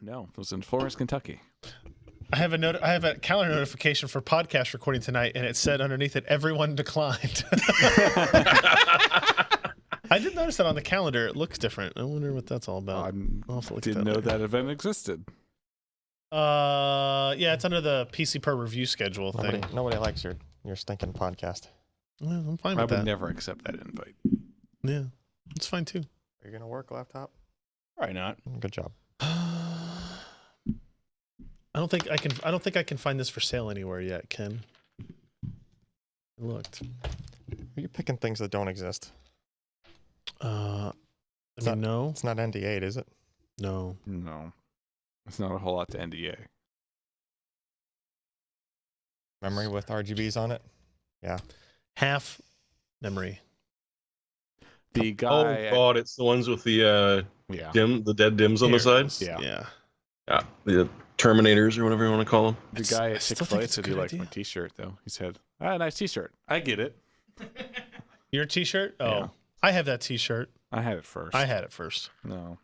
No, it was in Florence, Kentucky. I have a calendar notification for podcast recording tonight, and it said underneath it, everyone declined. I did notice that on the calendar. It looks different. I wonder what that's all about. I'll have to look at Didn't that know later. that event existed. Yeah, it's under the PC per review schedule thing. Nobody likes your stinking podcast. Well, I'm fine I with would that. never accept that invite. Yeah, it's fine too. Are you gonna work, laptop? Probably not. Good job. I don't think I can find this for sale anywhere yet, Ken. I looked. Are you picking things that don't exist? No. It's not ND8, is it? No. No. It's not a whole lot to NDA. Memory with RGBs on it? Yeah. Half memory. The guy. Oh God, it's the ones with the Yeah. the dead dims on Here the it side. is. Yeah. Yeah. Yeah, the Terminators or whatever you want to call them. The guy I at still Chick-fil-A think it's a said he good liked my idea. t-shirt, though. He said, nice t-shirt. I get it. Your t-shirt? Oh, Yeah. I have that t-shirt. I had it first. I had it first. No.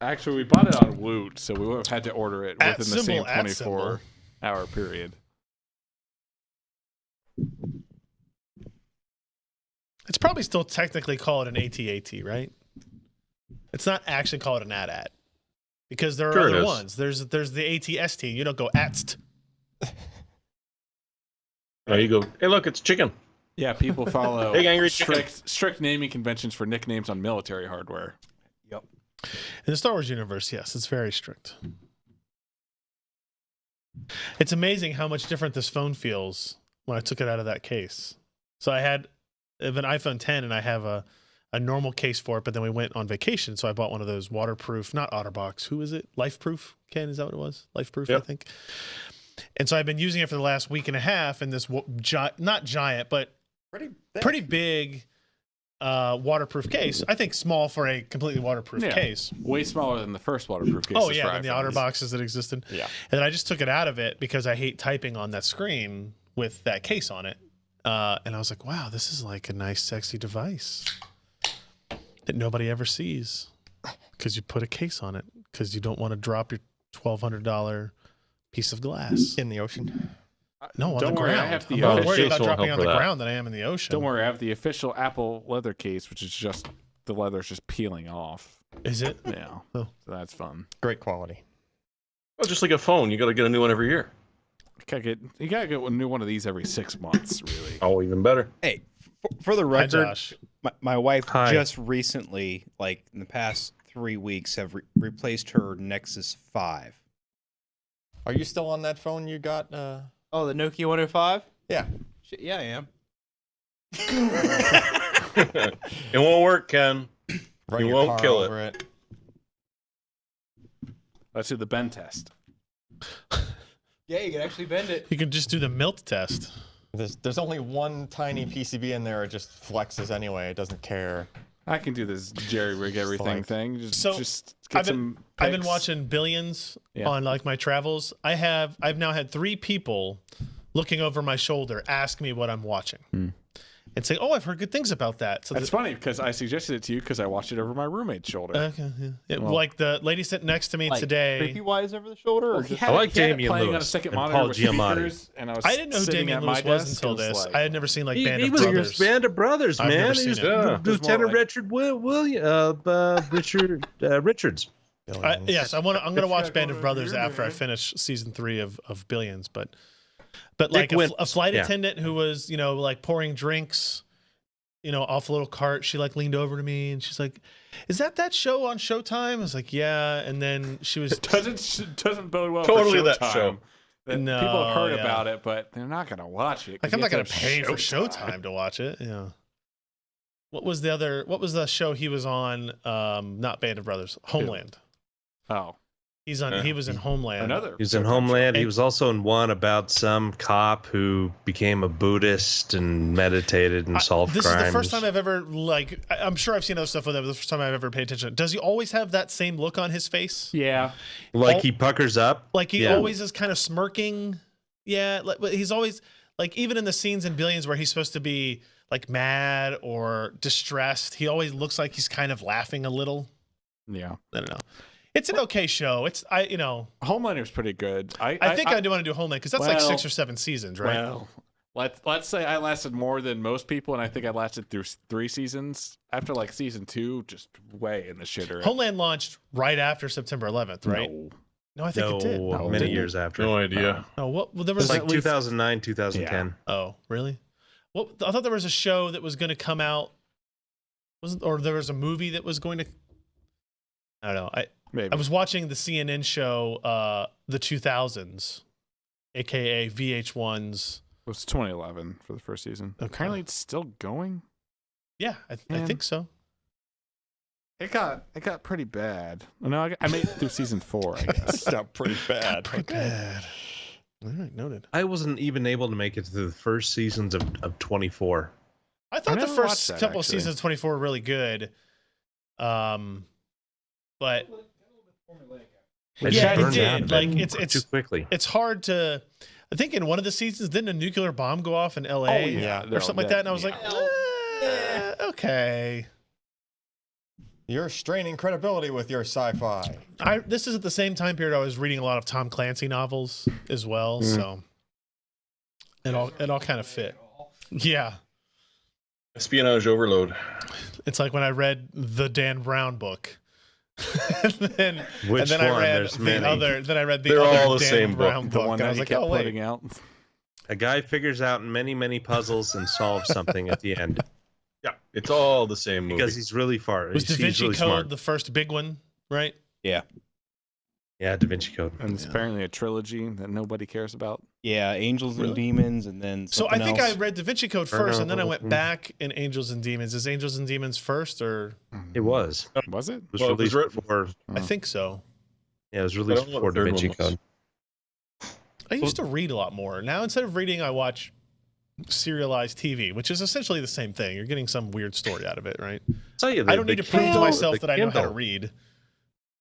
Actually, we bought it on Woot, so we would have had to order it At within the same symbol, at symbol. 24-hour period. It's probably still technically called an AT-AT, right? It's not actually called an AT-AT. Because there are Sure it other is. ones. There's the AT-ST. You don't go ATST. There you go. Hey, look, it's chicken. Yeah, people follow Big angry chicken. strict naming conventions for nicknames on military hardware. Yep. In the Star Wars universe, yes, it's very strict. It's amazing how much different this phone feels when I took it out of that case. So I have an iPhone 10 and I have a normal case for it, but then we went on vacation, so I bought one of those waterproof, not OtterBox. Who is it? LifeProof? Ken, is that what it was? LifeProof, Yep. I think. And so I've been using it for the last week and a half in this not giant, but pretty big waterproof case. I think small for a completely waterproof Yeah. case. Way smaller than the first waterproof case. Oh yeah, than the outer boxes that existed. Yeah. And then I just took it out of it because I hate typing on that screen with that case on it. And I was like, wow, this is like a nice, sexy device that nobody ever sees because you put a case on it because you don't want to drop your $1,200 piece of glass. In the ocean. No, on Don't the worry, I ground. have the I'm more official- worried about Case won't dropping help on for the that. ground than I am in the ocean. Don't worry, I have the official Apple leather case, which is just the leather's just peeling off. Is it? Yeah. Oh. So that's fun. Great quality. Oh, just like a phone, you got to get a new one every year. You gotta get a new one of these every 6 months, really. Oh, even better. Hey, for the Hi, record, Josh. my wife Hi. just recently, like in the past 3 weeks, have replaced her Nexus 5. Are you still on that phone you got? Oh, the Nokia 105? Yeah. Shit, yeah, I am. It won't work, Ken. Run You your won't car kill it. over it. Let's do the bend test. Yeah, you can actually bend it. You can just do the milt test. There's only one tiny PCB in there. It just flexes anyway. It doesn't care. I can do this jerry rig everything like- thing. So, Just get I've been- some. I've been pics. watching Billions Yeah. on like my travels. I've now had 3 people looking over my shoulder ask me what I'm watching and say, "Oh, I've heard good things about that." So That's funny because I suggested it to you because I watched it over my roommate's shoulder. Okay, yeah. Well- Like the lady sitting next to me Like, today. creepy wise over the shoulder? Or He just, had I it- like he had it Damian playing on a Lewis second and monitor Paul with Giamatti. speakers, and I was I didn't know who sitting Damian at my Lewis was desk until and this. like- I had never seen like Band He of was your Brothers. Band of Brothers, I've man. never He seen was it. Lieutenant like- Richard Richards. Billions. Yes, I'm gonna watch Band of Brothers here, after I man. finish season 3 of Billions, but like Dick a flight yeah. attendant who was like pouring drinks, off a little cart. She like leaned over to me and she's like, "Is that show on Showtime?" I was like, "Yeah," and then she was doesn't bode well Totally for that Showtime. show. That No, people have heard yeah. about it, but they're not gonna watch it. 'cause like, I'm you not gonna have to pay have for Showtime to watch it. Yeah. What was the show he was on? Not Band of Brothers, Homeland. Oh, He was in Homeland. another. He was in Showtime Homeland. show. He was also in one about some cop who became a Buddhist and meditated and solved This crimes. is the first time I've ever I'm sure I've seen other stuff with him, but this is the first time I've ever paid attention. Does he always have that same look on his face? Yeah, Like he puckers up. Like he Yeah. always is kind of smirking. Yeah, but he's always like, even in the scenes in Billions where he's supposed to be like mad or distressed, he always looks like he's kind of laughing a little. yeah. I don't know. It's an okay show. Homelander's pretty good. I think I do want to do Homeland because that's like well, 6 or 7 seasons, right? Well, let's say I lasted more than most people, and I think I lasted through 3 seasons. After like season 2, just way in the shitter. Homeland launched right after September 11th, right? No, I think it did. No, No, many didn't it? years after. No idea. Oh, well, there It was was like at least- 2009, 2010. Oh, really? Well, I thought there was a show that was going to come out, or there was a movie that was going to. I don't know. Maybe. I was watching the CNN show, the 2000s, aka VH1's. It was 2011 for the first season. Okay. Apparently, it's still going. Yeah, I Man. think so. It got pretty bad. No, I made it through season 4. I guess. Not pretty bad. Pretty bad. All right, noted. I wasn't even able to make it to the first seasons of 24. I thought the never first watched that, couple of actually. seasons of 24 were really good. But I just yeah, it burned out did. of Like it it's too quickly. it's hard to. I think in one of the seasons, didn't a nuclear bomb go off in LA Oh, yeah, or they're something all like that? dead. And I was like, okay. You're straining credibility with your sci-fi. This is at the same time period I was reading a lot of Tom Clancy novels as well, so it all kind of fit. Yeah, Espionage overload. it's like when I read the Dan Brown book. and then Which I one? read There's the many. other. Then I read the They're other all the Dan same book. Brown The book, one and I that was he like, kept oh wait. putting out. A guy figures out many, many puzzles and solves something at the end Yeah, it's all the same movie. because he's really far. Was Da he's Vinci really Code smart. the first big one, right? Yeah. Yeah, Da Vinci Code. And it's apparently a trilogy that nobody cares about. Yeah, Angels Really? and Demons, and then So I something think else. I read Da Vinci Code first, and then I went back in Angels and Demons. Is Angels and Demons first, or It was. It Was it? was Well, it was released right- before. I think so. Yeah, it was I released don't know before what the Da third Vinci one was. Code. I used to read a lot more. Now instead of reading, I watch serialized TV, which is essentially the same thing. You're getting some weird story out of it, right? Tell you, I don't need to prove to myself the that I know how to Kindle- read.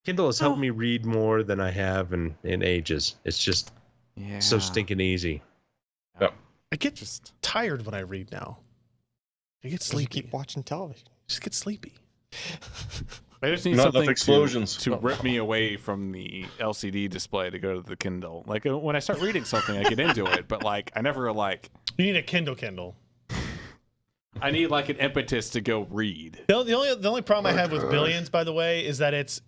Kindle has helped me read more than I have in ages. It's just Yeah. so stinking easy. I get Just tired when I read now. I get You sleepy. keep watching television. Just get sleepy. I just need Not enough something explosions. to rip me away from the LCD display to go to the Kindle. Like when I start reading something, I get into it, but like I never like. You need a Kindle. I need like an impetus to go read. The only problem I have with Billions, by the way, is that it's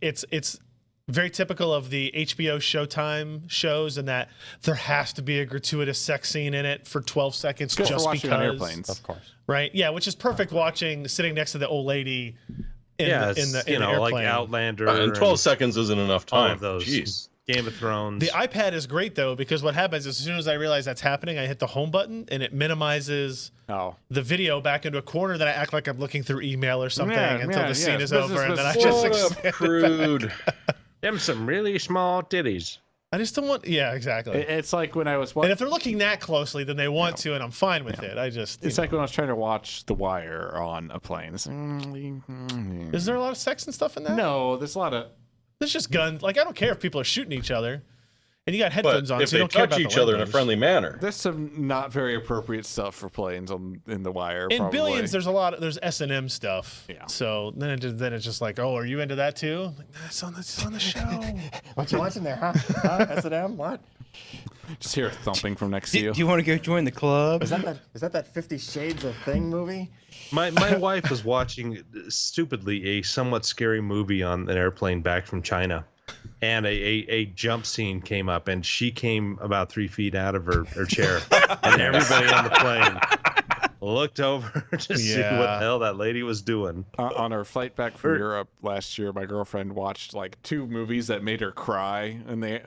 very typical of the HBO Showtime shows, in that there has to be a gratuitous sex scene in it for 12 seconds Good for just watching because. on airplanes. Of course. Right? Yeah, which is perfect watching sitting next to the old lady in Yeah, the it's, the you know, like airplane. Outlander. And 12 and seconds isn't enough all time. of those. Jeez. Game of Thrones. The iPad is great though, because what happens is as soon as I realize that's happening, I hit the home button and it minimizes Oh, the video back into a corner. Then I act like I'm looking through email or something until the scene yeah, is over, and then I business, just What expand a it prude. Them some really small titties. I just don't want. Yeah, exactly. it's like when I was. And if they're looking that closely, then they want to, and I'm fine with it. I just. It's like when I was trying to watch The Wire on a plane. It's like, Is there a lot of sex and stuff in that? no, there's a lot of. There's just guns. Like I don't care if people are shooting each other, and you got headphones But on, if so you they don't care touch about each the other in a language. friendly manner, There's some not very appropriate stuff for planes in The Wire. In probably. Billions, there's S&M stuff. Yeah. So then it's just like, oh, are you into that too? I'm like, that's on the show. What you watching there, huh? S&M? What? Just hear a thumping from next to Do you. you want to go join the club? Is that that 50 Shades of Thing movie? My wife was watching stupidly a somewhat scary movie on an airplane back from China, and a jump scene came up, and she came about 3 feet out of her chair, and everybody on the plane looked over to see what the hell that lady was doing. On our flight back from Europe last year, my girlfriend watched like 2 movies that made her cry in the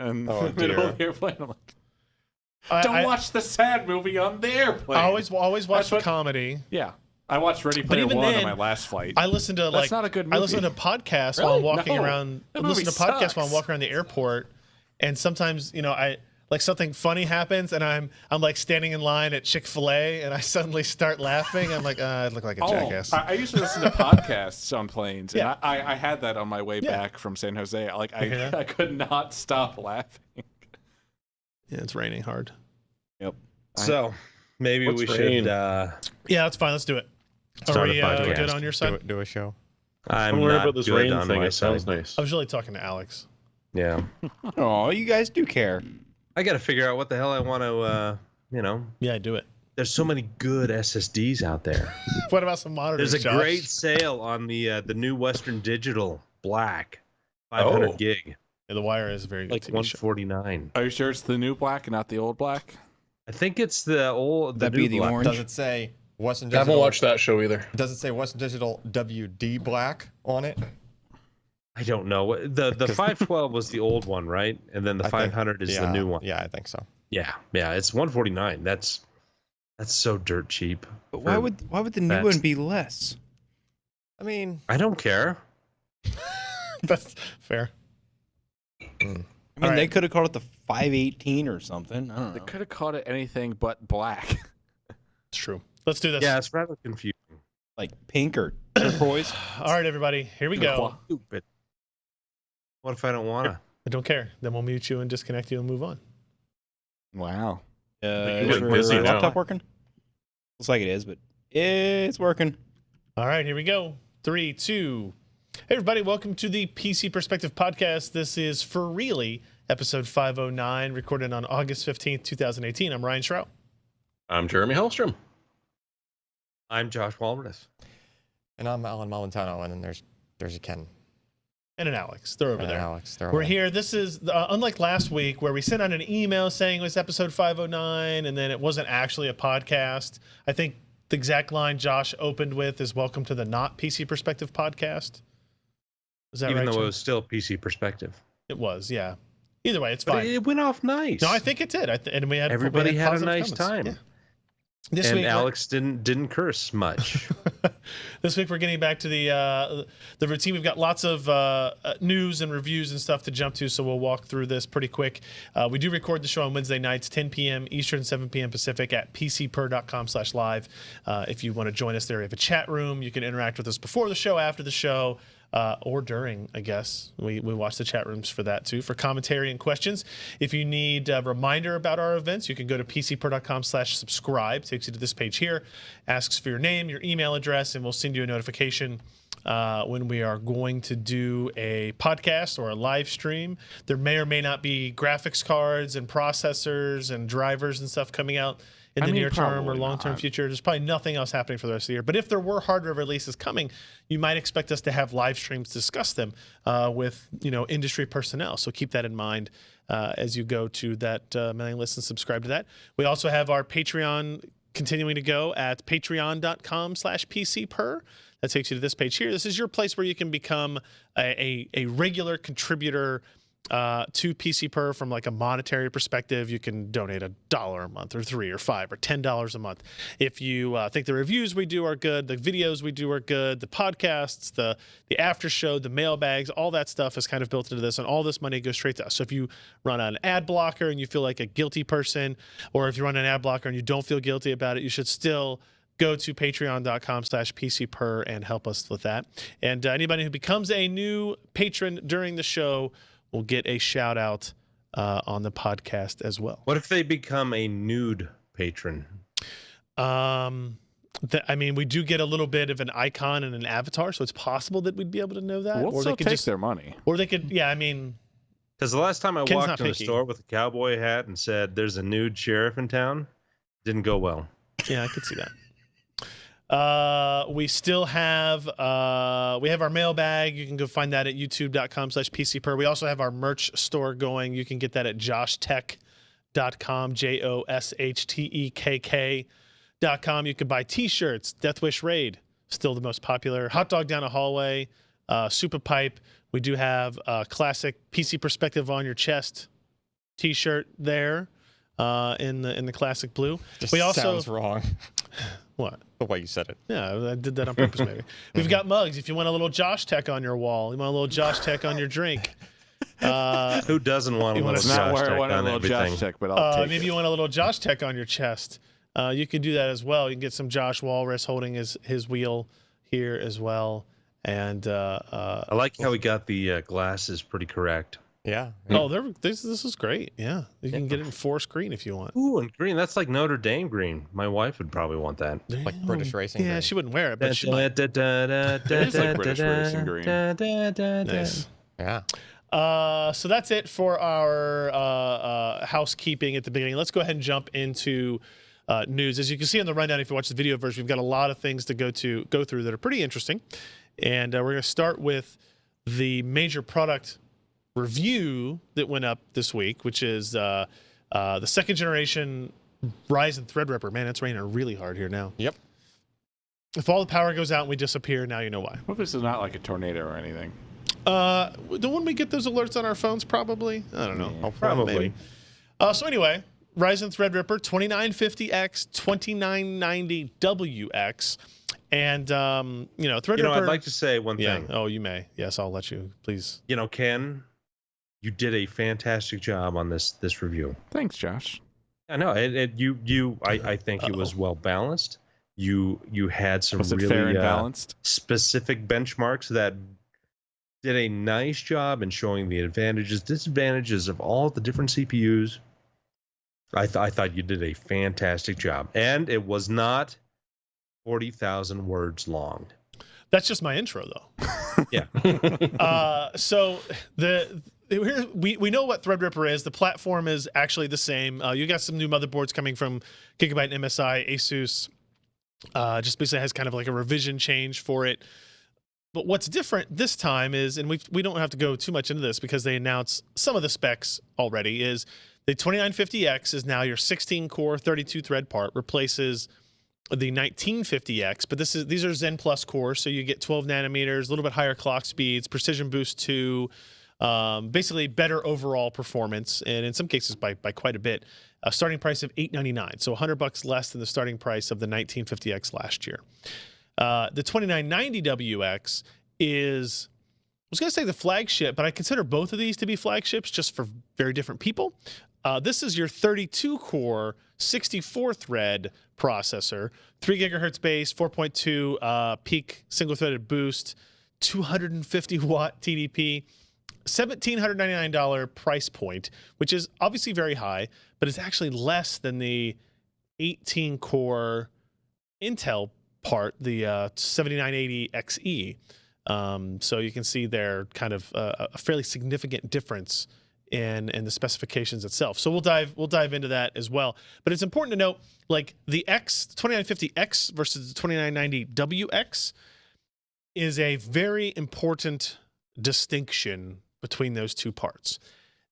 middle of the airplane. I'm like, don't watch the sad movie on the airplane. I always watch That's the what- comedy. Yeah. I watched Ready Player even One then, on my last flight. I listen to That's not a good I listen movie. to podcasts while I'm Really? walking No. around. I That listen to movie podcasts while I'm sucks. walking around the airport, and sometimes I like something funny happens, and I'm like standing in line at Chick-fil-A, and I suddenly start laughing. I'm like, I look like a jackass. I usually listen to podcasts on planes, and Yeah. I had that on my way Yeah. back from San Jose. Like hear that? I could not stop laughing. Yeah, it's raining hard. Yep. So maybe What's we rain? should Yeah, that's fine. Let's do it. Are Start a we podcast. good on your side? Do a show. I'm worried not about this good rain on thing. my It sounds side. nice. I was really talking to Alex. Yeah. Oh, you guys do care. I got to figure out what the hell I want to, Yeah, do it. There's so many good SSDs out there. What about some monitors? There's a Josh? great sale on the new Western Digital Black 500 Oh. gig, Yeah, the Wire is a very good like TV show. 149. Are you sure it's the new black and not the old black? I think it's the That'd be new the Black. orange. Does it say Western I Digital? haven't watched that show either. Does it say Western Digital WD Black on it? I don't know. The 512 was the old one, right? And then the I think- 500 is the new one. Yeah, I think so. Yeah, it's 149. That's so dirt cheap. But why for- would the new that's- one be less? I mean, I don't care. That's fair. I mean, All they right. could have called it the 518 or something. I don't They know. could have called it anything but black. It's true. Let's do this. Yeah, it's rather confusing. Like pink or turquoise. All right, everybody. Here we go. Stupid. What if I don't wanna? I don't care. Then we'll mute you and disconnect you and move on. Wow. You're Is your busy now. laptop working? Looks like it is, but it's working. All right, here we go. 3, 2. Hey, everybody. Welcome to the PC Perspective Podcast. This is For Really, episode 509, recorded on August 15th, 2018. I'm Ryan Shrout. I'm Jeremy Hellstrom. I'm Josh Walrath. and I'm Alan Molentano, and then there's a Ken And an Alex. They're over and there. Alex. They're We're over here. This is unlike last week where we sent out an email saying it was episode 509 and then it wasn't actually a podcast. I think the exact line Josh opened with is welcome to the not PC Perspective podcast. Is that Even right? though Jim? it was still PC perspective. It was, yeah. Either way, it's But fine. it went off nice. No, I think it did. And we had Everybody we had a positive nice comments. time. Yeah. This And week, Alex didn't curse much. this week we're getting back to the routine. We've got lots of news and reviews and stuff to jump to, so we'll walk through this pretty quick. We do record the show on Wednesday nights, 10 p.m. Eastern, 7 p.m. Pacific at pcper.com/live. If you want to join us there, we have a chat room. You can interact with us before the show, after the show, or during, I guess. We watch the chat rooms for that too, for commentary and questions. If you need a reminder about our events, you can go to pcper.com/subscribe. Takes you to this page here, asks for your name, your email address, and we'll send you a notification when we are going to do a podcast or a live stream. There may or may not be graphics cards and processors and drivers and stuff coming out in the near term or probably long-term not. future. There's probably nothing else happening for the rest of the year. But if there were hardware releases coming, you might expect us to have live streams discuss them with industry personnel. So keep that in mind as you go to that mailing list and subscribe to that. We also have our Patreon continuing to go at patreon.com/PCper. That takes you to this page here. This is your place where you can become a regular contributor to PCper from like a monetary perspective. You can donate $1 a month or $3 or $5 or $10 a month. If you think the reviews we do are good, the videos we do are good, the podcasts, the after show, the mailbags, all that stuff is kind of built into this, and all this money goes straight to us. So if you run an ad blocker and you feel like a guilty person, or if you run an ad blocker and you don't feel guilty about it, you should still go to patreon.com/PCper and help us with that. And anybody who becomes a new patron during the show will get a shout out on the podcast as well. What if they become a nude patron? We do get a little bit of an icon and an avatar, so it's possible that we'd be able to know that. We'll or still they could take their money. or they could, yeah, I mean, Because the last time I Ken's not walked in a picky. store with a cowboy hat and said, "There's a nude sheriff in town," didn't go well. yeah, I could see that. We still have we have our mailbag. You can go find that at youtube.com/PCper. We also have our merch store going. You can get that at joshtech.com, JOSHTEKK.com. You can buy t-shirts, Death Wish Raid, still the most popular. Hot dog down a hallway, Super Pipe. We do have a classic PC Perspective on your chest t-shirt there in the classic blue. Just we also sounds wrong what? the way you said it. Yeah, I did that on purpose, maybe. We've got mugs. If you want a little Josh Tech on your wall, you want a little Josh Tech on your drink. Who doesn't want a You wanna- little It's not Josh where I Tech want a on little everything? Josh Tech, but I'll take Maybe it. you want a little Josh Tech on your chest. You can do that as well. You can get some Josh Walrus holding his wheel here as well. And I like how we got the glasses pretty correct. Yeah. Oh, this is great. Yeah, you can get it in 4-screen if you want. Ooh, and green. That's like Notre Dame green. My wife would probably want that. Like British racing. Yeah, green. she wouldn't wear it, but she might. It is like British racing green. Nice. Yeah. So that's it for our housekeeping at the beginning. Let's go ahead and jump into news. As you can see on the rundown, if you watch the video version, we've got a lot of things to go through that are pretty interesting. And we're going to start with the major product review that went up this week, which is the second generation Ryzen Threadripper. Man, it's raining really hard here now. Yep. If all the power goes out and we disappear, now you know why. What if this is not like a tornado or anything? Don't we get those alerts on our phones? Probably. I don't know. Yeah, probably. Maybe. So anyway, Ryzen Threadripper 2950X, 2990WX, and Threadripper. I'd like to say one thing. Oh, you may. Yes, I'll let you. Please. Ken, you did a fantastic job on this review. Thanks, Josh. I know I think it was well balanced. You had some Was it really fair and balanced? specific benchmarks that did a nice job in showing the advantages, disadvantages of all the different CPUs. I thought you did a fantastic job, and it was not 40,000 words long. That's just my intro, though. Yeah. So we know what Threadripper is. The platform is actually the same. You got some new motherboards coming from Gigabyte and MSI. Asus just basically has kind of like a revision change for it. But what's different this time is, and we don't have to go too much into this because they announced some of the specs already, is the 2950X is now your 16-core, 32-thread part, replaces the 1950X, but these are Zen Plus cores, so you get 12 nanometers, a little bit higher clock speeds, Precision Boost 2, basically better overall performance, and in some cases by quite a bit. A starting price of $899, so $100 less than the starting price of the 1950X last year. The 2990WX is, I was going to say the flagship, but I consider both of these to be flagships just for very different people. This is your 32-core, 64-thread processor, 3 gigahertz base, 4.2 peak single-threaded boost, 250-watt TDP, $1,799 price point, which is obviously very high, but it's actually less than the 18-core Intel part, the 7980XE. So you can see there kind of a fairly significant difference in the specifications itself. So we'll dive into that as well. But it's important to note, like the 2950X versus the 2990WX is a very important distinction between those two parts.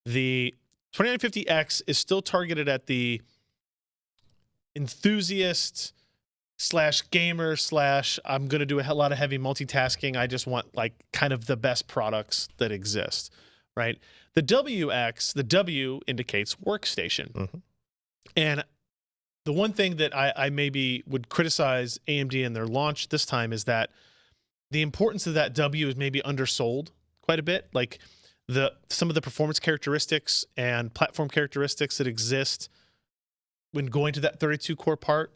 The 2950X is still targeted at the enthusiast / gamer / I'm going to do a lot of heavy multitasking. I just want like kind of the best products that exist, right? The WX, the W indicates workstation. Mm-hmm. And the one thing that I maybe would criticize AMD in their launch this time is that the importance of that W is maybe undersold quite a bit. Like some of the performance characteristics and platform characteristics that exist when going to that 32-core part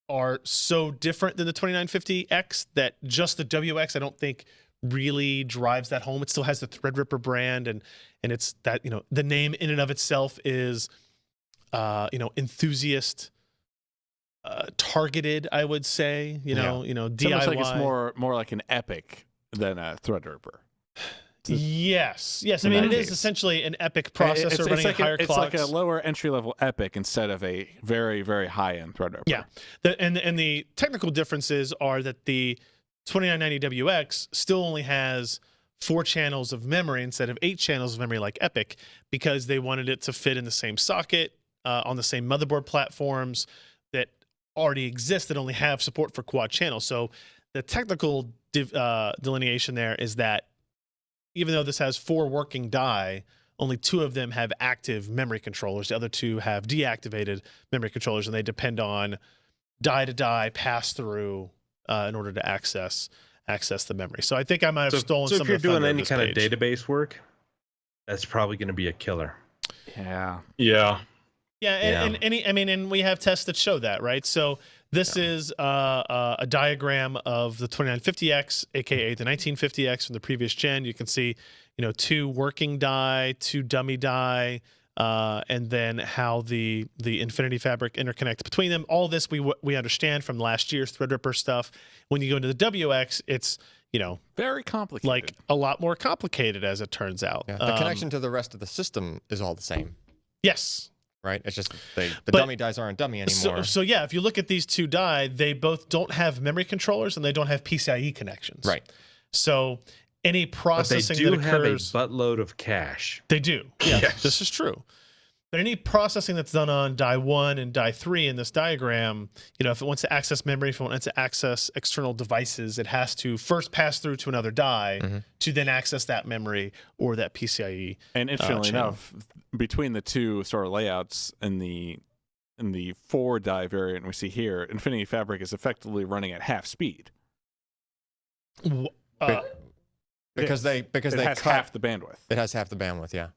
are so different than the 2950X that just the WX I don't think really drives that home. It still has the Threadripper brand, and it's that, the name in and of itself is enthusiast targeted, I would say. DIY. It's almost like it's more like an Epic than a Threadripper. Yes. I mean, it is essentially an Epic processor running at higher clocks. It's like a lower entry-level Epic instead of a very, very high-end Threadripper. Yeah. And the technical differences are that the 2990WX still only has 4 channels of memory instead of 8 channels of memory like Epic, because they wanted it to fit in the same socket on the same motherboard platforms that already exist that only have support for quad channels. So the technical delineation there is that even though this has 4 working die, only 2 of them have active memory controllers. The other 2 have deactivated memory controllers, and they depend on die-to-die pass-through in order to access the memory. So I think I might have stolen some of the thunder. So if you're doing any kind page. of database work, that's probably going to be a killer. Yeah. And we have tests that show that, right? So This is a diagram of the 2950X, aka the 1950X from the previous gen. You can see, 2 working die, 2 dummy die, and then how the Infinity Fabric interconnects between them. All this we understand from last year's Threadripper stuff. When you go into the WX, it's very complicated. like a lot more complicated, as it turns out. Yeah, the connection to the rest of the system is all the same, Yes. right? It's just the But- dummy dies aren't dummy anymore. So yeah, if you look at these 2 die, they both don't have memory controllers and they don't have PCIe connections. Right. So any But they processing do that have a occurs, buttload of cache. they do. Yeah, Yes. this is true. But any processing that's done on die 1 and die 3 in this diagram, if it wants to access memory, if it wants to access external devices, it has to first pass through to another die to then access that memory or that PCIe. And interestingly channel. enough, between the two sort of layouts in the 4 die variant we see here, Infinity Fabric is effectively running at half speed. because they It they has cut half the bandwidth it has half the bandwidth, yeah.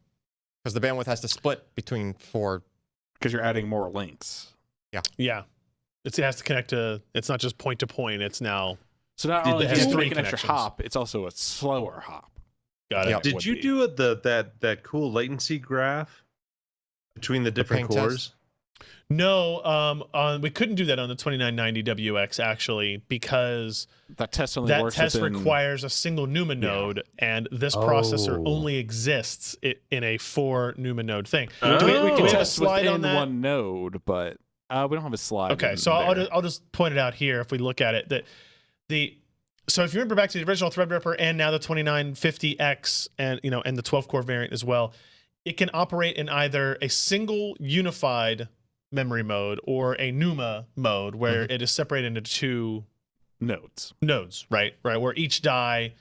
Because the bandwidth has to split between 4. because you're adding more links. Yeah. It has to connect to, it's not just point to point, it's now, So not Did only they does have it three make an extra connections? hop, it's also a slower hop. got it. Yep. Did would you be. do that cool latency graph between the different ping test? cores? No, we couldn't do that on the 2990WX actually, because That test only that works test within, requires a single NUMA node, and this processor Oh. only exists in a 4 NUMA node thing. Oh. Do we we can have a test slide within on that? one node, but we don't have a slide. Okay, in so there. I'll just point it out here if we look at it that so if you remember back to the original Threadripper and now the 2950X and and the 12 core variant as well, it can operate in either a single unified memory mode or a NUMA mode where it is separated into 2 nodes. nodes, right? Where each die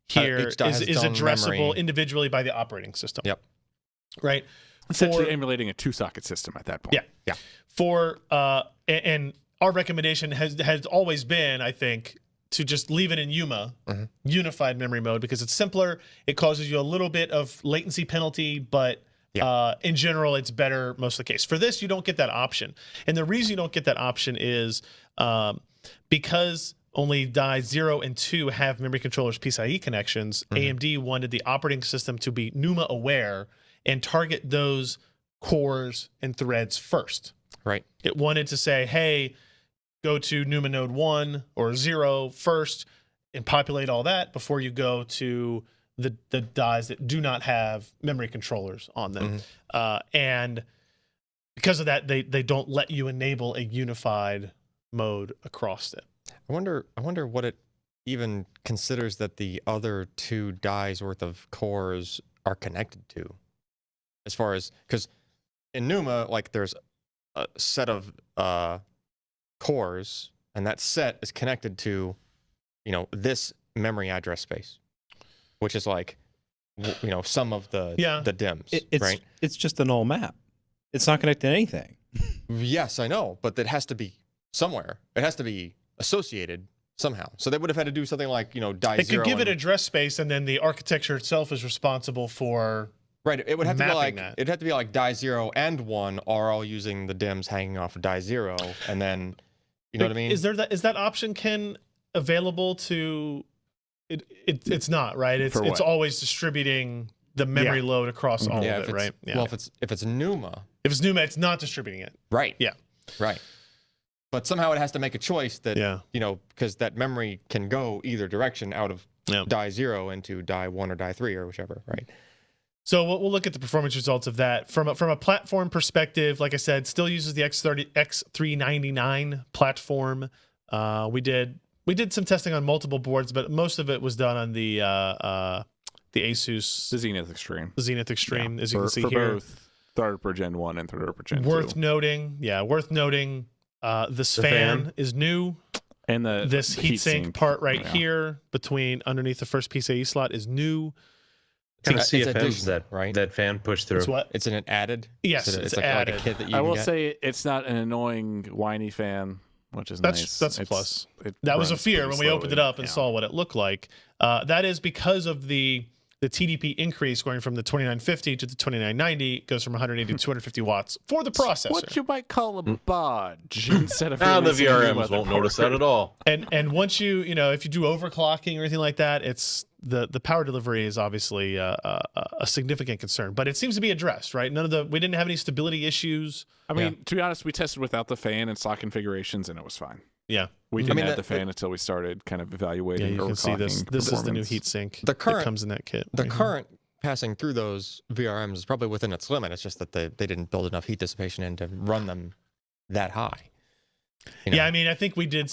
here Each die has is its own addressable memory. individually by the operating system. Yep. Right. Essentially For- emulating a 2-socket system at that point. Yeah. For and our recommendation has always been, I think, to just leave it in UMA, unified memory mode, because it's simpler. It causes you a little bit of latency penalty, but in general, it's better most of the case. For this, you don't get that option. And the reason you don't get that option is because only die 0 and 2 have memory controllers PCIe connections, AMD wanted the operating system to be NUMA aware and target those cores and threads first. Right. It wanted to say, hey, go to NUMA node 1 or 0 first and populate all that before you go to the dies that do not have memory controllers on them. And because of that, they don't let you enable a unified mode across it. I wonder what it even considers that the other 2 dies worth of cores are connected to. As far as, because in NUMA, like there's a set of cores, and that set is connected to, this memory address space, which is like, some of the DIMMs, right? It's just a null map. It's not connected to anything. Yes, I know, but it has to be somewhere. It has to be associated somehow. So they would have had to do something like, die They 0. could give it and- address space, and then the architecture itself is responsible for Right, it would have to be mapping like that. it'd have to be like die 0 and 1 are all using the DIMMs hanging off of die 0, and then you know what I mean? Is that option, Ken, available to it? It's not, right? It's For what? always distributing the memory load across all yeah, of if it, it's, right? Yeah. Well, if it's NUMA, if it's NUMA, it's not distributing it. right? Yeah. Right. But somehow it has to make a choice that Yeah. because that memory can go either direction out of Yeah. die 0 into die 1 or die 3 or whichever, right? So we'll look at the performance results of that from a platform perspective. Like I said, still uses the X399 platform. We did some testing on multiple boards, but most of it was done on the Asus The Zenith Extreme. Zenith Extreme, as you for, can see for here. both Threadripper Gen 1 and Threadripper Gen 2. Worth noting, this The fan fan. is new. And This the heatsink part right yeah. here between underneath the first PCIe slot is new. Kind of It's CFMs additional, that right? that fan pushed through. It's what? It's an added. Yes, It's it's like added. a kit that you I can will get. say it's not an annoying, whiny fan, which is That's nice. that's a It's- plus. it That was a runs fear pretty when we opened it slowly. up and Yeah. saw what it looked like. That is because of the the TDP increase going from the 2950 to the 2990 goes from 180 to 250 watts for the processor. What you might call a bodge instead of Now the releasing a new VRMs won't motherboard. notice that at all. And once you if you do overclocking or anything like that, it's the power delivery is obviously a significant concern, but it seems to be addressed, right? We didn't have any stability issues. I mean, to be honest, we tested without the fan and stock configurations, and it was fine. Yeah. We didn't add that- the fan until we started kind of evaluating. Yeah, you can see this. overclocking This is the new performance. heatsink The current- that comes in that kit. The right here. current passing through those VRMs is probably within its limit. It's just that they didn't build enough heat dissipation in to run them that high. You know? Yeah, I mean, I think we had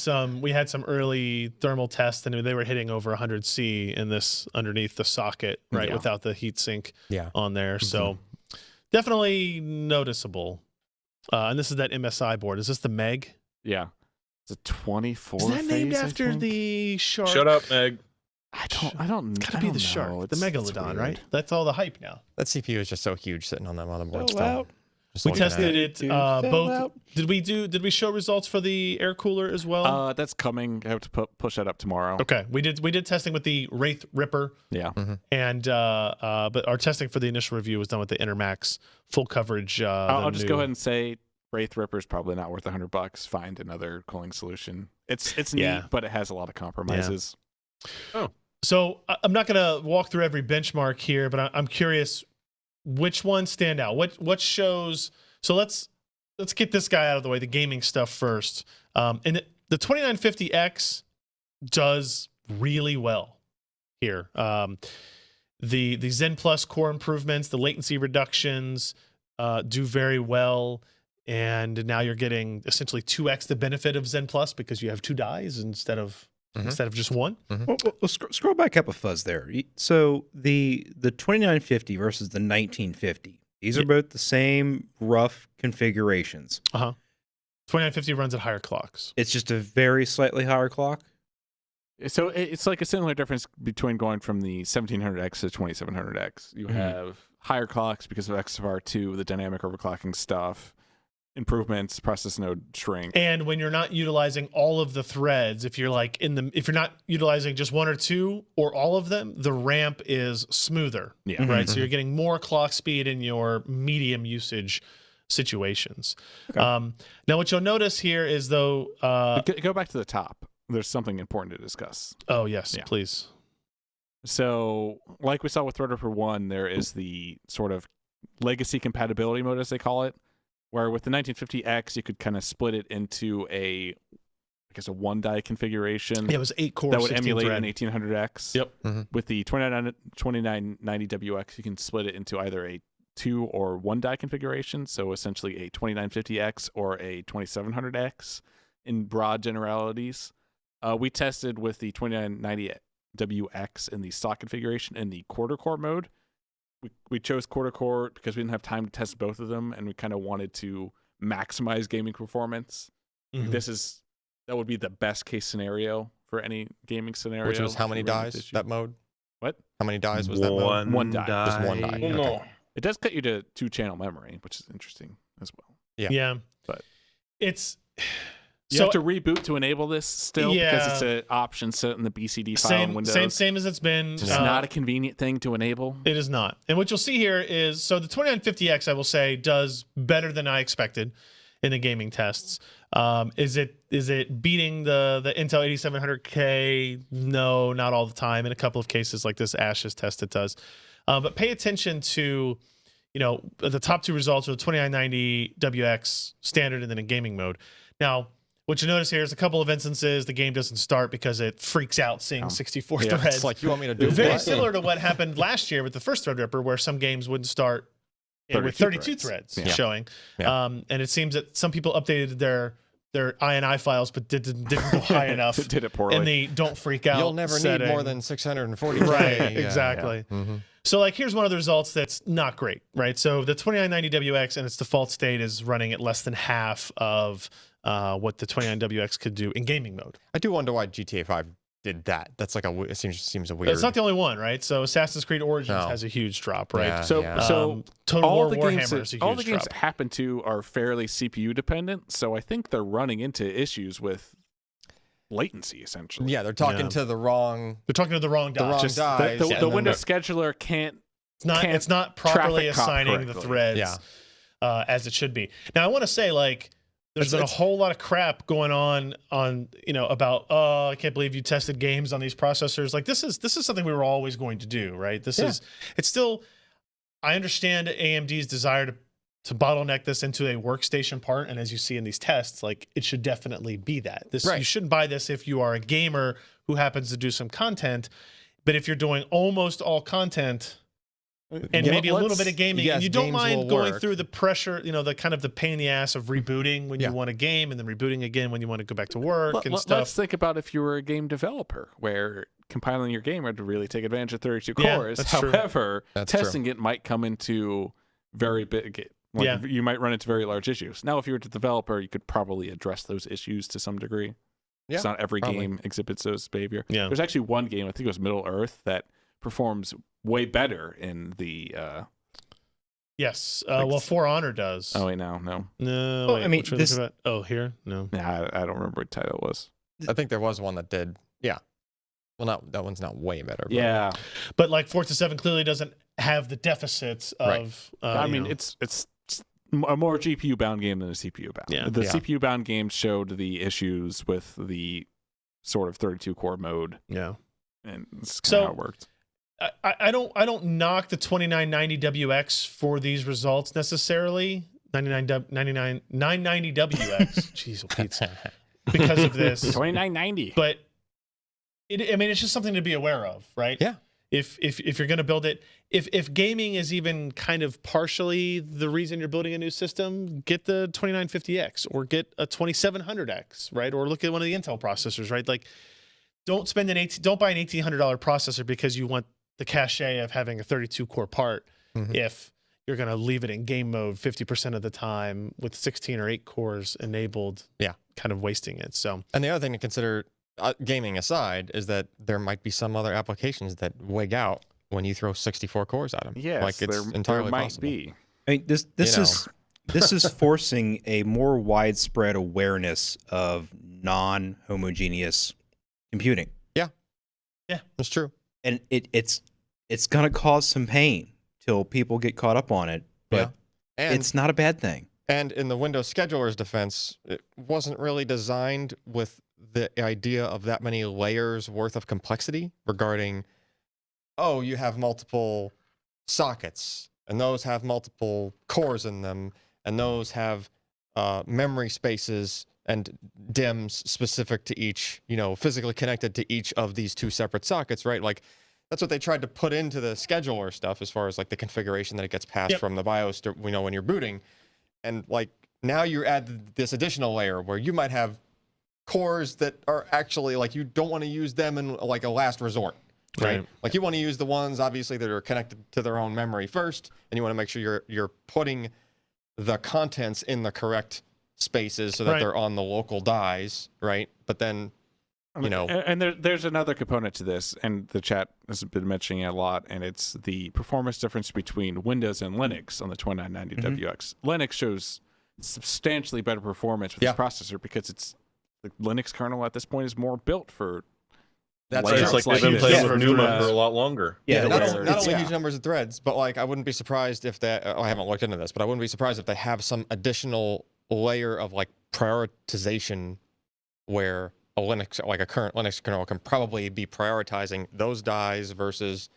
some early thermal tests, and they were hitting over 100 C in this underneath the socket, right, Yeah. without the heatsink Yeah. on there. So definitely noticeable. And this is that MSI board. Is this the Meg? Yeah, it's a 24. Is that named phase, I after think? the Shark? Shut up, Meg. I don't. It's gotta I be don't the know. Shark, the It's Megalodon, weird. right? That's all the hype now. That CPU is just so huge sitting on that motherboard Chill still. out. Just We looking at tested it. it both. Did we show results for the air cooler as well? That's coming. I have to push that up tomorrow. Okay, we did testing with the Wraith Ripper, Yeah. and but our testing for the initial review was done with the Intermax full coverage. I'll just go ahead and say Wraith Ripper is probably not worth $100. Find another cooling solution. It's neat, Yeah. but it has a lot of compromises. So I'm not going to walk through every benchmark here, but I'm curious which ones stand out. What shows? So let's get this guy out of the way. The gaming stuff first. And the 2950X does really well here. The Zen Plus core improvements, the latency reductions do very well. And now you're getting essentially 2x the benefit of Zen Plus because you have two dies instead of just one. Well, scroll back up a fuzz there. So the 2950 versus the 1950. These are both the same rough configurations. 2950 runs at higher clocks. It's just a very slightly higher clock. So it's like a similar difference between going from the 1700X to 2700X. You have higher clocks because of XFR2, the dynamic overclocking stuff, improvements, process node shrink. And when you're not utilizing all of the threads, if you're not utilizing just one or two or all of them, the ramp is smoother. Yeah. Right. So you're getting more clock speed in your medium usage situations. Okay. Now what you'll notice here is though Go back to the top. There's something important to discuss. oh yes, Yeah. please. So, like we saw with Threadripper 1, there is the sort of legacy compatibility mode, as they call it, where with the 1950X, you could kind of split it into a one die configuration Yeah, it was 8 cores that would 16 emulate thread. an 1800X. Yep. With the 2990WX, you can split it into either a 2 or 1 die configuration, so essentially a 2950X or a 2700X in broad generalities. We tested with the 2990WX in the stock configuration in the quarter core mode. We chose quarter core because we didn't have time to test both of them, and we kind of wanted to maximize gaming performance. Mhm. That would be the best case scenario for any gaming scenario. Which was how if many you run dies? this issue. That mode? What? How many dies was that mode? One die. Just one die. Well, no. It does cut you to 2-channel memory, which is interesting as well. Yeah. But- it's You have to reboot to enable this still because Yeah. it's an option set in the BCD file in Windows. same as it's been. It's not a convenient thing to enable. It is not. And what you'll see here is, so the 2950X, I will say, does better than I expected in the gaming tests. Is it beating the Intel 8700K? No, not all the time. In a couple of cases like this Ashes test, it does. But pay attention to, the top two results are the 2990WX standard and then in gaming mode. Now, what you notice here is a couple of instances the game doesn't start because it freaks out seeing 64 Yeah, threads. It's like, you want me to do Very what? similar to what happened last year with the first Threadripper, where some games wouldn't start with 32 threads Yeah. showing. Yeah. And it seems that some people updated their INI files, but didn't go high enough Did it poorly. in the don't freak out You'll never setting. need more than 640. Right, Yeah. exactly. Mhm. So here's one of the results that's not great, right? So the 2990WX and its default state is running at less than half of what the 29WX could do in gaming mode. I do wonder why GTA 5 did that. That's like it seems a weird. It's not the only one, right? So Assassin's Creed Origins No. has a huge drop, right? Yeah, So- yeah. so Total all War the Warhammer games is a huge all the games drop. that happen to are fairly CPU dependent, so I think they're running into issues with latency essentially. Yeah, they're talking Yeah. to the wrong. They're talking to the wrong wrong dots. Just dies, the and the then Windows scheduler can't. can't It's not properly traffic cop assigning the correctly. threads Yeah. as it should be. Now, I want to say, like, there's been a whole lot of crap going on about, oh, I can't believe you tested games on these processors. Like, this is something we were always going to do, right? It's still, I understand AMD's desire to bottleneck this into a workstation part, and as you see in these tests, like, it should definitely be that. Right. You shouldn't buy this if you are a gamer who happens to do some content, but if you're doing almost all content and Yeah, maybe a little let's- bit of gaming, yes, and you don't games mind will going work. through the pressure, the kind of the pain in the ass of rebooting when Yeah. you want a game, and then rebooting again when you want to go back to work and Let's stuff. think about if you were a game developer, where compiling your game would really take advantage of 32 Yeah, cores. that's true. However, That's true. testing it might come into very big. Like, Yeah. you might run into very large issues. Now, if you were a developer, you could probably address those issues to some degree. Yeah, It's not every probably. game exhibits those behavior. Yeah. There's actually one game, I think it was Middle Earth, that performs way better in the. Yes. Like- Well, For Honor does. Oh wait, no. No. Well, wait, I mean, which one this- is it about? Oh, here? No. Yeah, I don't remember what title it was. I think there was one that did. Yeah. Well, that one's not way better. But Yeah, But like Forza 7 clearly doesn't have the deficits Right. of. I mean, it's a more GPU bound game than a CPU bound. Yeah. The Yeah. CPU bound games showed the issues with the sort of 32 core mode, yeah. and it's So- kind of how it worked. I don't knock the 2990WX for these results necessarily. 990WX. Jeez, oh, Pete. Because of this. 2990. But it's just something to be aware of, right? Yeah. If you're going to build it, if gaming is even kind of partially the reason you're building a new system, get the 2950X or get a 2700X, right? Or look at one of the Intel processors, right? Like, don't buy an $1,800 processor because you want the cachet of having a 32 core part. Mhm. If you're going to leave it in game mode 50% of the time with 16 or 8 cores enabled, Yeah. kind of wasting it. So And the other thing to consider, gaming aside, is that there might be some other applications that wig out when you throw 64 cores at them. Yes, like it's there entirely might possible. be. I mean, this know. is this is forcing a more widespread awareness of non-homogeneous computing, That's true. and it's gonna cause some pain till people get caught up on it. But And it's not a bad thing. And in the Windows scheduler's defense, it wasn't really designed with the idea of that many layers worth of complexity regarding, oh, you have multiple sockets, and those have multiple cores in them, and those have memory spaces and DIMMs specific to each, physically connected to each of these two separate sockets, right? Like, that's what they tried to put into the scheduler stuff as far as like the configuration that it gets passed Yep. from the BIOS to, when you're booting. And like now you add this additional layer where you might have cores that are actually like you don't want to use them in like a last resort, right? Right. Like you want to use the ones obviously that are connected to their own memory first, and you want to make sure you're putting the contents in the correct spaces so that Right. they're on the local dies, right? But then And there's another component to this, and the chat has been mentioning it a lot, and it's the performance difference between Windows and Linux on the 2990WX. Linux shows substantially better performance with Yeah. this processor because it's the Linux kernel at this point is more built for That's Right, true. it's like like they've been this. playing Yeah. with Numa for a lot longer. Yeah, not where only, not it's- only huge numbers of threads, but like I wouldn't be surprised if that. I haven't looked into this, but I wouldn't be surprised if they have some additional layer of like prioritization, where a Linux, like a current Linux kernel, can probably be prioritizing those dies versus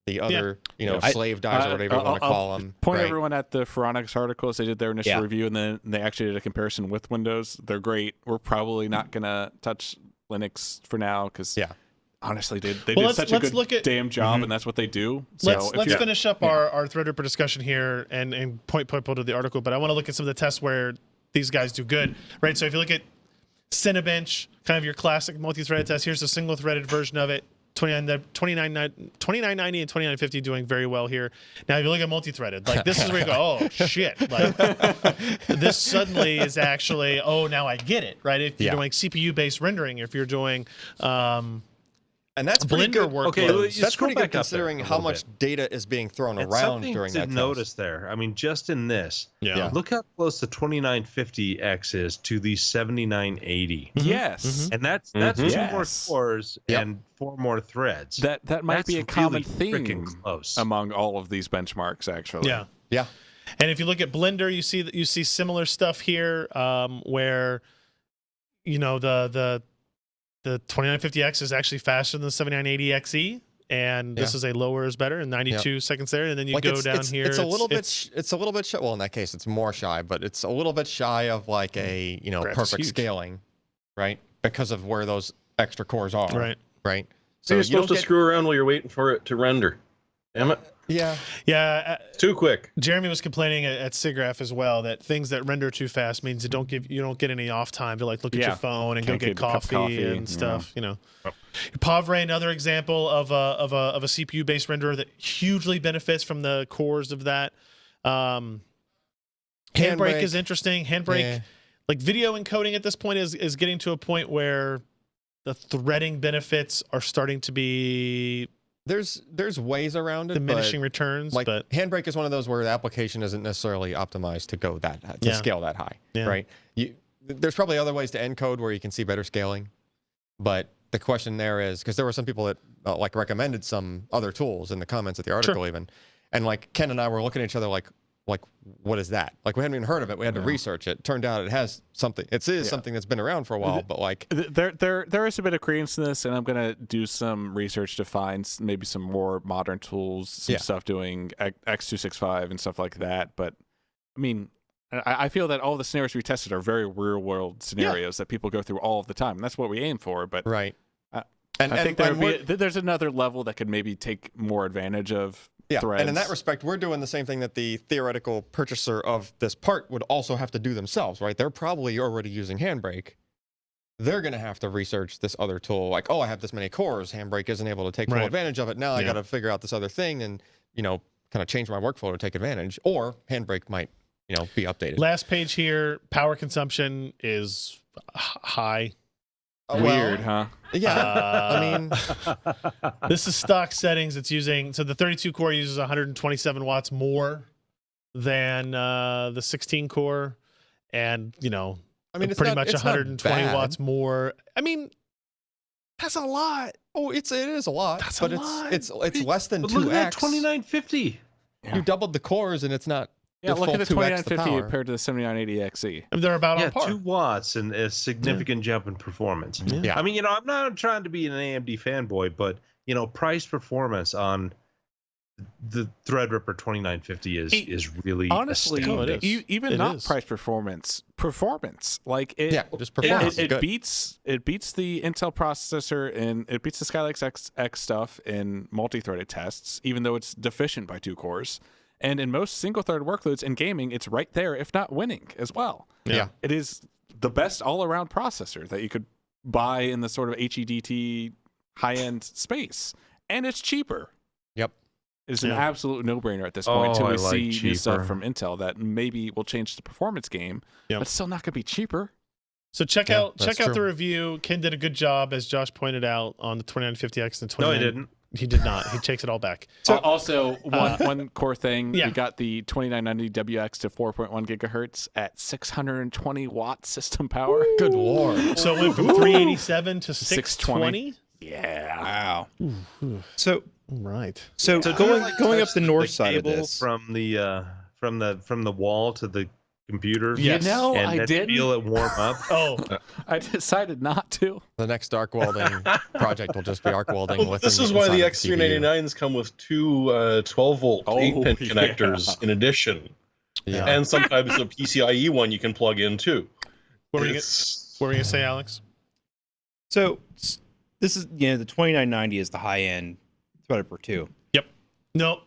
the other, Yeah. slave dies or whatever you want to call them. Point right? everyone at the Phoronix articles. They did their initial Yeah. review, and then they actually did a comparison with Windows. They're great. We're probably not gonna touch Linux for now because Yeah. honestly, they Well, did such a let's good look at- damn job, and that's what they do. So let's if you're- finish up our Threadripper discussion here and point to the article. But I want to look at some of the tests where these guys do good, right? So if you look at Cinebench, kind of your classic multi-threaded test, here's a single-threaded version of it. 2990 and 2950 doing very well here. Now, if you look at multi-threaded, like this is where you go, oh shit! Like this suddenly is actually, oh, now I get it, right? If you're Yeah. doing CPU-based rendering, if you're doing And that's pretty Blender good. workloads. Okay, well, you That's scroll pretty good back up there considering a how little much data is being thrown And around something during to that notice test. there. I mean, just in this, Yeah. look how close the 2950X is to the 7980. Yes. And that's Mhm. 2 Yes. more cores Yep. and 4 more threads. That might That's be a common really freaking theme close. among all of these benchmarks, actually. Yeah. Yeah. And if you look at Blender, you see similar stuff here, where the 2950X is actually faster than the 7980XE, and this Yeah. is a lower is better, and 92 seconds there, and then you go down here. It's a little bit. It's a little bit shy. Well, in that case, it's more shy, but it's a little bit shy of like a Graph is perfect huge. scaling, right? Because of where those extra cores are. Right. Right. So you're you don't supposed to get- screw around while you're waiting for it to render. Damn it. Yeah. Yeah. Too quick. Jeremy was complaining at SIGGRAPH as well that things that render too fast means you don't get any off time to like look at Yeah. your phone and Can't go get get a cup of coffee coffee, and yeah. stuff. Pavre, another example of a CPU based renderer that hugely benefits from the cores of that. Handbrake Handbrake. is interesting. Handbrake, Yeah. like video encoding at this point is getting to a point where the threading benefits are starting to be There's ways around it. diminishing returns. Like but Handbrake is one of those where the application isn't necessarily optimized to go to Yeah. scale that high, Yeah. right? There's probably other ways to encode where you can see better scaling, but the question there is because there were some people that like recommended some other tools in the comments of the article even, and like Ken and I were looking at each other like what is that? Like we hadn't even heard of it. We had to research it. Turned out it has something. It is something that's been around for a while, but like There is a bit of credence in this, and I'm gonna do some research to find maybe some more modern tools, some stuff doing X265 and stuff like that. But I mean, I feel that all the scenarios we tested are very real world scenarios that people go through all of the time, and that's what we aim for. But right. I think there's another level that could maybe take more advantage of. Yeah, Threads. and in that respect, we're doing the same thing that the theoretical purchaser of this part would also have to do themselves, right? They're probably already using Handbrake. They're going to have to research this other tool. Like, oh, I have this many cores. Handbrake isn't able to take full Right. advantage of it. Now I got to figure out this other thing and, kind of change my workflow to take advantage. Or Handbrake might, be updated. last page here, power consumption is high. Oh, well, Weird, huh? Yeah. I mean, This is stock settings. It's using, so the 32 core uses 127 watts more than the 16 core, and it's pretty not- much it's not 120 bad. watts more. I mean, that's a lot. Oh, it is a lot, That's but a lot. it's less than But look at that 2x. 2950. You doubled the cores, and it's not. Yeah, the look full at the 2x 2950 power. compared to the 7980XE. They're about Yeah, on par. 2 watts and a significant jump in performance. Yeah. I mean, I'm not trying to be an AMD fanboy, but price performance on the Threadripper 2950 is really Honestly, astounding. even It not is. price performance, performance like it. Yeah, just performance. It Good. beats the Intel processor and it beats the Skylake X stuff in multi-threaded tests, even though it's deficient by 2 cores. And in most single-thread workloads in gaming, it's right there, if not winning, as well. Yeah. It is the best all-around processor that you could buy in the sort of HEDT high-end space, and it's cheaper. Yep. It's an Yeah. absolute no-brainer at this point Oh, until we I like see new cheaper. stuff from Intel that maybe will change the performance game, Yep. but it's still not going to be cheaper. So check Yeah, out that's the true. review. Ken did a good job, as Josh pointed out, on the 2950X and No, 29. I didn't. He did not. He takes it all back. So also one core thing, yeah. we got the 2990WX to 4.1 gigahertz at 620 watt system power. Good lord. So it went from 387 to 620. Yeah. Wow. So Right. so So do going you, like, going up touch the north side of cable this. from the wall to the computer. Yes. You know, and I then didn't. feel it warm up. Oh, I decided not to. The next arc welding project will just be arc welding Well, with. this is why the X399s come with two 12-volt Oh, 8-pin yeah. connectors in addition. Yeah. And sometimes a PCIe one you can plug in too. what were you It's- going to say, Alex? So this is the 2990 is the high end Threadripper 2. No.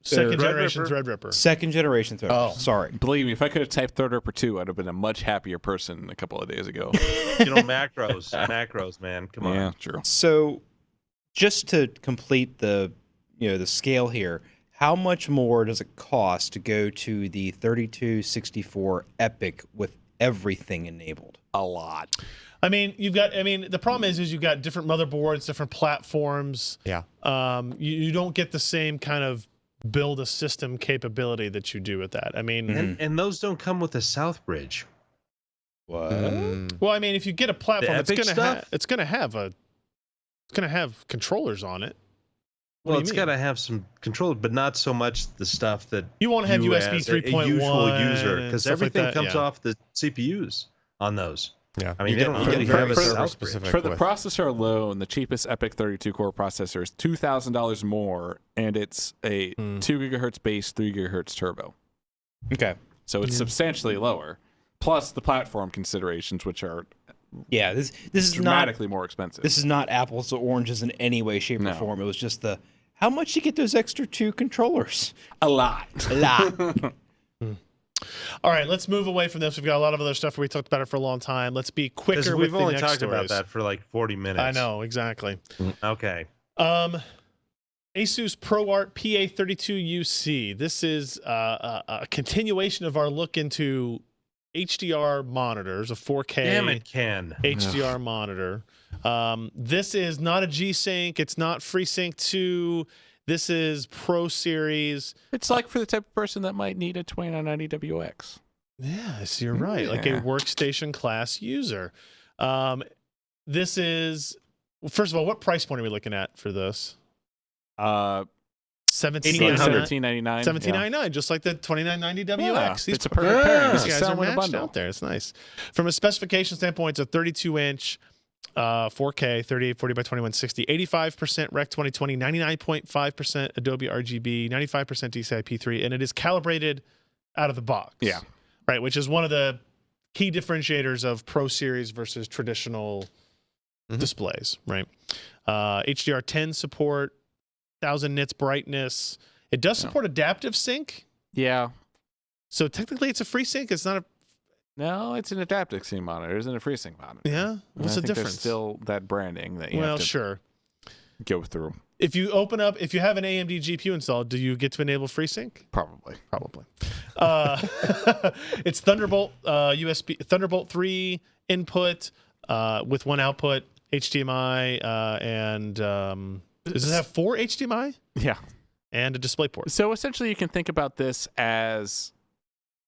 Second Threadripper. generation Threadripper. Second generation Threadripper. Oh. Sorry. Believe me, if I could have typed Threadripper 2, I'd have been a much happier person a couple of days ago. Macros, man. Come on. Yeah, true. So just to complete the the scale here, how much more does it cost to go to the 3264 Epic with everything enabled? A lot. I mean, the problem is you've got different motherboards, different platforms. Yeah. You don't get the same kind of build a system capability that you do with that. I mean, And those don't come with a South Bridge. What? well, I mean, if you get a platform, Epic stuff? it's gonna have controllers on it. Well, do you it's mean? got to have some control, but not so much the stuff that You want to have you USB as a 3.1 usual user, and because stuff like everything that, comes yeah. off the CPUs on those. Yeah. I mean, You they get- don't you really get have a server South Bridge. specific For the with- processor alone, the cheapest EPYC 32-core processor is $2,000 more, and it's a 2 gigahertz base, 3 gigahertz turbo. Okay. So it's substantially lower. Plus the platform considerations, which are Yeah, this is not dramatically more expensive. this is not apples to oranges in any way, shape, No. or form. It was just how much you get those extra 2 controllers? a lot. A lot. All right, let's move away from this. We've got a lot of other stuff. We talked about it for a long time. Let's be quicker Because with we've the only next talked about stories. that for like 40 minutes. I know, exactly. Okay. Asus ProArt PA32UC. This is a continuation of our look into HDR monitors, a 4K Damn it, Ken. HDR monitor. This is not a G-Sync. It's not FreeSync 2. This is Pro Series. It's like for the type of person that might need a 2990 WX. Yes, you're right. Like a Yeah. workstation class user. This is, first of all, what price point are we looking at for this? 1800. $17.99. $17.99, just like the 2990 WX. It's a perfect pairing. These It's guys are selling in a matched bundle. out there. It's nice. From a specification standpoint, it's a 32-inch 4K, 3840 by 2160, 85% Rec 2020, 99.5% Adobe RGB, 95% DCI-P3, and it is calibrated out of the box. Yeah. Right, which is one of the key differentiators of Pro Series versus traditional displays, right? HDR10 support, 1000 nits brightness. It does support adaptive sync. Yeah. So technically it's a free sync. It's not a, No, it's an adaptive sync monitor. It isn't a FreeSync monitor. yeah? And What's I the think there's difference? still that branding that you Well, have to sure. go through. If you open up, if you have an AMD GPU installed, do you get to enable FreeSync? Probably. Probably. It's Thunderbolt USB, Thunderbolt 3 input with one output, HDMI, and does it have 4 HDMI Yeah. and a DisplayPort? So essentially, you can think about this as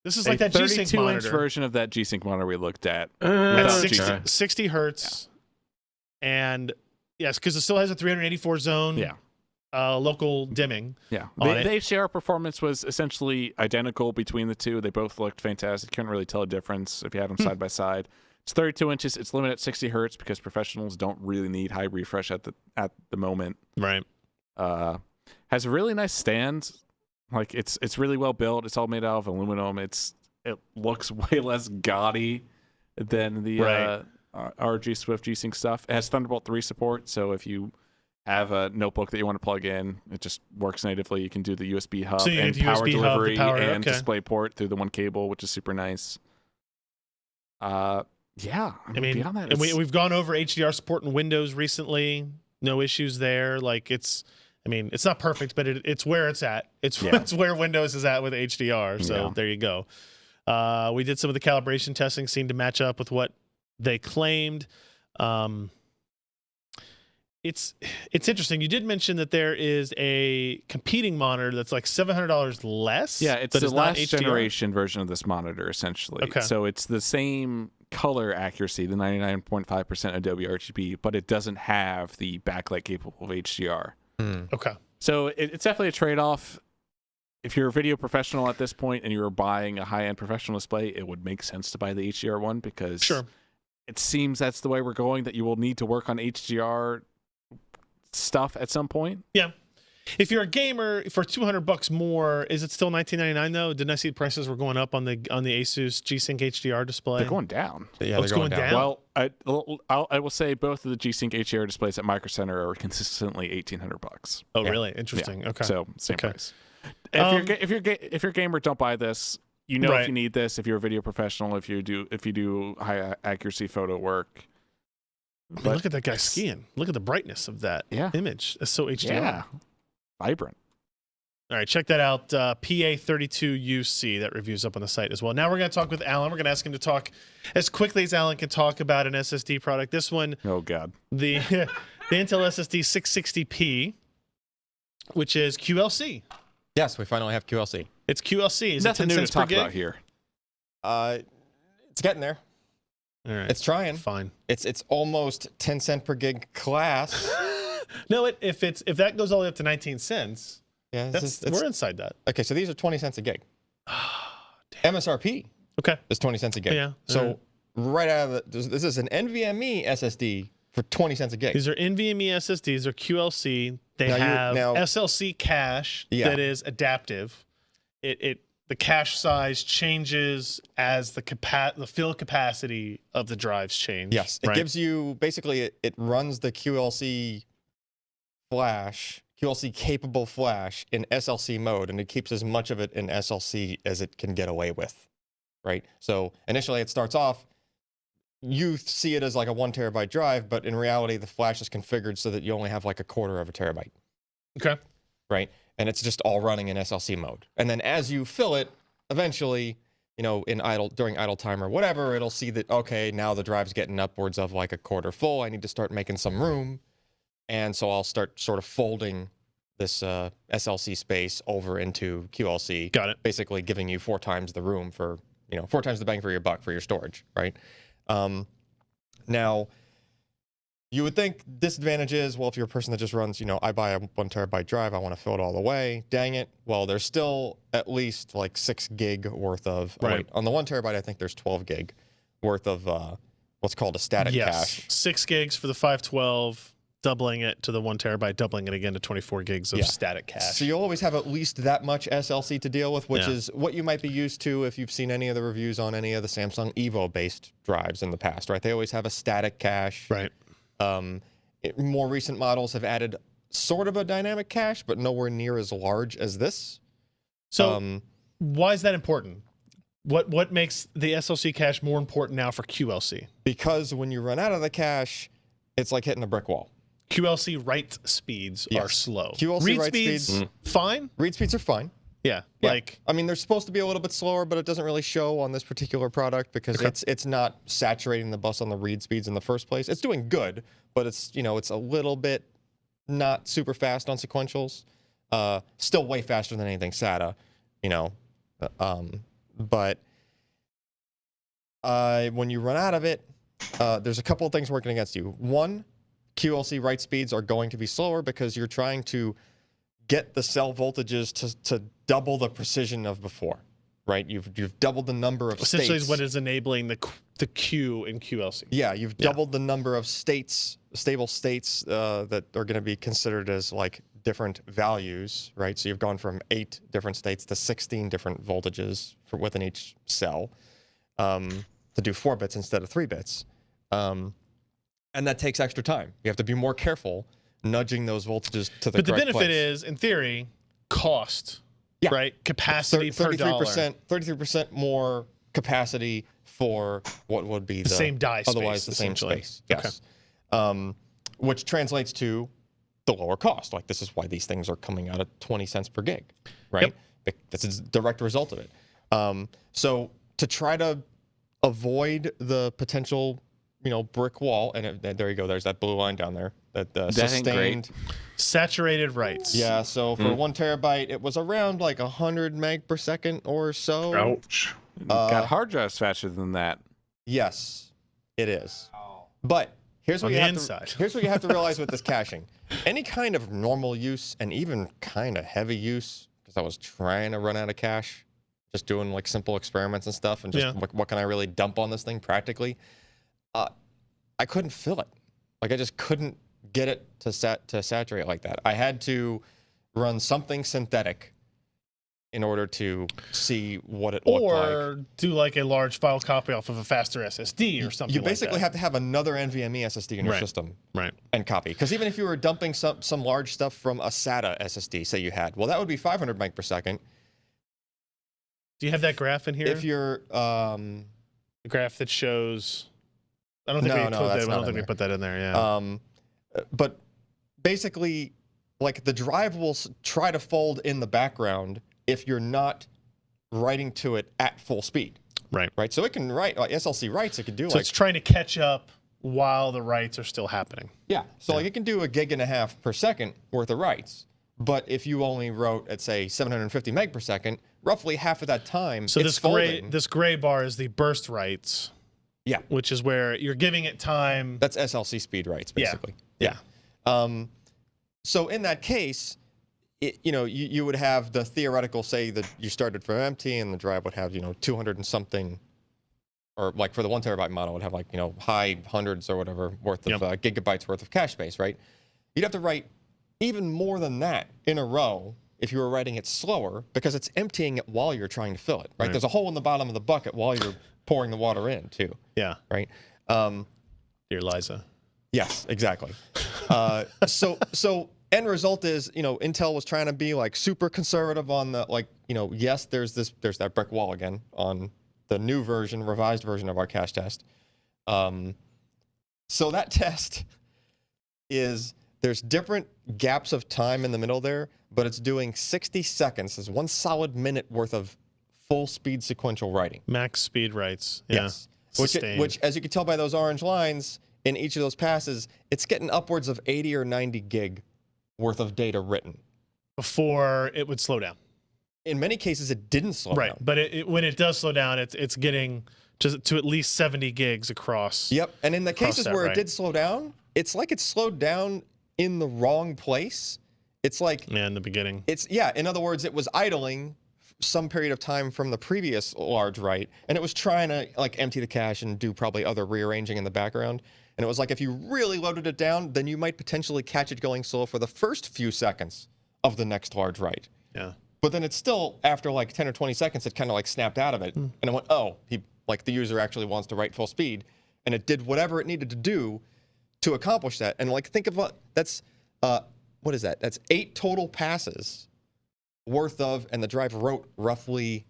This is a like that G-Sync 32-inch monitor version of that G-Sync monitor we looked at. at without 60, G-Sync. 60 hertz, and yes, because it still has a 384 zone. Yeah. Local dimming. Yeah. On The it. HDR performance was essentially identical between the two. They both looked fantastic. Couldn't really tell a difference if you had them side by side. It's 32 inches. It's limited at 60 hertz because professionals don't really need high refresh at the moment. Right. Has a really nice stand. Like it's really well built. It's all made out of aluminum. It looks way less gaudy than the Right. RG Swift G-Sync stuff. It has Thunderbolt 3 support, so if you have a notebook that you want to plug in, it just works natively. You can do the USB hub So you and get the power USB hub, the delivery power, and okay. display port through the one cable, which is super nice. Yeah. I mean, beyond that, and it's- we've gone over HDR support in Windows recently. No issues there. Like it's not perfect, but it's where it's at. It's Yeah. it's where Windows is at with HDR. So Yeah. there you go. We did some of the calibration testing, seemed to match up with what they claimed. It's interesting. You did mention that there is a competing monitor that's like $700 less. Yeah, it's but the not last HDR. generation version of this monitor, essentially. Okay. So it's the same color accuracy, the 99.5% Adobe RGB, but it doesn't have the backlight capable of HDR. Okay. So it's definitely a trade-off. If you're a video professional at this point and you're buying a high-end professional display, it would make sense to buy the HDR one because Sure. it seems that's the way we're going, that you will need to work on HDR stuff at some point. Yeah. If you're a gamer for $200 more, is it still $19.99 though? Didn't I see prices were going up on the Asus G-Sync HDR display? They're going down. Yeah, it's they're going down? Well, I will say both of the G-Sync HDR displays at Micro Center are consistently $1,800. Oh, Yeah. really? Interesting. Okay. So same Okay. price. If you're a gamer, don't buy this. You know Right. if you need this. If you're a video professional, if you do high accuracy photo work. I mean, But look at that guy it's- skiing. Look at the brightness of that Yeah. image. It's so HDR. Yeah, vibrant. All right, check that out. PA32UC, that review's up on the site as well. Now we're going to talk with Alan. We're going to ask him to talk as quickly as Alan can talk about an SSD product. This one, Oh God. the Intel SSD 660p, which is QLC. Yes, we finally have QLC. It's QLC. Is it Nothing 10 new to cents per talk gig? about here. It's getting there. All right, It's trying. fine. It's almost 10 cent per gig class. No, if that goes all the way up to 19 cents, Yeah, we're inside that. okay. So these are 20 cents a gig. MSRP Okay. is 20 cents a gig. Yeah, So right out of this is an NVMe SSD for 20 cents a gig. These are NVMe SSDs. They're QLC. They Now have now- SLC cache Yeah. that is adaptive. The cache size changes as the fill capacity of the drives change. Yes, it right? gives you basically it runs the QLC flash, QLC capable flash in SLC mode, and it keeps as much of it in SLC as it can get away with, right? So initially it starts off, you see it as like a 1 terabyte drive, but in reality the flash is configured so that you only have like a quarter of a terabyte, Okay. right? And it's just all running in SLC mode. And then as you fill it, eventually, during idle time or whatever, it'll see that, okay, now the drive's getting upwards of like a quarter full. I need to start making some room. And so I'll start sort of folding this SLC space over into QLC. Got it. Basically giving you 4 times the room for, 4 times the bang for your buck for your storage, right? Now, you would think disadvantage is, well, if you're a person that just runs, I buy a 1 terabyte drive, I want to fill it all the way. Dang it. Well, there's still at least like 6 gig worth of, Right. on the 1 terabyte, I think there's 12 gig worth of what's called a static Yes. cache. 6 gigs for the 512, doubling it to the 1 terabyte, doubling it again to 24 gigs of Yeah. static cache. So you always have at least that much SLC to deal with, which Yeah. is what you might be used to if you've seen any of the reviews on any of the Samsung Evo-based drives in the past, right? They always have a static cache. Right. More recent models have added sort of a dynamic cache, but nowhere near as large as this. So why is that important? What makes the SLC cache more important now for QLC? Because when you run out of the cache, it's like hitting a brick wall. QLC write speeds are Yes. slow. QLC read write speeds, speeds- fine. Read speeds are fine. Yeah. Yeah. Like I mean, they're supposed to be a little bit slower, but it doesn't really show on this particular product because it's not saturating the bus on the read speeds in the first place. It's doing good, but it's it's a little bit not super fast on sequentials. Still way faster than anything SATA, but when you run out of it, there's a couple of things working against you. One, QLC write speeds are going to be slower because you're trying to get the cell voltages to double the precision of before, right? You've doubled the number of essentially states. is what is enabling the Q in QLC. Yeah, you've doubled the number of states, stable states that are going to be considered as like different values, right? So you've gone from 8 different states to 16 different voltages within each cell to do 4 bits instead of 3 bits. And that takes extra time. You have to be more careful nudging those voltages to the But the correct benefit place. is, in theory, cost. Yeah. Right? Capacity per dollar. 33% more capacity for what would be the same die space, otherwise the same essentially. space. Yes. Which translates to the lower cost. Like this is why these things are coming out at 20 cents per gig, right? This is a direct result of it. So to try to avoid the potential, brick wall, and there you go. There's that blue line down there. That That ain't sustained. great. Saturated writes. Yeah. So for 1 terabyte, it was around like 100 meg per second or so. Ouch. Got hard drives faster than that. Yes, it is. But here's what On you the have inside. to here's what you have to realize with this caching. Any kind of normal use and even kind of heavy use, because I was trying to run out of cache, just doing like simple experiments and stuff, and just Yeah. what can I really dump on this thing practically? I couldn't fill it. Like I just couldn't get it to saturate like that. I had to run something synthetic in order to see what it looked like. Or do like a large file copy off of a faster SSD or something You like basically that. have to have another NVMe SSD in your Right. system Right. and copy. Because even if you were dumping some large stuff from a SATA SSD, say you had, well, that would be 500 meg per second. Do you have that graph in here? If you're, the graph that shows. I don't think No, we no, put that's that. I not don't in think we there. put that in there. Yeah. but basically, like the drive will try to fold in the background if you're not writing to it at full speed. Right. Right. So it can write like SLC writes. It can do So like it's trying to catch up while the writes are still happening. yeah. So like it can do 1.5 gigs per second worth of writes. But if you only wrote at say 750 meg per second, roughly half of that time, So it's folding. this gray bar is the burst writes, Yeah. which is where you're giving it time. That's SLC speed writes Yeah. basically. Yeah. So in that case, you would have the theoretical say that you started from empty and the drive would have 200 and something, or like for the 1 terabyte model would have like high hundreds or whatever worth of gigabytes worth of cache space, right? You'd have to write even more than that in a row if you were writing it slower because it's emptying it while you're trying to fill it, right? There's a hole in the bottom of the bucket while you're pouring the water in too, Yeah. right? Dear Liza. Yes, exactly. So end result is, Intel was trying to be like super conservative on the yes, there's that brick wall again on the new version, revised version of our cache test. So that test is there's different gaps of time in the middle there, but it's doing 60 seconds as 1 solid minute worth of full speed sequential writing. Max speed writes. Yeah. Yes. Sustained. Which, as you can tell by those orange lines, in each of those passes, it's getting upwards of 80 or 90 gig worth of data written. Before it would slow down. In many cases, it didn't slow down. But when it does slow down, it's getting to at least 70 gigs across. Yep. And in the Across cases that, where right. it did slow down, it's like it slowed down in the wrong place. It's like Yeah, in the beginning. in other words, it was idling some period of time from the previous large write, and it was trying to like empty the cache and do probably other rearranging in the background. And it was like if you really loaded it down, then you might potentially catch it going slow for the first few seconds of the next large write. Yeah. But then it's still after like 10 or 20 seconds, it kind of like snapped out of it, and it went, oh, the user actually wants to write full speed, and it did whatever it needed to do to accomplish that. And like think of that's what is that? That's 8 total passes worth of, and the drive wrote roughly,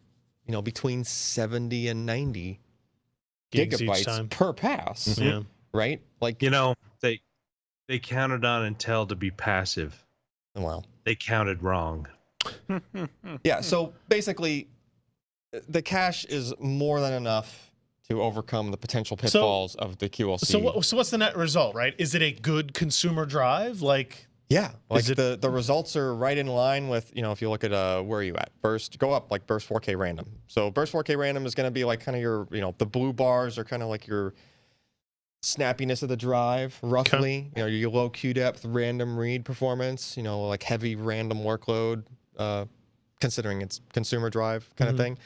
between 70 and 90 Gigs each time. gigabytes per pass. Yeah. Right? Like, They counted on Intel to be passive. well, They counted wrong. yeah. So basically, the cache is more than enough to overcome the potential pitfalls of the QLC. So what's the net result, right? Is it a good consumer drive? Like, yeah, like Is it- the results are right in line with, if you look at where are you at? Burst, go up like Burst 4K random. So Burst 4K random is going to be like kind of your, the blue bars are kind of like your snappiness of the drive, roughly. Your low Q depth random read performance, like heavy random workload, considering it's consumer drive kind of thing.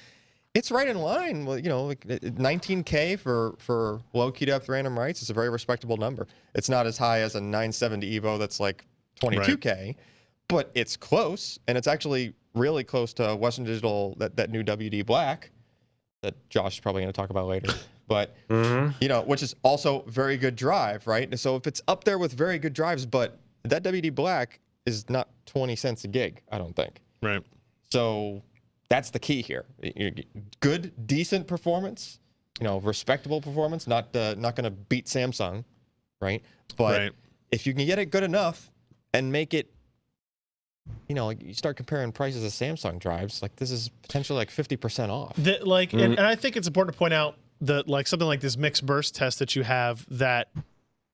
It's right in line with, like 19K for low Q depth random writes is a very respectable number. It's not as high as a 970 Evo that's like 22K, but it's close, and it's actually really close to Western Digital, that new WD Black that Josh is probably going to talk about later. But, which is also very good drive, right? So if it's up there with very good drives, but that WD Black is not 20 cents a gig, I don't think. right. So that's the key here. Good, decent performance, respectable performance, not going to beat Samsung, right? But Right. if you can get it good enough and make it, like you start comparing prices of Samsung drives, like this is potentially like 50% off. And I think it's important to point out that like something like this mixed burst test that you have, that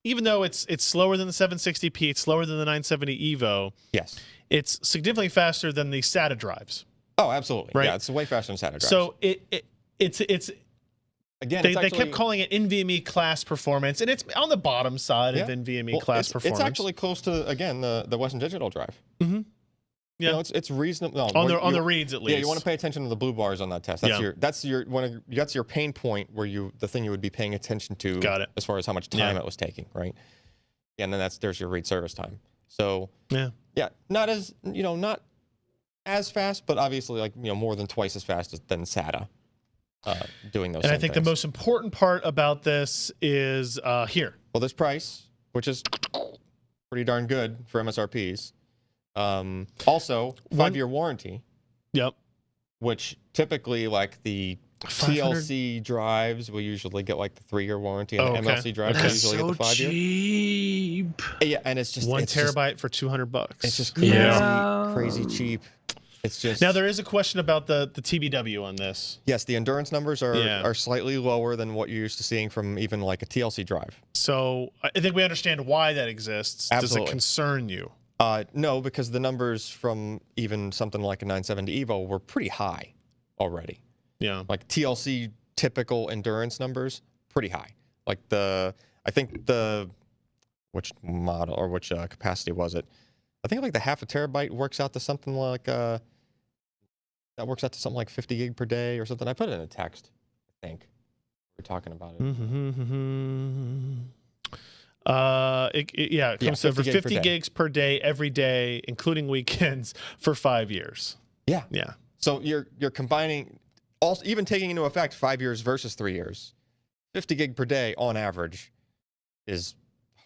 even though it's slower than the 760p, it's slower than the 970 Evo, Yes. it's significantly faster than the SATA drives. Oh, absolutely. Right. Yeah, it's way faster than SATA drives. So it's again, they it's actually, kept calling it NVMe class performance, and it's on the bottom side of Yeah. NVMe well, class it's performance. It's actually close to, again, the Western Digital drive. Mm-hmm. Yeah. It's reasonable. No, on the reads at least. Yeah, you want to pay attention to the blue bars on that test. That's your pain point where the thing you would be paying attention to. Got it. As far as how much time it was taking, right? Yeah, and then there's your read service time. So Yeah. not as not as fast, but obviously like more than twice as fast than SATA doing those. And I same think things. the most important part about this is here. Well, this price, which is pretty darn good for MSRPs. Also, 5-year warranty, Yep. which typically like the 500? TLC drives will usually get like the 3-year warranty, and Oh, the okay. MLC drives Okay. will usually get the 5-year. cheap. Yeah, and it's just 1 it's just- terabyte for $200. It's just crazy, Yeah. crazy cheap. It's just Now there is a question about the TBW on this. yes, the endurance numbers Yeah. are slightly lower than what you're used to seeing from even like a TLC drive. So I think we understand why that exists. Does Absolutely. it concern you? No, because the numbers from even something like a 970 Evo were pretty high already. Yeah. Like TLC typical endurance numbers, pretty high. Like I think which model or which capacity was it? I think like the half a terabyte works out to something like that works out to something like 50 gig per day or something. I put it in a text, I think. We're talking about it. It comes to 50 over gig per 50 day. gigs per day, every day, including weekends, for 5 years. Yeah. Yeah. So you're combining, also even taking into effect 5 years versus 3 years, 50 gig per day on average is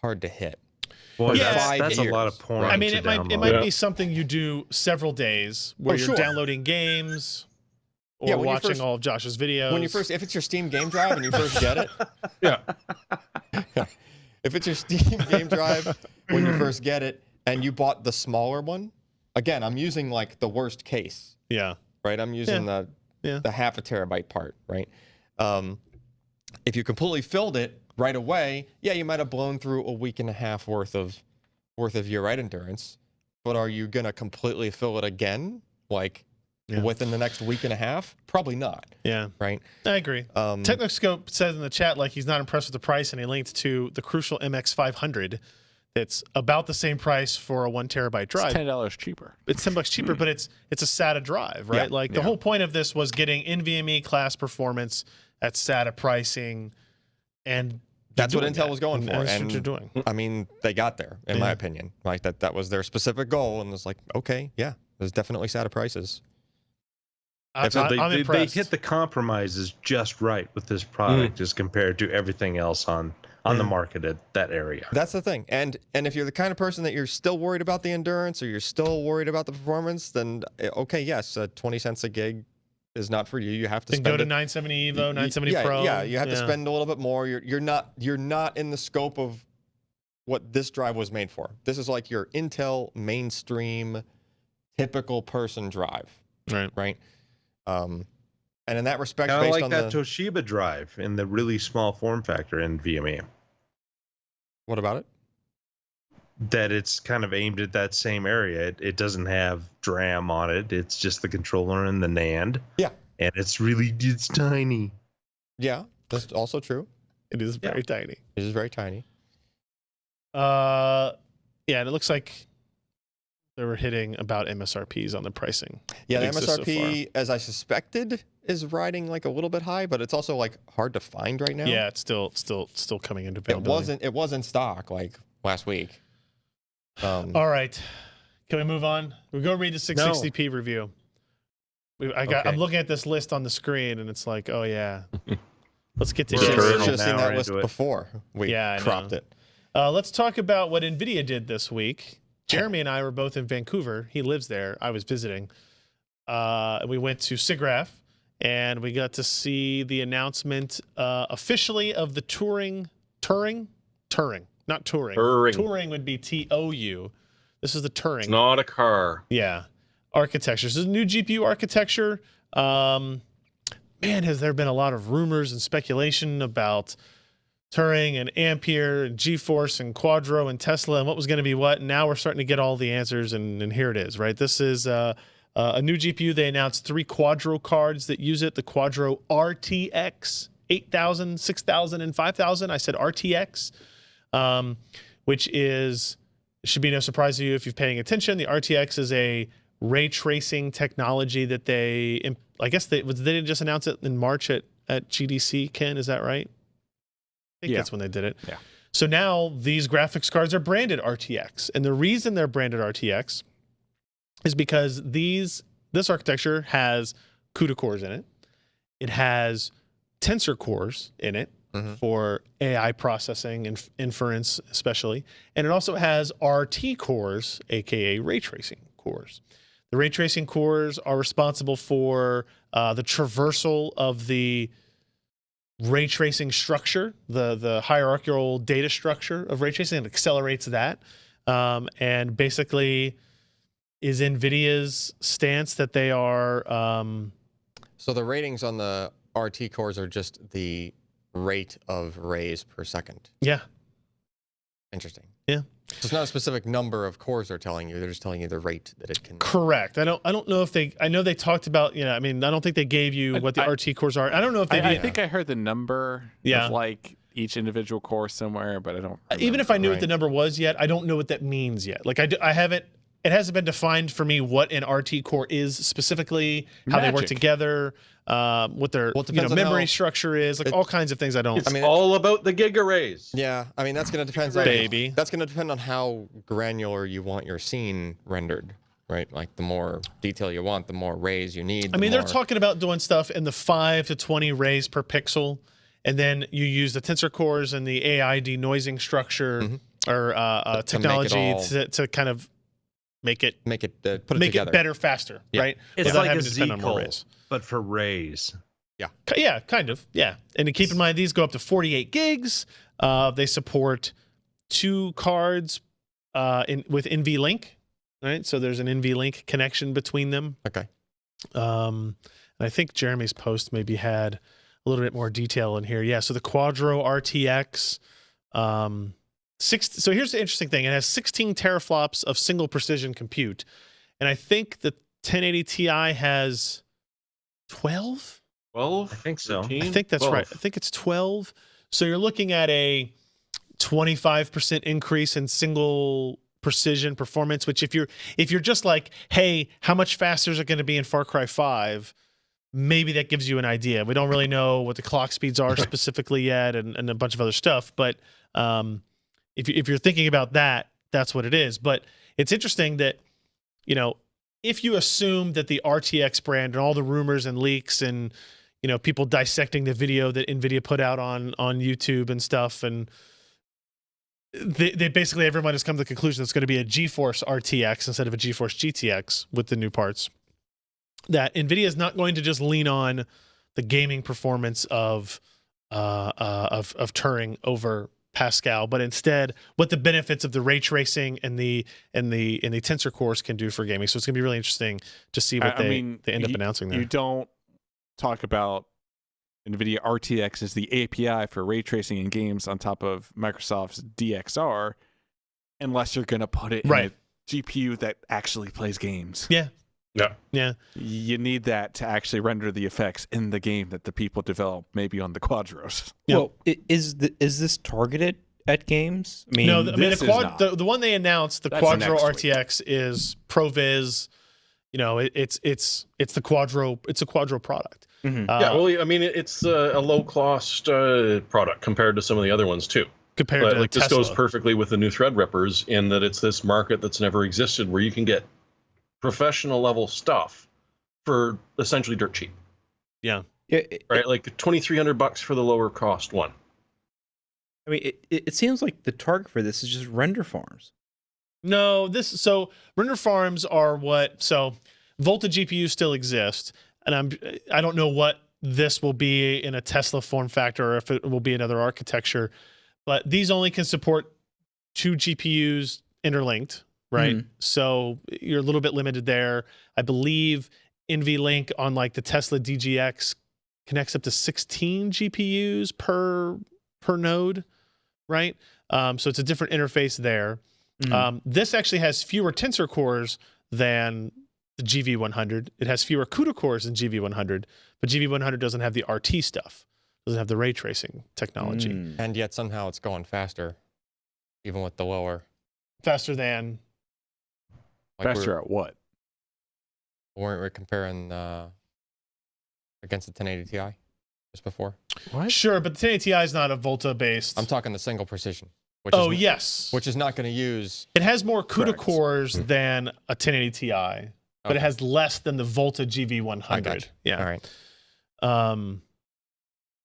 hard to hit. Boy, Yeah. that's a lot of Years. porn. I mean, to it might download. be something you do several days where Oh, you're sure. downloading games or Yeah, when you watching first- all of Josh's videos. When you first, if it's your Steam game drive and you first get it, Yeah. if it's your Steam game drive when you first get it and you bought the smaller one, again, I'm using like the worst case, Yeah. right? I'm using Yeah. the half a terabyte part, right? If you completely filled it right away, yeah, you might have blown through a week and a half worth of your ride endurance, but are you gonna completely fill it again, like Yeah. within the next week and a half? Probably not, Yeah. right? I agree. Technoscope says in the chat like he's not impressed with the price, and he linked to the Crucial MX500. It's about the same price for a 1 terabyte It's drive. $10 cheaper. It's $10 cheaper, but it's a SATA drive, right? Yeah, Like the whole point of this was getting NVMe class performance at SATA pricing, and That's what doing Intel that. was going for, That's what and you're doing. I mean, they got there, in my Yeah. opinion. Like that was their specific goal, and it's like, okay, yeah, there's definitely SATA prices. I'm They impressed. hit the compromises just right with this product as compared to everything else on the market at that area. That's the thing. And if you're the kind of person that you're still worried about the endurance or you're still worried about the performance, then okay, yes, 20 cents a gig is not for you. You have to Then go spend to it. 970 Evo, 970 yeah, Pro. Yeah, you have to spend a little bit more. You're not in the scope of what this drive was made for. This is like your Intel mainstream typical person drive, Right. and in that respect, Kind of based like on that the Toshiba drive in the really small form factor in VME. what about it? That it's kind of aimed at that same area. It doesn't have DRAM on it. It's just the controller and the NAND. Yeah. And it's tiny. Yeah, that's also true. It is very tiny. It is very tiny. Yeah, and it looks like they were hitting about MSRPs on the pricing. Yeah, the that exists so MSRP, as I suspected, is riding like a little bit high, but it's also like hard to find right now. Yeah, it's still coming into it availability. it was in stock like last week. All right, can we move on? We go read the 660p review. I'm Okay. looking at this list on the screen, and it's like, oh yeah, let's get to You We're should shit. eternal have seen now that we're list into it. before we Yeah, I cropped know. it. Let's talk about what NVIDIA did this week. Jeremy and I were both in Vancouver. He lives there. I was visiting. We went to SIGGRAPH, and we got to see the announcement officially of the Turing, not Touring. Turing. Touring would be TOU. This is the Turing. It's not a car. Yeah. Architecture. So this is a new GPU architecture. Man, has there been a lot of rumors and speculation about Turing and Ampere and GeForce and Quadro and Tesla and what was going to be what. And now we're starting to get all the answers, and here it is, right? This is a new GPU. They announced 3 Quadro cards that use it. The Quadro RTX 8000, 6000, and 5000. I said RTX, which should be no surprise to you if you're paying attention. The RTX is a ray tracing technology that they didn't just announce it in March at GDC, Ken, is that right? I think that's when they did it. Yeah. So now these graphics cards are branded RTX. And the reason they're branded RTX is because this architecture has CUDA cores in it. It has tensor cores in it for AI processing and inference especially. And it also has RT cores, aka ray tracing cores. The ray tracing cores are responsible for the traversal of the ray tracing structure, the hierarchical data structure of ray tracing. It accelerates that, and basically is NVIDIA's stance that they are. So the ratings on the RT cores are just the rate of rays per second. Yeah. Interesting. Yeah. So it's not a specific number of cores they're telling you. They're just telling you the rate that it can. Correct. I don't know if they. I know they talked about. I mean, I don't think they gave you what the RT cores are. I don't know if they. I think I heard the number. Yeah. Of like each individual core somewhere, but I don't. Even if I knew what Right. the number was yet, I don't know what that means yet. Like I haven't. It hasn't been defined for me what an RT core is specifically, how they work Magic. together, what their Well, it depends on memory how- structure is, like all kinds of things I don't. It's I mean, all about the gigaarrays. Yeah, I mean that's going to depend on Baby. That's going to depend on how granular you want your scene rendered, right? Like the more detail you want, the more rays you need. I mean, the they're more- talking about doing stuff in the 5 to 20 rays per pixel, and then you use the tensor cores and the AI denoising structure or technology all- to kind of make it make it put it make together. it better faster, Yeah. right? It's Without like having a to depend on more Z-call, rays. but for rays. Yeah, kind of. Yeah, and to keep in mind, these go up to 48 gigs. They support 2 cards with NVLink, right? So there's an NVLink connection between them. Okay. And I think Jeremy's post maybe had a little bit more detail in here. Yeah, so the Quadro RTX. So here's the interesting thing. It has 16 teraflops of single precision compute. And I think the 1080 Ti has 12? 12? I think so. 13? I think that's 12. right. I think it's 12. So you're looking at a 25% increase in single precision performance, which if you're just like, hey, how much faster is it going to be in Far Cry 5? Maybe that gives you an idea. We don't really know what the clock speeds are specifically yet and a bunch of other stuff. But if you're thinking about that, that's what it is. But it's interesting that, if you assume that the RTX brand and all the rumors and leaks and, people dissecting the video that NVIDIA put out on YouTube and stuff, and they basically, everyone has come to the conclusion it's going to be a GeForce RTX instead of a GeForce GTX with the new parts, that NVIDIA is not going to just lean on the gaming performance of Turing over Pascal, but instead what the benefits of the ray tracing and the tensor cores can do for gaming. So it's going to be really interesting to see what they end up announcing there. You don't talk about NVIDIA RTX as the API for ray tracing in games on top of Microsoft's DXR unless you're going to put it in Right. a GPU that actually plays games. Yeah. Yeah. Yeah. You need that to actually render the effects in the game that the people develop, maybe on the Quadros. Yeah. Well, is this targeted at games? I mean, No, I mean this the is quad, not. the one they announced, the That's Quadro next week. RTX is ProViz. It's the Quadro. It's a Quadro product. Mhm. Yeah, well, I mean, it's a low-cost product compared to some of the other ones too. compared But to like this Tesla. goes perfectly with the new Threadrippers in that it's this market that's never existed where you can get professional level stuff for essentially dirt cheap, Yeah, right? Like $2,300 for the lower cost one. I mean, it seems like the target for this is just render farms. No, so render farms are what. So Volta GPUs still exist, and I don't know what this will be in a Tesla form factor or if it will be another architecture, but these only can support 2 GPUs interlinked, right? Mhm. So you're a little bit limited there. I believe NVLink on like the Tesla DGX connects up to 16 GPUs per node, right? So it's a different interface there. Mhm. This actually has fewer tensor cores than the GV100. It has fewer CUDA cores than GV100, but GV100 doesn't have the RT stuff, doesn't have the ray tracing technology. Mm. And yet somehow it's going faster, even with the lower. Faster than, Like Faster at what? weren't we comparing against the 1080 Ti just before? What? sure, but the 1080 Ti is not a Volta based. I'm talking the single precision. Which Oh, is, yes. Which is not going to use. It has more CUDA Correct. cores than a 1080 Ti, but Okay. it has less than the Volta GV100. I got you. Yeah. All right.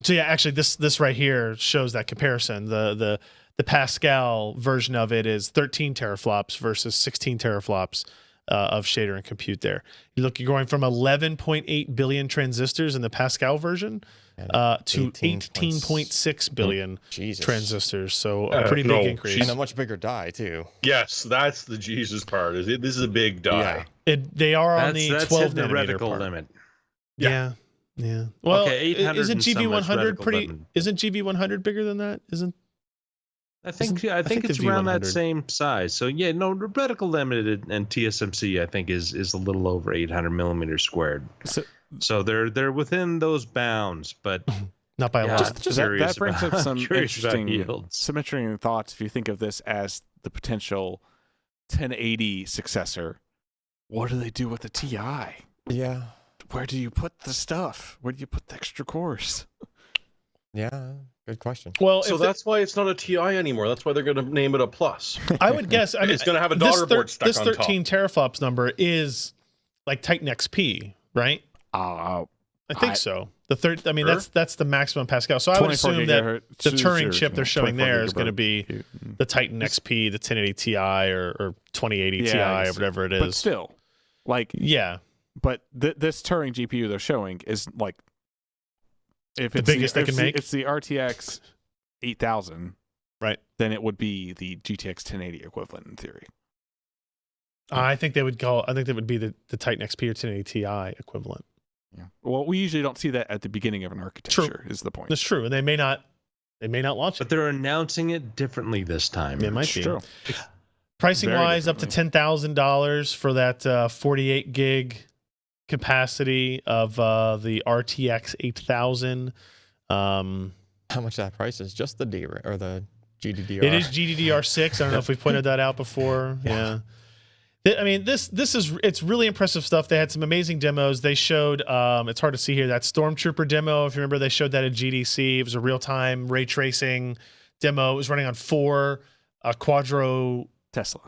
So yeah, actually this right here shows that comparison. The Pascal version of it is 13 teraflops versus 16 teraflops. of shader and compute there. You're going from 11.8 billion transistors in the Pascal version to 18.6 billion Jesus. transistors. So a pretty big increase. And a much bigger die too. Yes, that's the Jesus part. This is a big die. They are on the That's 12 hitting the nanometer reticle part. limit. Yeah. Yeah. Well, Okay, 800 isn't and some is GV100 reticle pretty? limit. Isn't GV100 bigger than that? Isn't? I think I think it's the around that V100. same size. So yeah, no, reticle limited and TSMC I think is a little over 800 millimeters squared. So they're within those bounds, but Not by a yeah, lot. That brings up some curious about interesting yields. thoughts. If you think of this as the potential 1080 successor, what do they do with the TI? Yeah. Where do you put the stuff? Where do you put the extra cores? Yeah. Good question. Well, So that's why it's not a TI anymore. That's why they're going to name it a Plus. I would guess. I mean, It's going to have a this daughter board stuck this on 13 teraflops number is like Titan XP, right? I think so. The third. I mean, Sure. that's the maximum Pascal. So I would 24 assume that gigahertz, the Turing chip they're showing 24 there is going to gigabyte. be the Titan XP, the 1080 Ti, or 2080 Yeah, Ti, I or guess. whatever it But is. still, like, Yeah. but this Turing GPU they're showing is like, if The it's biggest they if can it's the- make? It's the RTX 8000, Right. Then it would be the GTX 1080 equivalent in theory. I think they would call. I think that would be the Titan XP or 1080 Ti equivalent. Yeah. Well, we usually don't see that at the beginning of an architecture. Is the point? That's true, and they may not. They may not launch But it. they're announcing it differently this time. It might It's be. true. Pricing Very wise, up to $10,000 for that 48 gig capacity of the RTX 8000. How much that price is? Just the DRAM or the GDDR? It is GDDR6. I don't know if we've pointed that out before. Yeah. I mean, it's really impressive stuff. They had some amazing demos. They showed, it's hard to see here, that Stormtrooper demo. If you remember, they showed that at GDC. It was a real-time ray tracing demo. It was running on 4 Quadro. Tesla.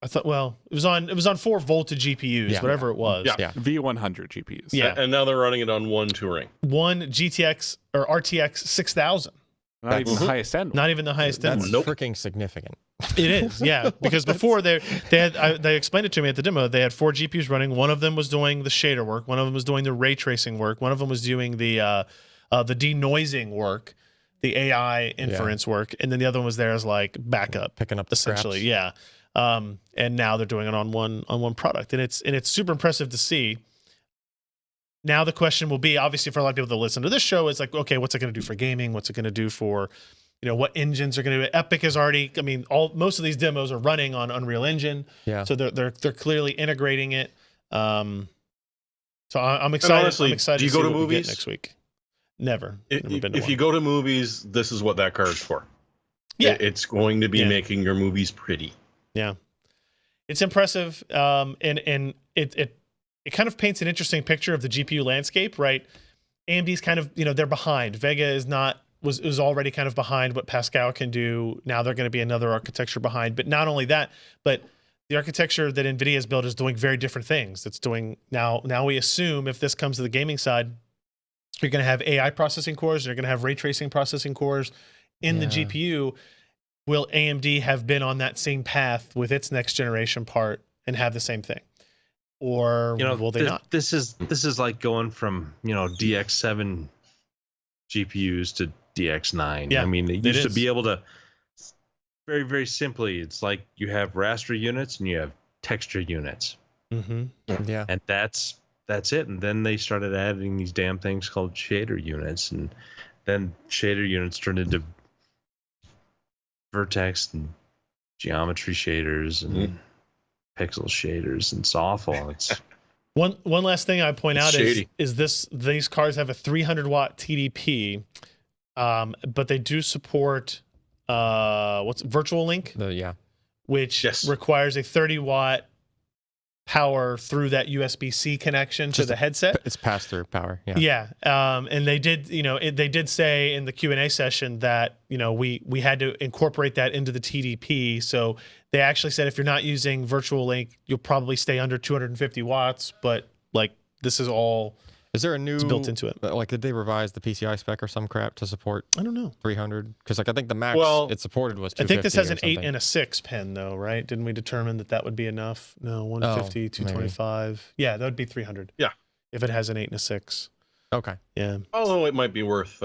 I thought, well, it was on 4 voltage GPUs, Yeah. whatever it was. Yeah. Yeah. V100 GPUs. Yeah. And now they're running it on one Turing. One GTX or RTX 6000. Not even Mhm. the highest end. Not even the highest end. That's Nope. freaking significant. It is, yeah. Because before they explained it to me at the demo. They had 4 GPUs running. One of them was doing the shader work. One of them was doing the ray tracing work. One of them was doing the denoising work, the AI inference work, and then the other one was there as like backup, Picking up the essentially. scraps. Yeah. And now they're doing it on one product, and it's super impressive to see. Now the question will be, obviously, for a lot of people that listen to this show, is like, okay, what's it going to do for gaming? What's it going to do for, what engines are going to do? Epic is already, I mean, most of these demos are running on Unreal Engine, Yeah. so they're clearly integrating it. So I'm excited. honestly, I'm excited do you to see go to what we get movies? next week. Never been to If one. you go to movies, this is what that card's for. Yeah. It's going to be Yeah. making your movies pretty. Yeah, it's impressive, and it kind of paints an interesting picture of the GPU landscape, right? AMD's kind of, they're behind. Vega was already kind of behind what Pascal can do. Now they're going to be another architecture behind. But not only that, but the architecture that NVIDIA has built is doing very different things. It's doing now we assume if this comes to the gaming side, you're going to have AI processing cores, you're going to have ray tracing processing cores in the Yeah. GPU. Will AMD have been on that same path with its next generation part and have the same thing? Or will they not? This is like going from DX7 GPUs to DX9. Yeah, I mean, it it used to is. be able to very, very simply. It's like you have raster units and you have texture units, Mm-hmm. Yeah. and that's it. And then they started adding these damn things called shader units, and then shader units turned into vertex and geometry shaders and pixel shaders, and it's awful. It's One last thing I point It's out shady. is these cards have a 300 watt TDP, but they do support what's Virtual Link, Yeah. which Yes. requires a 30 watt power through that USB-C connection to Just the headset. It's pass through power. Yeah. Yeah, and they did, they did say in the Q&A session that we had to incorporate that into the TDP. So they actually said if you're not using Virtual Link, you'll probably stay under 250 watts. But like this is all Is there a new It's built into it. Like, did they revise the PCI spec or some crap to support I don't know. 300? Because like I think the max Well, it supported was I 250. think this has or an 8 something. and a 6 pin, though, right? Didn't we determine that would be enough? No, 150, maybe. 225. Yeah, that would be 300. Yeah. If it has an 8 and a 6. Okay. Yeah. Although it might be worth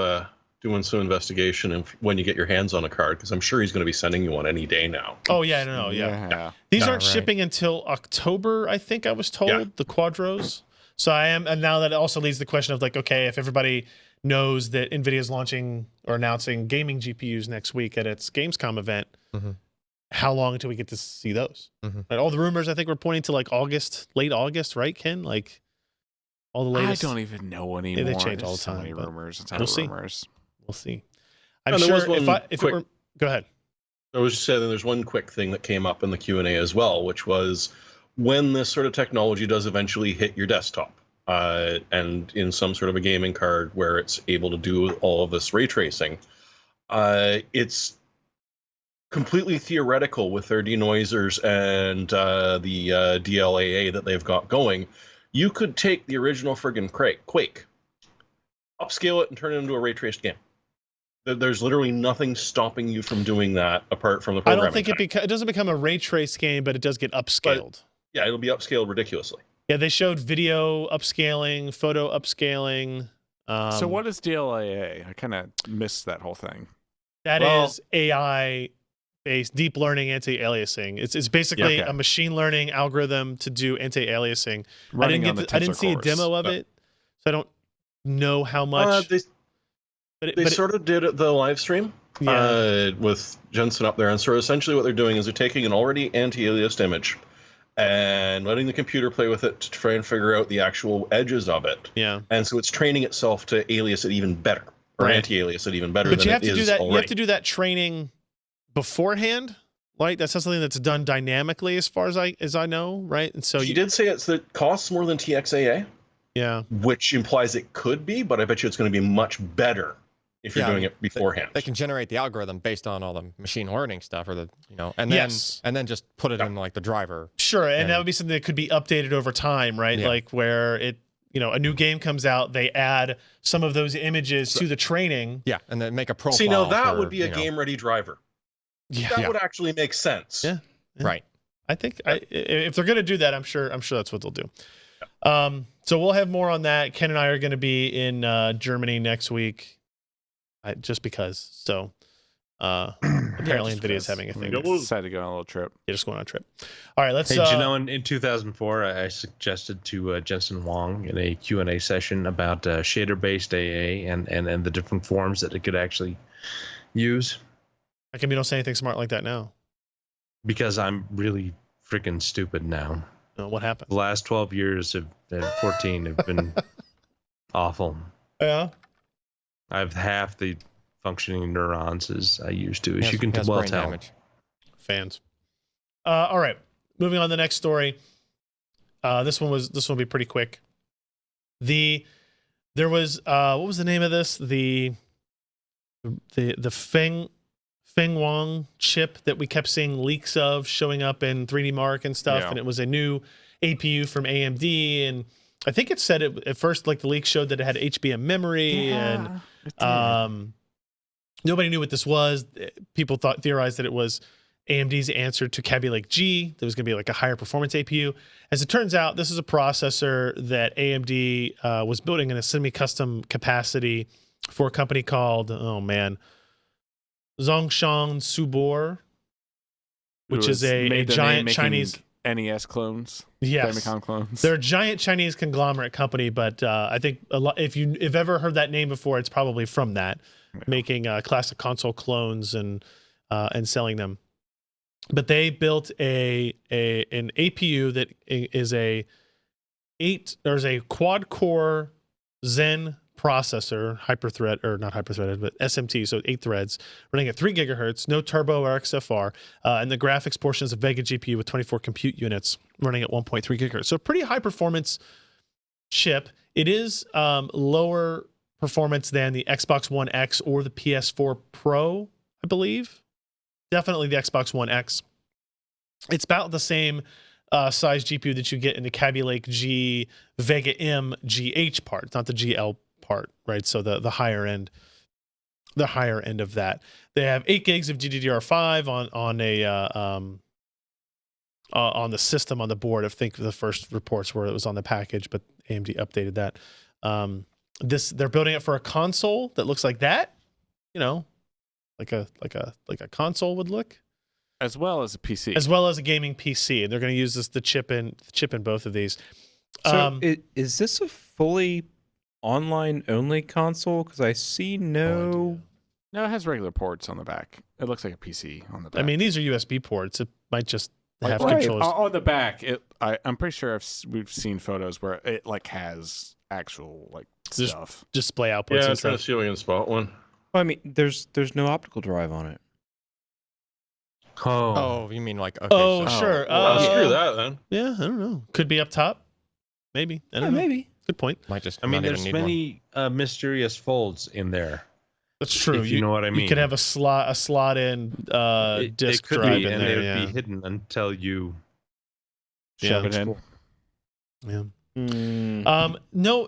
doing some investigation when you get your hands on a card, because I'm sure he's going to be sending you one any day now. Oh, yeah, no, yeah. Yeah. These No, aren't right. shipping until October, I think I was told, Yeah. the Quadros. So I am, and now that also leads to the question of like, okay, if everybody knows that NVIDIA's launching or announcing gaming GPUs next week at its Gamescom event, Mhm. how long until we get to see those? Mhm. Right? All the rumors, I think, were pointing to like August, late August, right, Ken? Like all the I latest. don't even know anymore. they change There's all the so time, many but rumors. It's we'll see. rumors. We'll see. I'm And there sure was one if quick- it were, go ahead. I was just saying there's one quick thing that came up in the Q&A as well, which was when this sort of technology does eventually hit your desktop, and in some sort of a gaming card where it's able to do all of this ray tracing, it's completely theoretical with their denoisers and the DLAA that they've got going. You could take the original friggin' Quake, upscale it, and turn it into a ray traced game. There's literally nothing stopping you from doing that apart from the I programming. don't think it doesn't become a ray trace game, but it does get upscaled. Yeah, it'll be upscaled ridiculously. Yeah, they showed video upscaling, photo upscaling. So what is DLAA? I kind of missed that whole thing. That Well- is AI based deep learning anti-aliasing. It's basically Okay. a machine learning algorithm to do anti-aliasing. Running on the I didn't Tensor see a cores. demo of it, so I don't know how much. They but they it, sort of did the live stream yeah, with Jensen up there, and so essentially what they're doing is they're taking an already anti-aliased image and letting the computer play with it to try and figure out the actual edges of it, yeah. and so it's training itself to alias it even better or Right. anti-alias it even better But than you have it to do is that. already. You have to do that training beforehand. Like that's not something that's done dynamically, as far as I know, right? And so He did say it costs more than TXAA, yeah. which implies it could be, but I bet you it's going to be much better if you're Yeah, I doing mean, it beforehand. They can generate the algorithm based on all the machine learning stuff, or and then Yes. and then just put it in like the driver. Sure, and that And- would be something that could be updated over time, right? Yeah. Like where a new game comes out, they add some of those images to the training. Yeah, and then make a profile. See, now that for, would be a you know, game-ready driver. Yeah, That would actually make sense. Yeah. right. I think if they're going to do that, I'm sure that's what they'll do. So we'll have more on that. Ken and I are going to be in Germany next week, just because. So apparently just NVIDIA's because. having a thing. We They're decided to go on a little trip. just going on a trip. All right, let's. Hey, do you know, in 2004, I suggested to Jensen Huang in a Q&A session about shader-based AA and the different forms that it could actually use, How come you don't say anything smart like that now? because I'm really freaking stupid now. What happened? The last 12 years of 14 have been awful. Yeah. I have half the functioning neurons as I used to, He as has- you can he has well brain tell. damage. Fans. All right, moving on to the next story. This one will be pretty quick. There was what was the name of this? The Feng Wang chip that we kept seeing leaks of showing up in 3D Mark and stuff, Yeah. and it was a new APU from AMD, and I think it said it at first, like the leak showed that it had HBM memory, and nobody knew what this was. People theorized that it was AMD's answer to Kaby Lake G. There was going to be like a higher performance APU. As it turns out, this is a processor that AMD was building in a semi-custom capacity for a company called, Zhongshan Subor, which is a giant Chinese. NES clones, Yes. Famicom clones. They're a giant Chinese conglomerate company, but I think a lot. If you've ever heard that name before, it's probably from that, making classic console clones and selling them. But they built an APU that is there's a quad core Zen processor, not hyper-threaded, but SMT, so 8 threads, running at 3 gigahertz, no turbo or XFR, and the graphics portion is a Vega GPU with 24 compute units running at 1.3 gigahertz. So pretty high performance chip. It is lower performance than the Xbox One X or the PS4 Pro, I believe. Definitely the Xbox One X. It's about the same size GPU that you get in the Kaby Lake G Vega M GH part. It's not the GL part, right? So the higher end of that. They have 8 gigs of GDDR5 on the system on the board. I think the first reports were it was on the package, but AMD updated that. They're building it for a console that looks like that, like a console would look, as well as a PC. as well as a gaming PC, and they're going to use the chip in both of these. So is this a fully online only console? Because I see no. No, it has regular ports on the back. It looks like a PC on the back. I mean, these are USB ports. It might just have right. controllers. On the back, I'm pretty sure we've seen photos where it like has actual like Just- stuff. Display outputs Yeah, I'm and trying to stuff. see if we can spot one. Well, I mean, there's no optical drive on it. Oh, you mean like okay? Oh, so- sure. Well, screw that then. Yeah, I don't know. Could be up top. Maybe. I don't know. Maybe. Good point. might just. I mean, not even there's need many mysterious folds in there. That's true. If you know what I You mean. could have a slot in It disk could drive be, in and there. they would Yeah. be hidden until you Shove it in. Yeah. Mm. No.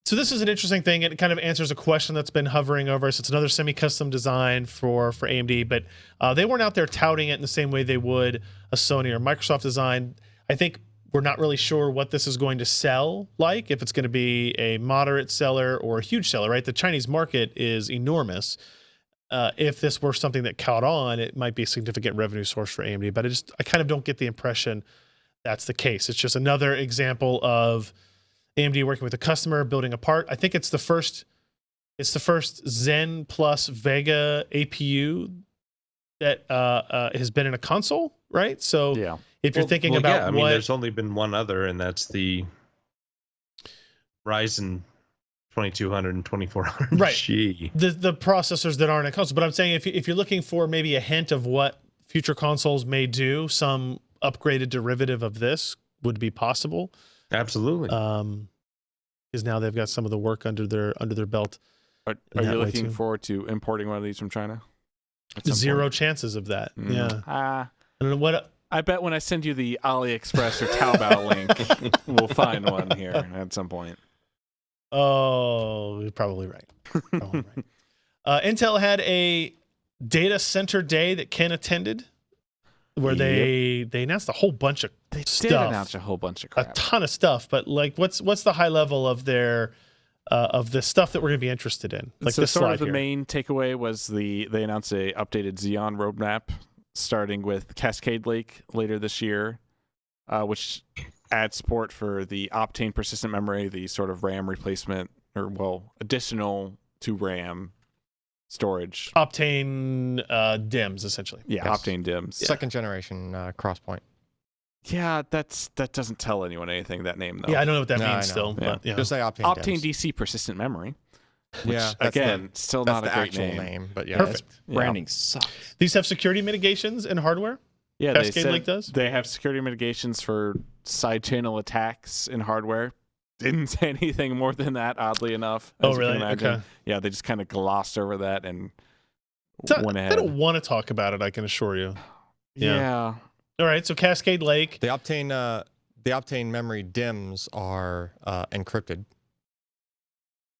So this is an interesting thing. It kind of answers a question that's been hovering over us. It's another semi-custom design for AMD, but they weren't out there touting it in the same way they would a Sony or Microsoft design. I think we're not really sure what this is going to sell like, if it's going to be a moderate seller or a huge seller, right? The Chinese market is enormous. If this were something that caught on, it might be a significant revenue source for AMD, but I kind of don't get the impression that's the case. It's just another example of AMD working with a customer, building a part. I think it's the first Zen plus Vega APU that has been in a console, right? So Yeah. if you're thinking about yeah, I mean, what there's only been one other, and that's the Ryzen 2200 and 2400 Right. G. the processors that aren't in a console, but I'm saying if you're looking for maybe a hint of what future consoles may do, some upgraded derivative of this would be possible. Absolutely. Because now they've got some of the work under their belt. Are In you that way, looking too. forward to importing one of these from China? at some Zero point? chances of that. Mm. Yeah. Ah, I don't know what. I bet when I send you the AliExpress or Taobao link, we'll find one here at some point. Oh, you're probably right. Probably right. Intel had a data center day that Ken attended, where they announced a whole bunch of They did stuff, announce a whole bunch of a crap. ton of stuff. But like, what's the high level of their of the stuff that we're going to be interested in? Like so this sort slide of the here. main takeaway was they announced a updated Xeon roadmap, starting with Cascade Lake later this year, which adds support for the Optane persistent memory, the sort of RAM replacement, or additional to RAM storage. Optane DIMMs, essentially. Yeah, Yes. Optane DIMMs. Second generation Crosspoint. Yeah, that doesn't tell anyone anything, that name though. Yeah, I don't know what that No, I means know. still, Yeah. but yeah. Just say Optane. Optane DIMMs. DC persistent memory. Yeah, that's Again, still that's not the a great actual name. but yeah. Perfect. Yeah. Branding sucks. These have security mitigations in hardware. Yeah, Cascade they said Lake does? they have security mitigations for side channel attacks in hardware. Didn't say anything more than that, oddly enough. Oh, as you can really? imagine. Okay. Yeah, they just kind of glossed over that and So went I ahead. don't want to talk about it, I can assure you. yeah. All right, so Cascade Lake. The Optane memory DIMMs are encrypted.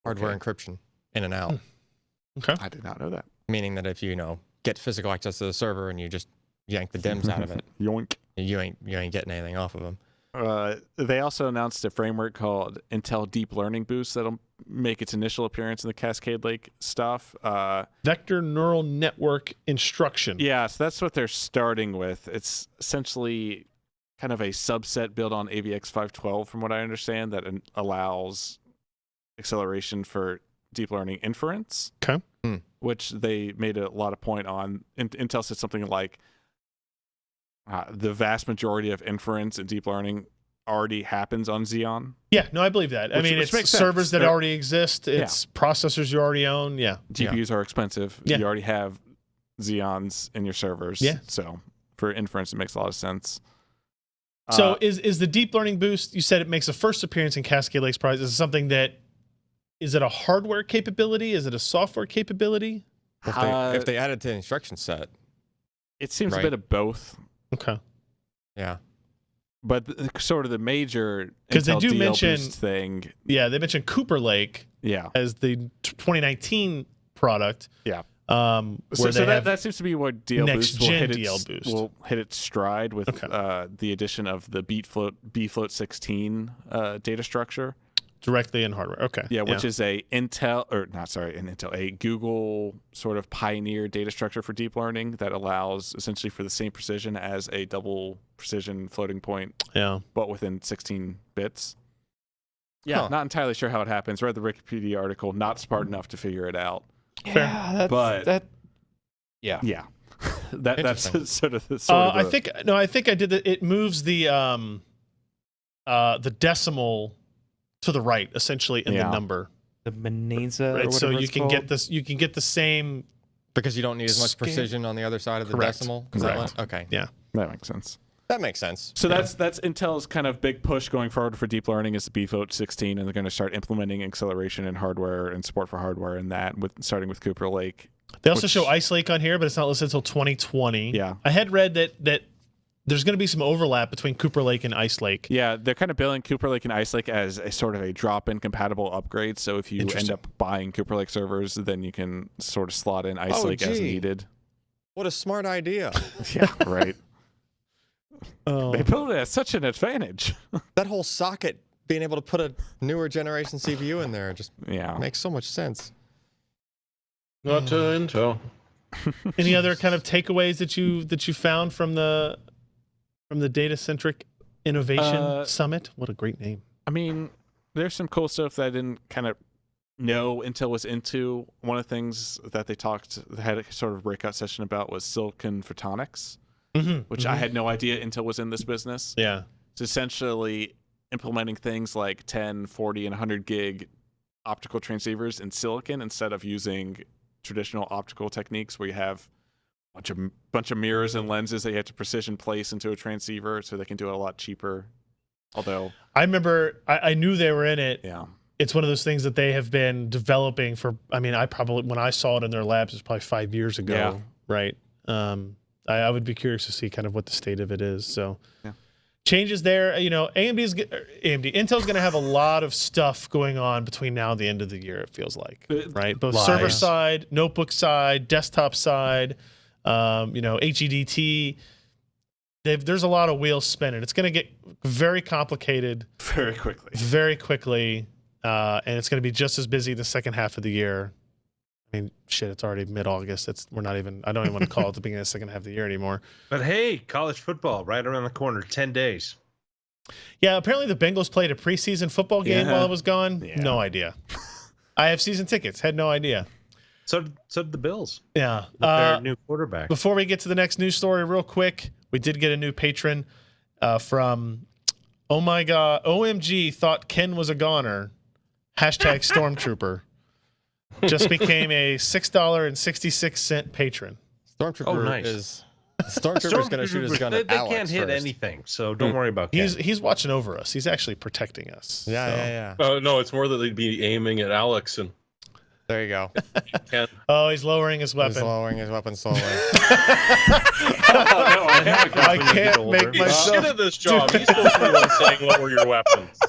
Hardware encryption in and out, I did not know that. meaning that if you get physical access to the server and you just yank the DIMMs out of it, Yoink. you ain't getting anything off of them. They also announced a framework called Intel Deep Learning Boost that'll make its initial appearance in the Cascade Lake stuff. Vector neural network instruction. Yeah, so that's what they're starting with. It's essentially kind of a subset built on AVX 512, from what I understand, that allows acceleration for deep learning inference. Okay. Which they made a lot of point on. Intel said something like the vast majority of inference in deep learning already happens on Xeon. Yeah, no, I believe that. I Which- mean, which it's makes servers sense. that They're- already exist. It's processors you already own. Yeah. GPUs are expensive. Yeah. You already have Xeons in your servers. Yeah. So for inference, it makes a lot of sense. So is the deep learning boost? You said it makes a first appearance in Cascade Lake's prize. Is it something that is it a hardware capability? Is it a software capability? If they add it to the instruction set, it seems a right. bit of both. Okay. yeah. But sort of the major 'Cause they Intel do DL mention- Boost thing, Yeah, they mentioned Cooper Lake yeah. as the 2019 product. Yeah. Where So they have that seems to be what DL next Boost will gen hit, DL its, Boost. will hit its stride with Okay. the addition of the bfloat 16 data structure. directly in hardware. Okay. Yeah, which is a Google sort of pioneer data structure for deep learning that allows essentially for the same precision as a double precision floating point, yeah. but within 16 bits. Yeah, Huh. not entirely sure how it happens. Read the Wikipedia article, not smart enough to figure it out. Yeah, that's, But- yeah. Yeah, that's Interesting. sort of the I think I did that. It moves the decimal to the right, essentially, in the Yeah. number. The Meneza, Right. or So whatever you it's can called. get this. You can get the same. Because you don't need as much Scale. precision on the other side of the Correct. decimal. Is that Correct. what? Okay. Yeah. that makes sense. That makes sense. So that's Intel's kind of big push going forward for deep learning is the bfloat 16, and they're going to start implementing acceleration in hardware and support for hardware in that, starting with Cooper Lake. They also Which- show Ice Lake on here, but it's not listed until 2020. Yeah. I had read that there's going to be some overlap between Cooper Lake and Ice Lake. Yeah, they're kind of billing Cooper Lake and Ice Lake as a sort of a drop-in compatible upgrade. So if you end Interesting. up buying Cooper Lake servers, then you can sort of slot in Ice Oh, Lake as gee. needed. What a smart idea. Yeah, right. Oh. They built it as such an advantage. That whole socket, being able to put a newer generation CPU in there, just Yeah. makes so much sense. Not Intel. Any other kind of takeaways that you found from the Data Centric Innovation Summit? What a great name. I mean, there's some cool stuff that I didn't kind of know Intel was into. One of the things that they had a sort of breakout session about was silicon photonics, which I had no idea Intel was in this business. Yeah. It's essentially implementing things like 10, 40, and 100 gig optical transceivers in silicon instead of using traditional optical techniques where you have a bunch of mirrors and lenses that you have to precision place into a transceiver so they can do it a lot cheaper. Although, I remember I knew they were in it. yeah. It's one of those things that they have been developing for. I mean, when I saw it in their labs, it's probably 5 years ago, Yeah. right? I would be curious to see kind of what the state of it is. So, Yeah. changes there. You know, Intel's going to have a lot of stuff going on between now and the end of the year. It feels like, right? Both server Lies. side, notebook side, desktop side. HEDT. There's a lot of wheels spinning. It's going to get very complicated Very quickly. very quickly, and it's going to be just as busy the second half of the year. I mean, shit, it's already mid-August. I don't even want to call it the beginning of the second half of the year anymore. But hey, college football right around the corner, 10 days. Yeah, apparently the Bengals played a preseason football game Yeah. while I was gone. Yeah. No idea. I have season tickets. Had no idea. So did the Bills Yeah. with their new quarterback. Before we get to the next news story, real quick, we did get a new patron from Oh My God, OMG thought Ken was a goner. Hashtag Stormtrooper. Just became a $6.66 patron. Stormtrooper Oh, nice. is Stormtrooper's going to shoot his gun they at Alex can't hit first. anything, so don't worry about that. He's watching over us. He's actually protecting us. Yeah, So- yeah. No, it's more that they'd be aiming at Alex and There you go. Ken. Oh, he's lowering his He's weapon. lowering his weapon slowly. I can't make He's myself. shit at this job. He's supposed to be the one saying what were your weapons.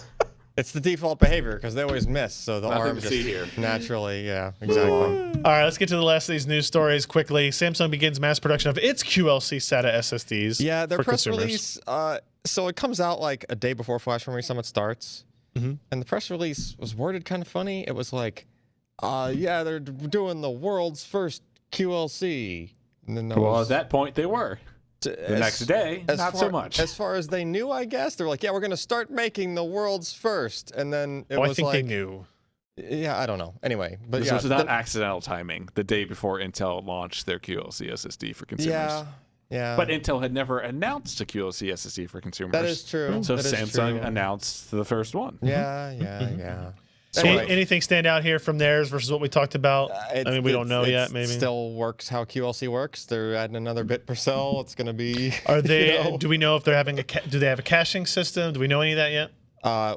It's the default behavior because they always miss, so the Nothing arm to just see here. naturally, yeah, exactly. All right, let's get to the last of these news stories quickly. Samsung begins mass production of its QLC SATA SSDs. Yeah, their for press consumers. release. So it comes out like a day before Flash Memory Summit starts, Mhm. and the press release was worded kind of funny. It was like, yeah, they're doing the world's first QLC. And then there Well, was- at that point, they were. The next day, not so much. As far as they knew, I guess they're like, yeah, we're going to start making the world's first, and then it Oh, was I think like, they knew. yeah, I don't know. Anyway, but This yeah, was not accidental timing. The day before Intel launched their QLC SSD for consumers. yeah. But Intel had never announced a QLC SSD for consumers. that is true. So That is Samsung true. announced the first one. Yeah, yeah. Any- anything stand out here from theirs versus what we talked about? I mean, we don't know yet. Maybe still works how QLC works. They're adding another bit per cell. It's going to be. are they? you know. Do we know if they're having do they have a caching system? Do we know any of that yet?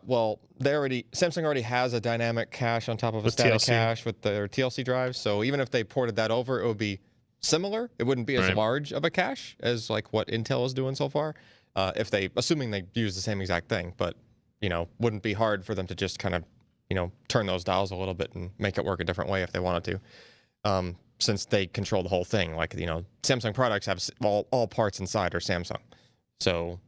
Well, Samsung already has a dynamic cache on top of a With static TLC. cache with their TLC drives. So even if they ported that over, it would be similar. It wouldn't be as Right. large of a cache as like what Intel is doing so far. if they, assuming they use the same exact thing, but wouldn't be hard for them to just kind of turn those dials a little bit and make it work a different way if they wanted to, since they control the whole thing. Like Samsung products have all parts inside are Samsung, so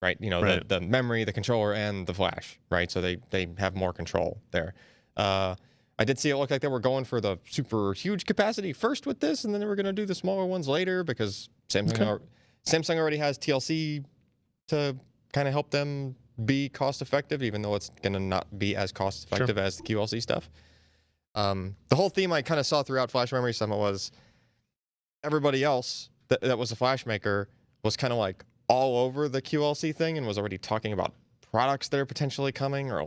right, Right. The memory, the controller, and the flash, right? So they have more control there. I did see it looked like they were going for the super huge capacity first with this, and then they were going to do the smaller ones later because Samsung already has TLC to kind of help them be cost effective, even though it's going to not be as cost effective as the QLC stuff. The whole theme I kind of saw throughout Flash Memory Summit was everybody else that was a flash maker was kind of like all over the QLC thing and was already talking about products that are potentially coming, or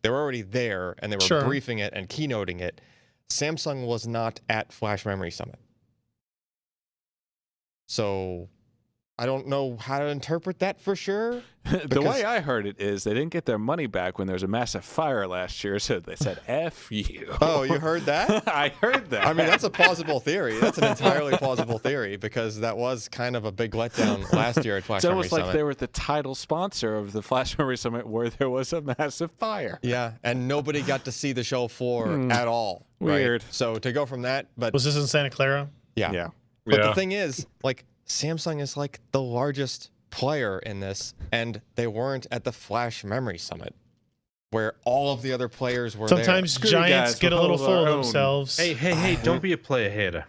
they were already there and they were briefing it and keynoting it. Samsung was not at Flash Memory Summit. So I don't know how to interpret that for sure. The way I heard it is they didn't get their money back when there was a massive fire last year, so they said, F you. Oh, you heard that? I heard that. I mean, that's a plausible theory. That's an entirely plausible theory because that was kind of a big letdown last year at Flash It's Memory almost Summit. like they were the title sponsor of the Flash Memory Summit where there was a massive fire. Yeah, and nobody got to see the show floor at all. Right? Weird. So to go from that, but Was this in Santa Clara? Yeah. But the thing is, like, Samsung is like the largest player in this, and they weren't at the Flash Memory Summit, where all of the other players were Sometimes Screw you giants guys, get a we'll little hold full our of own. themselves. Hey, don't be a player hater. there.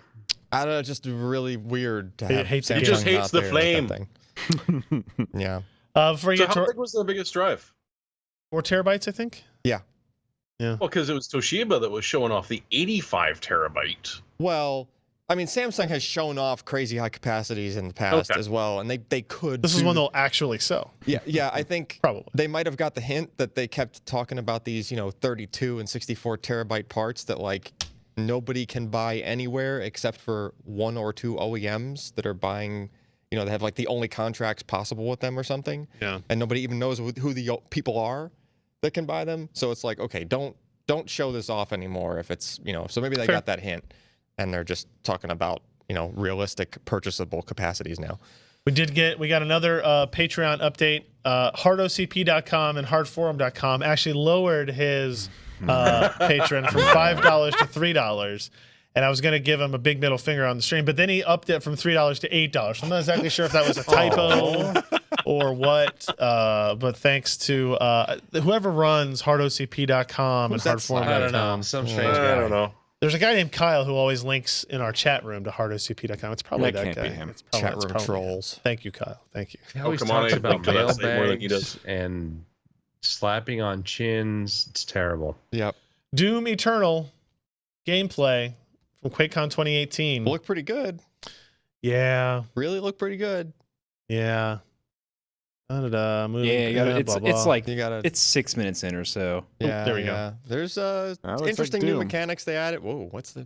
I don't know, just really weird to He have hates the Samsung game. He just hates not the there at flame. that thing. Yeah. Before you So get how to big was the biggest drive? 4 terabytes, I think. Well, because it was Toshiba that was showing off the 85 terabyte. Well, I mean, Samsung has shown off crazy high capacities in the past Okay. as well, and they could. This is do- one they'll actually sell. Yeah, I think Probably. they might have got the hint that they kept talking about these, 32 and 64 terabyte parts that like nobody can buy anywhere except for 1 or 2 OEMs that are buying. They have like the only contracts possible with them or something. Yeah. And nobody even knows who the people are that can buy them. So it's like, okay, don't show this off anymore if it's, so maybe they Fair. got that hint and they're just talking about, realistic purchasable capacities now. We got another Patreon update. HardOCP.com and HardForum.com actually lowered his Patreon from $5 to $3. And I was going to give him a big middle finger on the stream, but then he upped it from $3 to $8. I'm not exactly sure if that was a typo or what, but thanks to whoever runs HardOCP.com and Who's that slime? I don't know. HardForum.com. Some strange I guy. don't know. There's a guy named Kyle who always links in our chat room to HardOCP.com. It's probably That that can't guy. be him. It's probably- Chat it's room probably him. trolls. Thank you, Kyle. Thank you. He always come on, talks I about link to that site more than he mailbags does. and slapping on chins. It's terrible. Yep. Doom Eternal gameplay from QuakeCon 2018. Look pretty good. Yeah, Really look pretty good. yeah. Da-da-da, moving, Yeah, you gotta, blah, it's blah. You gotta. it's 6 minutes in or so. Yeah, there we go. yeah. There's looks like interesting new Doom. mechanics they added. Whoa, what's the?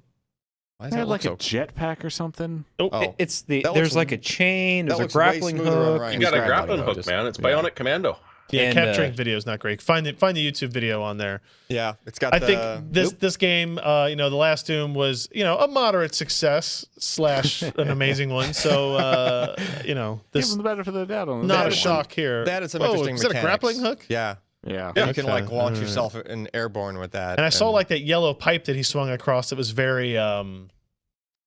Why does They that had look like a so? jetpack or something. Oh, It's that looks there's like a chain, that there's a looks way grappling smoother on hook. Ryan's You got a Right. grappling Right. hook, Just- man. It's yeah. Bionic Commando. Yeah, And, capturing video is not great. Find the YouTube video on there. yeah, it's got. I the, think this game, the last Doom was a moderate success / an amazing one. So Give this them the benefit of the doubt on not a that shock here. They added some Whoa, interesting is that a mechanics. grappling hook? Yeah, Yeah. Yeah. you can Okay. like launch Alright. yourself in airborne with that. And I saw like that yellow pipe that he swung across. That was very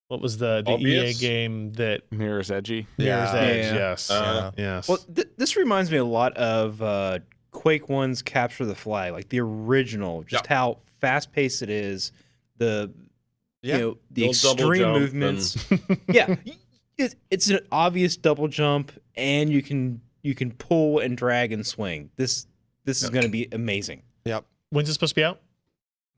what was the Obvious? EA game that Mirror's edgy. Mirror's Yeah. Edge? Yeah. Yes, Uh, yes. Well, this reminds me a lot of Quake 1's Capture the Flag, like the original. Just how fast paced it is. The Yeah. the They'll double extreme jump movements. Yeah, it's an obvious double jump, and you can pull and drag and swing. This is going to be amazing. Yep. When's it supposed to be out?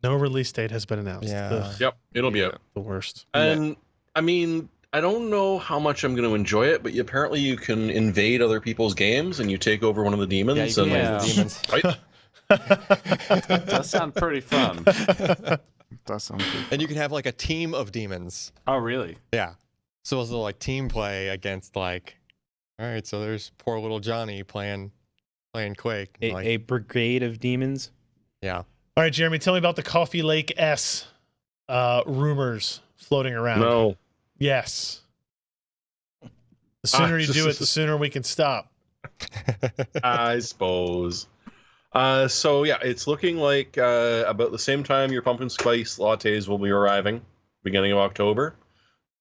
No release date has been announced. Yeah. Ugh, Yep, it'll be out. the worst. And I mean, I don't know how much I'm going to enjoy it, but apparently you can invade other people's games and you take over one of the demons. Yeah, you can and Yeah. use the demons. Right? Does sound pretty fun. Does sound pretty fun. And you can have like a team of demons. Oh, really? Yeah. So it's like team play against like, all right, so there's poor little Johnny playing Quake. A, Like, a brigade of demons. yeah. All right, Jeremy, tell me about the Coffee Lake S rumors floating around. No. Yes. The sooner you do it, the sooner we can stop. I suppose. So yeah, it's looking like about the same time your pumpkin spice lattes will be arriving, beginning of October,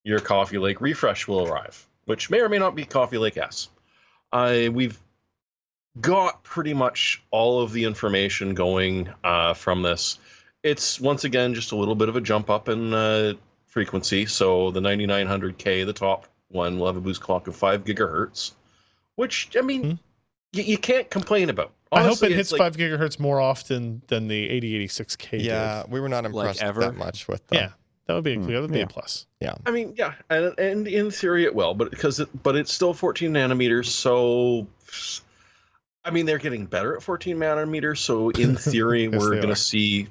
your Coffee Lake Refresh will arrive, which may or may not be Coffee Lake S. We've got pretty much all of the information going from this. It's once again just a little bit of a jump up in frequency. So the 9900K, the top one, will have a boost clock of 5 gigahertz, which I mean, you can't complain about. Honestly, I hope it hits 5 gigahertz more often than the 8086K Yeah, did. we were not impressed ever? that much with them. Yeah, that would be a plus. I mean, yeah, and in theory it will, but but it's still 14 nanometers, so I mean they're getting better at 14 nanometers, so in theory Yes, we're they going are. to see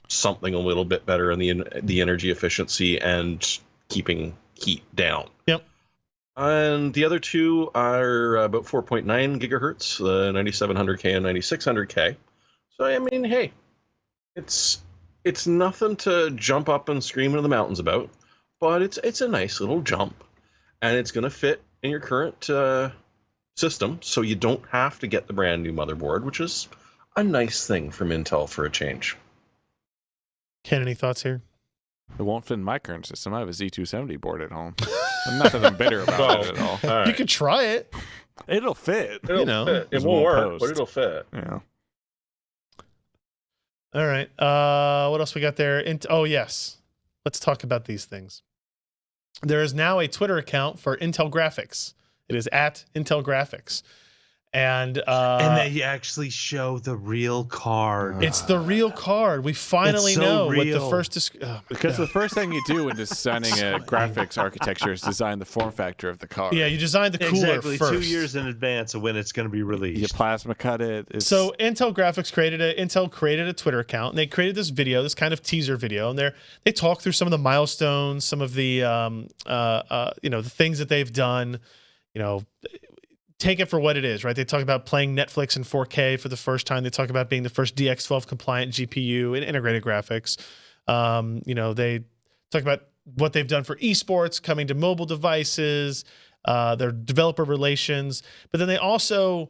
something a little bit better in the energy efficiency and keeping heat down. Yep. And the other two are about 4.9 gigahertz, the 9700K and 9600K. So I mean, hey, it's nothing to jump up and scream into the mountains about, but it's a nice little jump, and it's going to fit in your current system, so you don't have to get the brand new motherboard, which is a nice thing from Intel for a change. Ken, any thoughts here? It won't fit in my current system. I have a Z270 board at home. Not that I'm bitter about it at all. All right. You could try it. It'll fit. It'll know, fit. It there's won't one work, post. but it'll fit. Yeah. All right. What else we got there? Oh, yes. Let's talk about these things. There is now a Twitter account for Intel Graphics. It is at Intel Graphics. And they actually show the real card. it's the real card. We finally It's so know what the real. first... Because the first thing you do when designing a graphics architecture is design the form factor of the card. Yeah, you designed the cooler Exactly first. 2 years in advance of when it's going to be You released. plasma cut it. It's, So Intel Graphics created a Twitter account, and they created this video, this kind of teaser video, and they talk through some of the milestones, some of the the things that they've done. Take it for what it is, right? They talk about playing Netflix in 4K for the first time. They talk about being the first DX12 compliant GPU in integrated graphics. They talk about what they've done for esports, coming to mobile devices, their developer relations, but then they also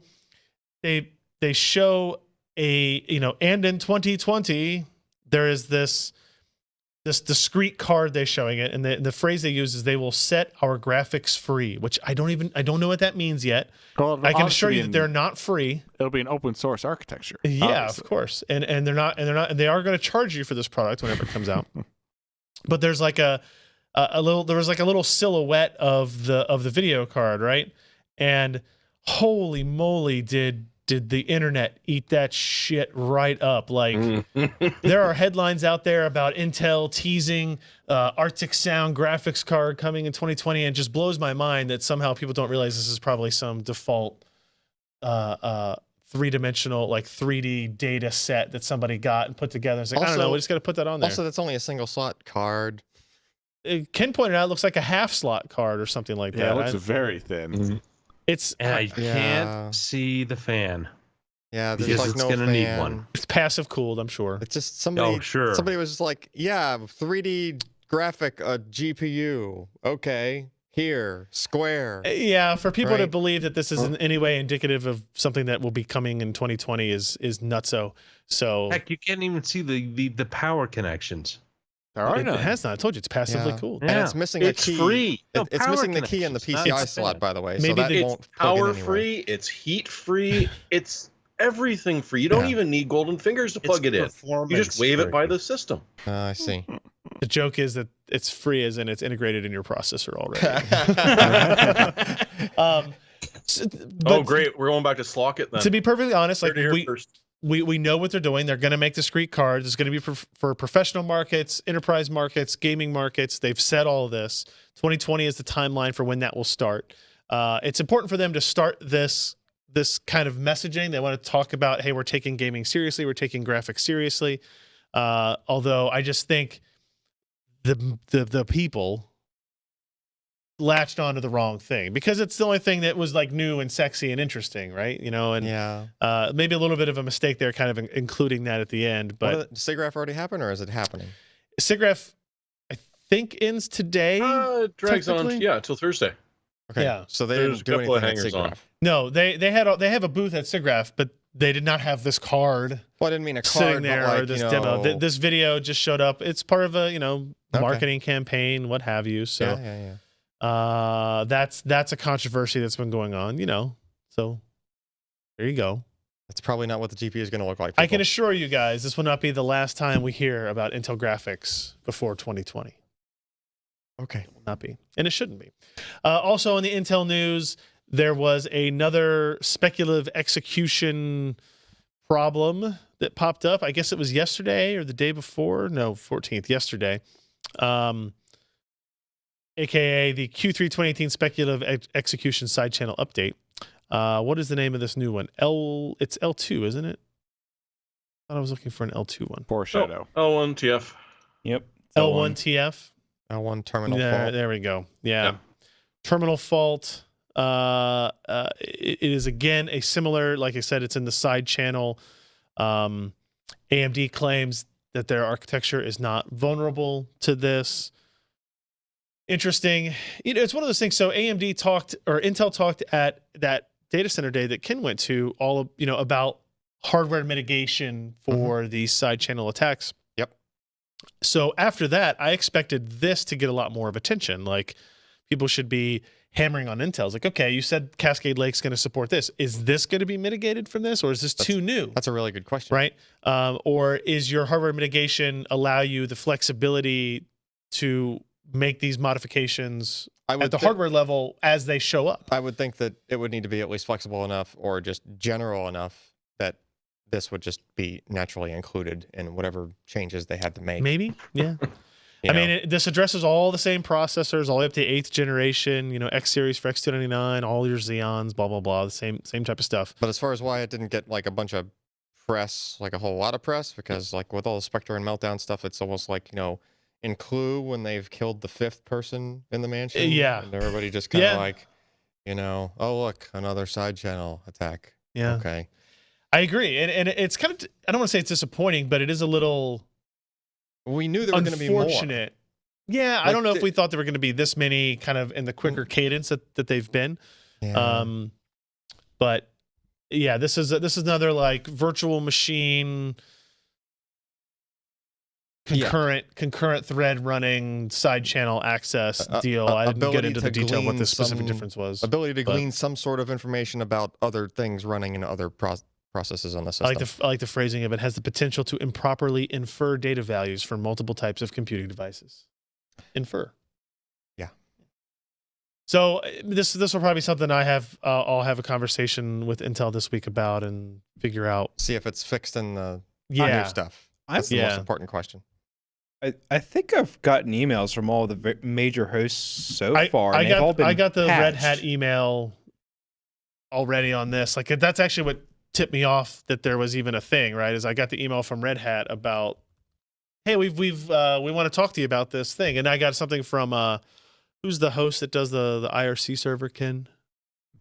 they show and in 2020 there is this discrete card they're showing it, and the phrase they use is they will set our graphics free, which I don't know what that means yet. well, I can obviously assure you that they're not free. It'll be an open source architecture. Yeah, obviously. of course. And they are going to charge you for this product whenever it comes out. But there's like there was like a little silhouette of the video card, right? And holy moly, did the internet eat that shit right up. Like there are headlines out there about Intel teasing Arctic Sound graphics card coming in 2020, and it just blows my mind that somehow people don't realize this is probably some default three-dimensional, like 3D data set that somebody got and put together. It's like, I don't know, we just got to put that on there. Also, that's only a single slot card. Ken pointed out it looks like a half slot card or something like Yeah, that. it looks very thin. It's And I Yeah. can't see the fan. Yeah, there's Because like it's no gonna fan. need one. it's passive cooled, I'm sure. It's just somebody. Oh, sure. Somebody was just like, "Yeah, 3D graphic GPU. Okay, here, square." Yeah, for people to Right. believe that this is in any way indicative of something that will be coming in 2020 is nutso. So Heck, you can't even see the power connections. There are it none. has not. I told you it's passively Yeah. cooled. And Yeah. it's missing It's a key. free. No, It's power missing the key in the connections, PCI not slot, fan. by the way. Maybe so that It's won't plug in power anywhere. free. It's heat free. It's everything free. You don't Yeah. even need golden fingers to plug it in. You just wave it by the system. I see. The joke is that it's free as in it's integrated in your processor already. Oh, great. We're going back to Slockit then. To be perfectly honest, like Heard it here first. we know what they're doing. They're going to make discrete cards. It's going to be for professional markets, enterprise markets, gaming markets. They've said all of this. 2020 is the timeline for when that will start. It's important for them to start this kind of messaging. They want to talk about, hey, we're taking gaming seriously. We're taking graphics seriously. Although I just think the people latched onto the wrong thing because it's the only thing that was like new and sexy and interesting, right? And Yeah. maybe a little bit of a mistake there, kind of including that at the end. But Does SIGGRAPH already happen, or is it happening? SIGGRAPH, I think, ends today. Drags on, technically? yeah, until Thursday. Okay. Yeah. So they There's didn't do a couple of anything at hangers on. SIGGRAPH. No, they have a booth at SIGGRAPH, but they did not have this card Well, I didn't mean a card, sitting there but like, or this you demo. know, This video just showed up. It's part of a Okay. marketing campaign, what have you. So yeah. that's a controversy that's been going on. So there you go. That's probably not what the GPU is going to look like. I can people. assure you guys, this will not be the last time we hear about Intel graphics before 2020. Okay. Will not be, and it shouldn't be. Also, in the Intel news, there was another speculative execution problem that popped up. I guess it was yesterday or the day before. No, 14th, yesterday. AKA the Q3 2018 speculative execution side channel update. What is the name of this new one? It's L2, isn't it? I thought I was looking for an L2 one. Foreshadow. L1 TF. Yep. L1 TF. L1 terminal fault. There we go. Yeah. Yeah. Terminal fault. It is again a similar, like I said, it's in the side channel. AMD claims that their architecture is not vulnerable to this. Interesting. It's one of those things. So AMD talked, or Intel talked at that data center day that Ken went to, about hardware mitigation for these side channel attacks. Yep. So after that, I expected this to get a lot more of attention. Like, people should be hammering on Intel. It's like, okay, you said Cascade Lake's going to support this. Is this going to be mitigated from this, or is this too new? That's a really good question. Right? Or is your hardware mitigation allow you the flexibility to make these modifications at the hardware level as they show up? I would think that it would need to be at least flexible enough or just general enough that this would just be naturally included in whatever changes they had to make. Maybe, yeah. You I know? mean, this addresses all the same processors, all the way up to 8th generation, X series for X299, all your Xeons, blah, blah, blah, the same type of stuff. But as far as why it didn't get like a bunch of press, like a whole lot of press, because like with all the Spectre and Meltdown stuff, it's almost like, in Clue when they've killed the 5th person in the mansion. Yeah. And everybody just kind of Yeah. like, oh, look, another side channel attack. Yeah. Okay. I agree. And it's kind of, I don't want to say it's disappointing, but it is a little We knew there were going to be more. unfortunate. Yeah, I Like don't know if we thought there were going to be this many kind of in the quicker cadence that they've been. Yeah. But yeah, this is another like virtual machine concurrent thread running side channel access deal. I didn't get ability into to the detail of what glean the specific some difference was. Ability to but- glean some sort of information about other things running in other processes on the system. I like the phrasing of it. Has the potential to improperly infer data values from multiple types of computing devices. Infer. Yeah. So this will probably be something I'll have a conversation with Intel this week about and figure out. See if it's fixed in the Yeah. new stuff. I'm- That's the Yeah. most important question. I think I've gotten emails from all the major hosts so far. And they've all been I got the Red patched. Hat email already on this. Like, that's actually what tipped me off that there was even a thing, right? Is I got the email from Red Hat about, hey, we want to talk to you about this thing, and I got something from who's the host that does the IRC server, Ken?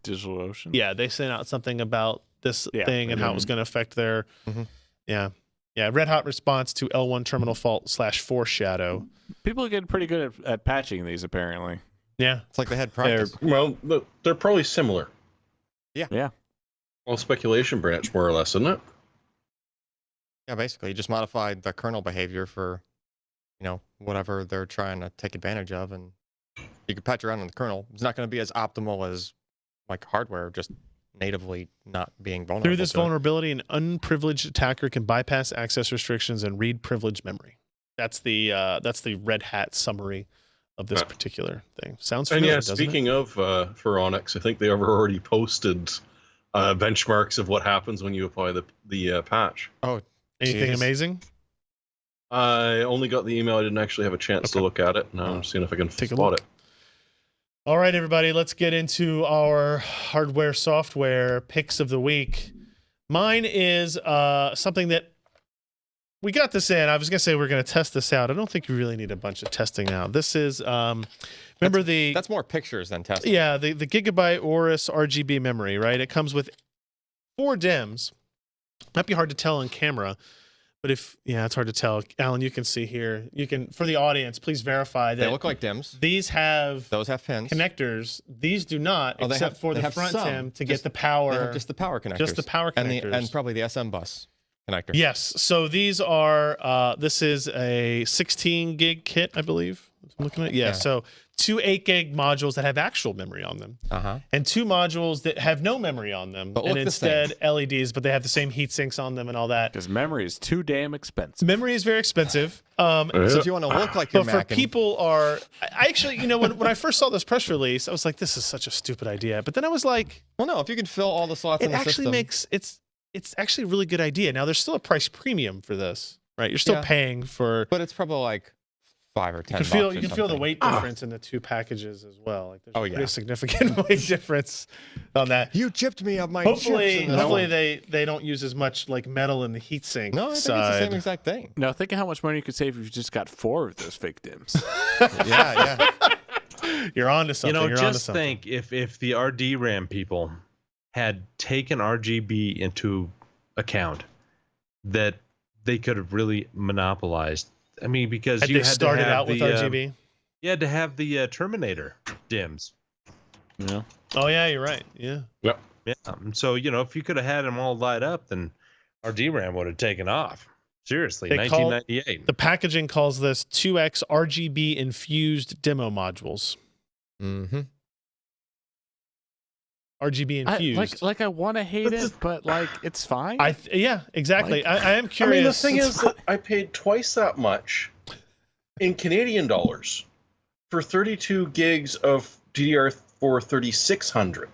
DigitalOcean. Yeah, they sent out something about this Yeah, thing and how it was going to affect their, Mhm. yeah, Red Hot response to L1 terminal fault /foreshadow. People are getting pretty good at patching these, apparently. Yeah, It's like they had practice. Well, they're probably similar. Yeah. Well, speculation branch, more or less, isn't it? Yeah, basically, you just modified the kernel behavior for, whatever they're trying to take advantage of, and you can patch around in the kernel. It's not going to be as optimal as like hardware just natively not being vulnerable. through this to it. vulnerability, an unprivileged attacker can bypass access restrictions and read privileged memory. That's the Red Hat summary of this Yeah. particular thing. Sounds And familiar, yeah, doesn't speaking of for Onyx, I think they have already posted benchmarks of what happens when you apply the patch. Oh, it? Anything Jeez. amazing? I only got the email. I didn't actually have a chance to Okay. look at it. Now I'm seeing if I can Take a spot look. it. All right, everybody, let's get into our hardware software picks of the week. Mine is something that we got this in. I was going to say we're going to test this out. I don't think you really need a bunch of testing now. This is, remember that's more pictures than testing. yeah, the Gigabyte Aorus RGB memory, right? It comes with 4 DIMMs. Might be hard to tell on camera, But it's hard to tell. Alan, you can see here. You can, for the audience, please verify They that look like DIMMs. these have Those have pins. connectors. These do not, Oh, they except have- for they the have front, some. Tim, to Just- get the power. They have just the power connectors. Just the power and connectors. and probably the SM bus connector. Yes. So these are. This is a 16 gig kit, I believe. I'm looking at. Yeah. Yeah. So 2 8 gig modules that have actual memory on them, and 2 modules that have no memory on them, But and look the same. instead LEDs, but they have the same heat sinks on them and all that. Because memory is too damn expensive. Memory is very expensive. So if you want to look like you're But for macking, people I actually, when I first saw this press release, I was like, this is such a stupid idea. But then I was like, well, no, if you can fill all the slots it in the actually system, it's actually a really good idea. Now there's still a price premium for this, right? You're still Yeah. paying for. but it's probably like $5 or $10. You can feel or you can feel the something. weight difference in the 2 packages as well. Like there's Oh, a yeah. pretty significant weight difference on that. You chipped me of my Hopefully, chips in this one. they don't use as much like metal in the heatsink No, I think it's the side. same exact thing. Now think of how much money you could save if you just got 4 of those fake dims. Yeah. You're on to something. You're on to just something. think if the RDRAM people had taken RGB into account, that they could have really monopolized. I mean, because Had you they had started to have out with the, RGB? you had to have the Terminator dims. Yeah. Oh yeah, you're right. Yeah. Yeah. So if you could have had them all light up, then our DRAM would have taken off. Seriously, They call- 1998. The packaging calls this 2x RGB infused demo modules. Mm-hmm. RGB infused. I want to hate it, but like it's fine. Yeah, exactly. Like- I am I mean, the curious. thing is that I paid twice that much in Canadian dollars for 32 gigs of DDR4 3600.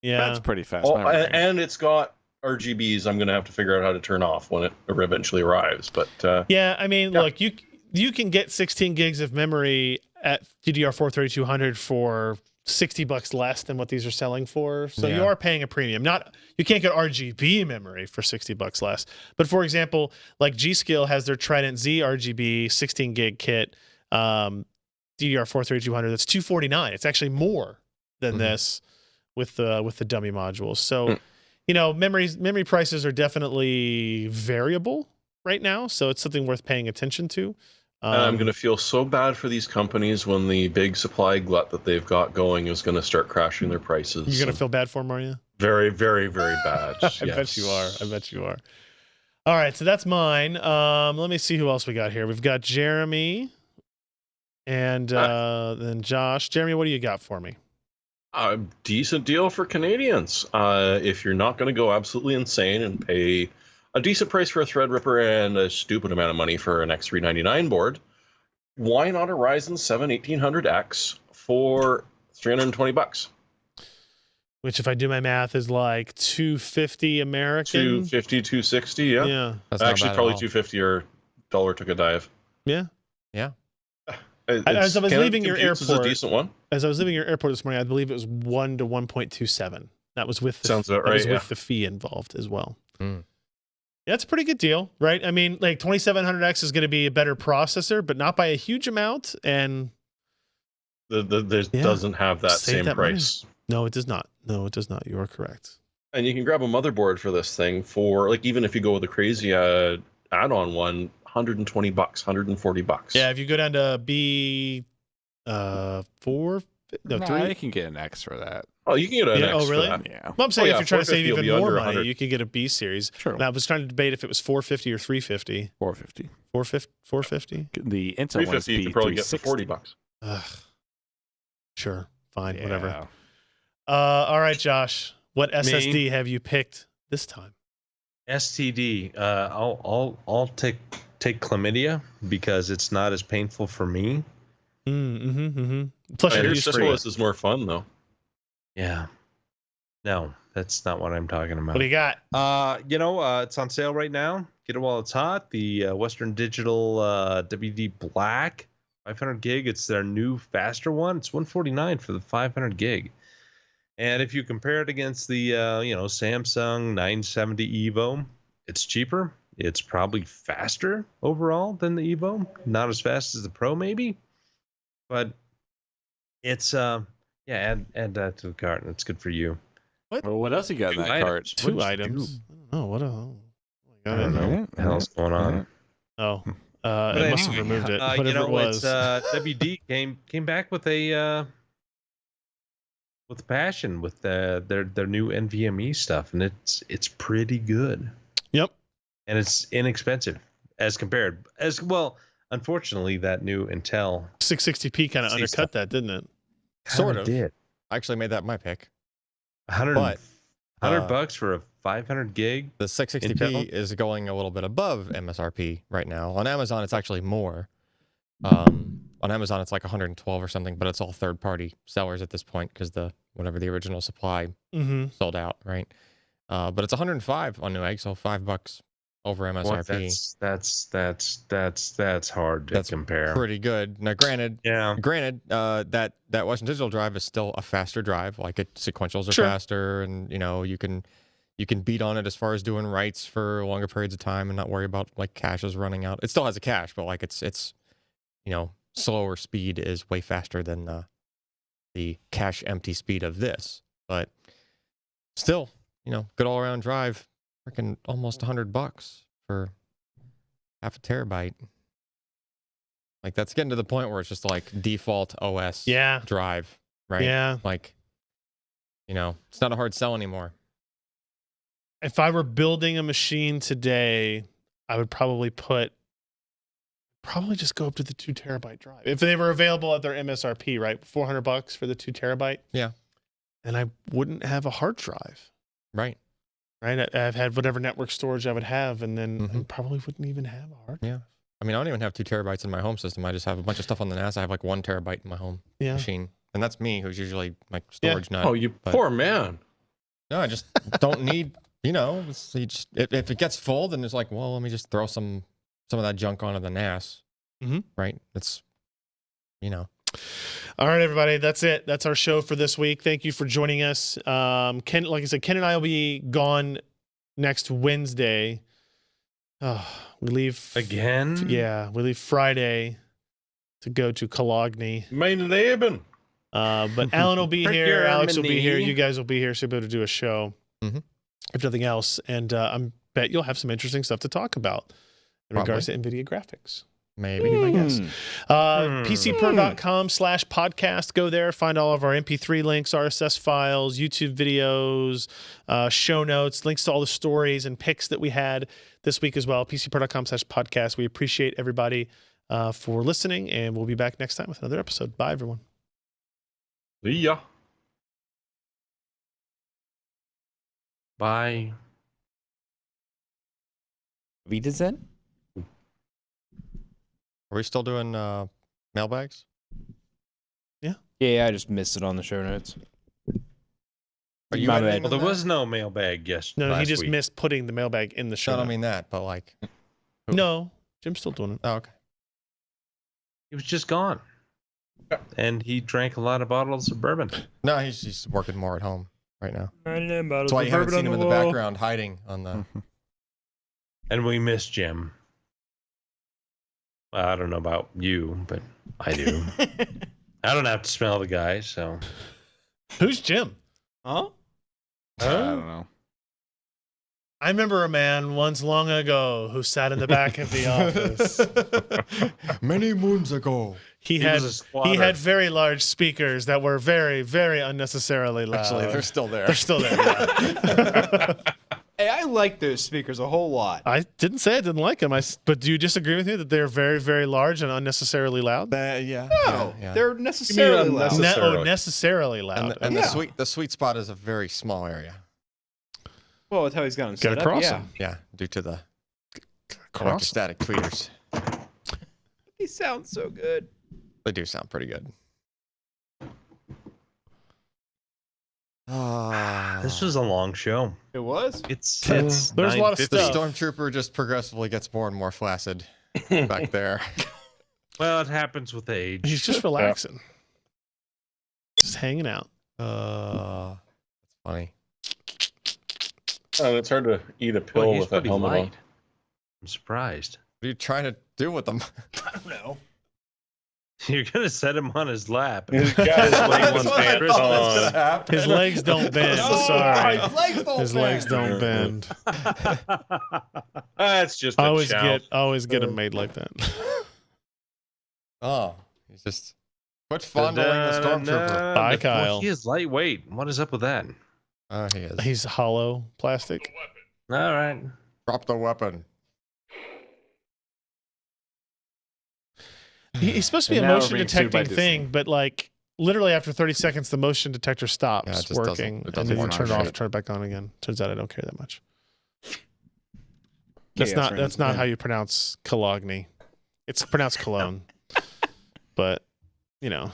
yeah. That's pretty fast. Oh, memory. and it's got RGBs. I'm going to have to figure out how to turn off when it eventually arrives. But Yeah, I mean, Yeah. look, you can get 16 gigs of memory at DDR4 3200 for $60 less than what these are selling for. So you Yeah. are paying a premium. You can't get RGB memory for $60 less. But for example, like G.Skill has their Trident Z RGB 16 gig kit, DDR4 3200. That's $249. It's actually more than this with the dummy modules. So, memory prices are definitely variable right now. So it's something worth paying attention to. and I'm going to feel so bad for these companies when the big supply glut that they've got going is going to start crashing their prices. You're going to feel bad for them, are you? very, very, very bad. I bet you are. I bet you are. All right, so that's mine. Let me see who else we got here. We've got Jeremy and then Josh. Jeremy, what do you got for me? A decent deal for Canadians. If you're not going to go absolutely insane and pay a decent price for a Threadripper and a stupid amount of money for an X399 board, why not a Ryzen 7 1800X for $320? Which, if I do my math, is like $250 American. 250, 260, yeah. Yeah. That's not Actually, bad at probably all. 250 or dollar took a dive. Yeah. As I was leaving your Is airport- a decent one. As I was leaving your airport this morning, I believe it was 1 to 1.27. That was with the, Sounds about that was right, with the fee involved as well. Mm. Yeah, it's a pretty good deal, right? I mean, like 2700X is going to be a better processor, but not by a huge amount. And There's Yeah. doesn't have that Save same that money. price. no, it does not. No, it does not. You are correct. And you can grab a motherboard for this thing for, like, even if you go with a crazy add-on one, $120, $140. Yeah, if you go down to B 4, no, Nah, 3. you can get an X for that. Oh, you can get an Yeah, X oh, for really? that. Yeah. Well, I'm saying yeah, if you're trying to save 450 will even be more under money, 100. you could get a B series. True. And I was trying to debate if it was 450 or 350. 450. 450? The Intel one's 350 you could probably get for B360. $40. Ugh. Sure. Fine. Whatever. Yeah. All right, Josh. What SSD have you picked this time? STD. I'll take chlamydia because it's not as painful for me. Plus, I you're hear used to syphilis is more fun, though. Yeah. No, that's not what I'm talking about. What do you got? It's on sale right now. Get it while it's hot. The Western Digital WD Black 500 gig. It's their new faster one. It's $149 for the 500 gig. And if you compare it against the Samsung 970 Evo, it's cheaper. It's probably faster overall than the Evo. Not as fast as the Pro, maybe, but it's add that to the cart. It's good for you. Well, what else you got in Two that items. cart? Two What'd you items. do? I don't know. What? Oh my I I don't know what the hell's going on. Oh, But it must have anyway, removed it. you Whatever know, it was. it's WD came back with a with passion with their new NVMe stuff, and it's pretty good. Yep. And it's inexpensive as compared as well. Unfortunately, that new Intel 660p kind of See undercut stuff. that, didn't it? Sort kinda of. did I actually made that my pick. 100 But, $100 for a 500 gig. The 660p Intel? is going a little bit above MSRP right now. On Amazon, it's actually more. On Amazon, it's like 112 or something, but it's all third-party sellers at this point because whatever the original supply Mm-hmm. sold out, right? But it's 105 on Newegg, so $5 over MSRP. That's hard to That's compare. Pretty good. Now, granted, Yeah. that Western Digital drive is still a faster drive. Like sequentials are Sure. faster, and you can beat on it as far as doing writes for longer periods of time and not worry about like caches running out. It still has a cache, but like it's slower speed is way faster than the cache empty speed of this. But still, good all around drive. Freaking almost $100 for half a terabyte. Like that's getting to the point where it's just like default OS Yeah. drive, right? Yeah. Like, it's not a hard sell anymore. If I were building a machine today, I would probably just go up to the 2 terabyte drive. If they were available at their MSRP, right? $400 for the 2 terabyte. Yeah. And I wouldn't have a hard drive, Right. right? I've had whatever network storage I would have, and then I Mhm. probably wouldn't even have a hard drive. Yeah. I mean, I don't even have 2 terabytes in my home system. I just have a bunch of stuff on the NAS. I have like 1 terabyte in my home Yeah. machine. And that's me, who's usually like storage nut. Oh, you but- poor man. No, I just don't need, if it gets full, then it's like, well, let me just throw some of that junk onto the NAS. Mhm. Right? It's, All right, everybody. That's it. That's our show for this week. Thank you for joining us. Ken, like I said, Ken and I will be gone next Wednesday. We leave Again? Yeah, we leave Friday to go to Cologne. Mein Leben. But Alan will be here. Alex will be here. Germany. You guys will be here. So you'll be able to do a show, Mhm. if nothing else. And I bet you'll have some interesting stuff to talk about in regards to NVIDIA graphics. maybe. My guess. PCPro.com/podcast. Go there, find all of our MP3 links, RSS files, YouTube videos, show notes, links to all the stories and picks that we had this week as well. PCPro.com/podcast. We appreciate everybody for listening, and we'll be back next time with another episode. Bye, everyone. See ya. Bye. Wiedersehen? Are we still doing mailbags? Yeah, I just missed it on the show notes. Are you My editing bad. Well, there that? was no mailbag No, he last just week. missed putting the mailbag in the show. No, I don't note. mean that, but like, No, Jim's still doing it. oh, okay. He was just gone. And he drank a lot of bottles of bourbon. No, he's working more at home right now. That's That's why you haven't seen him in the background hiding on the. And we miss Jim. Well, I don't know about you, but I do. I don't have to smell the guy, so. Who's Jim? Huh? I don't know. I remember a man once long ago who sat in the back of the office. Many moons ago. He was had a squatter. he had very large speakers that were very, very unnecessarily loud. Actually, they're still there. They're still there. Yeah. Hey, I like those speakers a whole lot. I didn't say I didn't like them. But do you disagree with me that they're very, very large and unnecessarily loud? Yeah. No, yeah. they're necessarily loud. unnecessary. Necessarily loud. And Yeah. the sweet spot is a very small area. Well, that's how he's got them Gotta set cross up. them. Yeah, due to the Cross. electrostatic tweeters. He sounds so good. They do sound pretty good. This was a long show. It was? It's There's a lot of 9:50. The stuff. stormtrooper just progressively gets more and more flaccid back there. Well, it happens with age. He's just relaxing. Just hanging out. That's funny. Oh, it's hard to eat a pill Boy, he's with that pretty helmet on. light. I'm surprised. What are you trying to do with them? I don't know. You're gonna set him on his lap. He's got his legs That's what I on. His legs don't bend. Sorry. His legs don't Yeah. bend. That's just I a always get them made like that. Oh, he's just quit fondling the stormtrooper. Bye, Well, Kyle. he is lightweight. What is up with that? He is. He's hollow plastic. All right. Drop the weapon. He's supposed to be And a now we're motion being sued by detecting thing, but like literally after 30 seconds, the motion detector stops Yeah, it just doesn't- working, it and doesn't then you work. turn it off, Shit. turn it back on again. Turns out I don't care that much. Chaos That's rounds not win. how you pronounce Cologne. It's pronounced Cologne, but you know,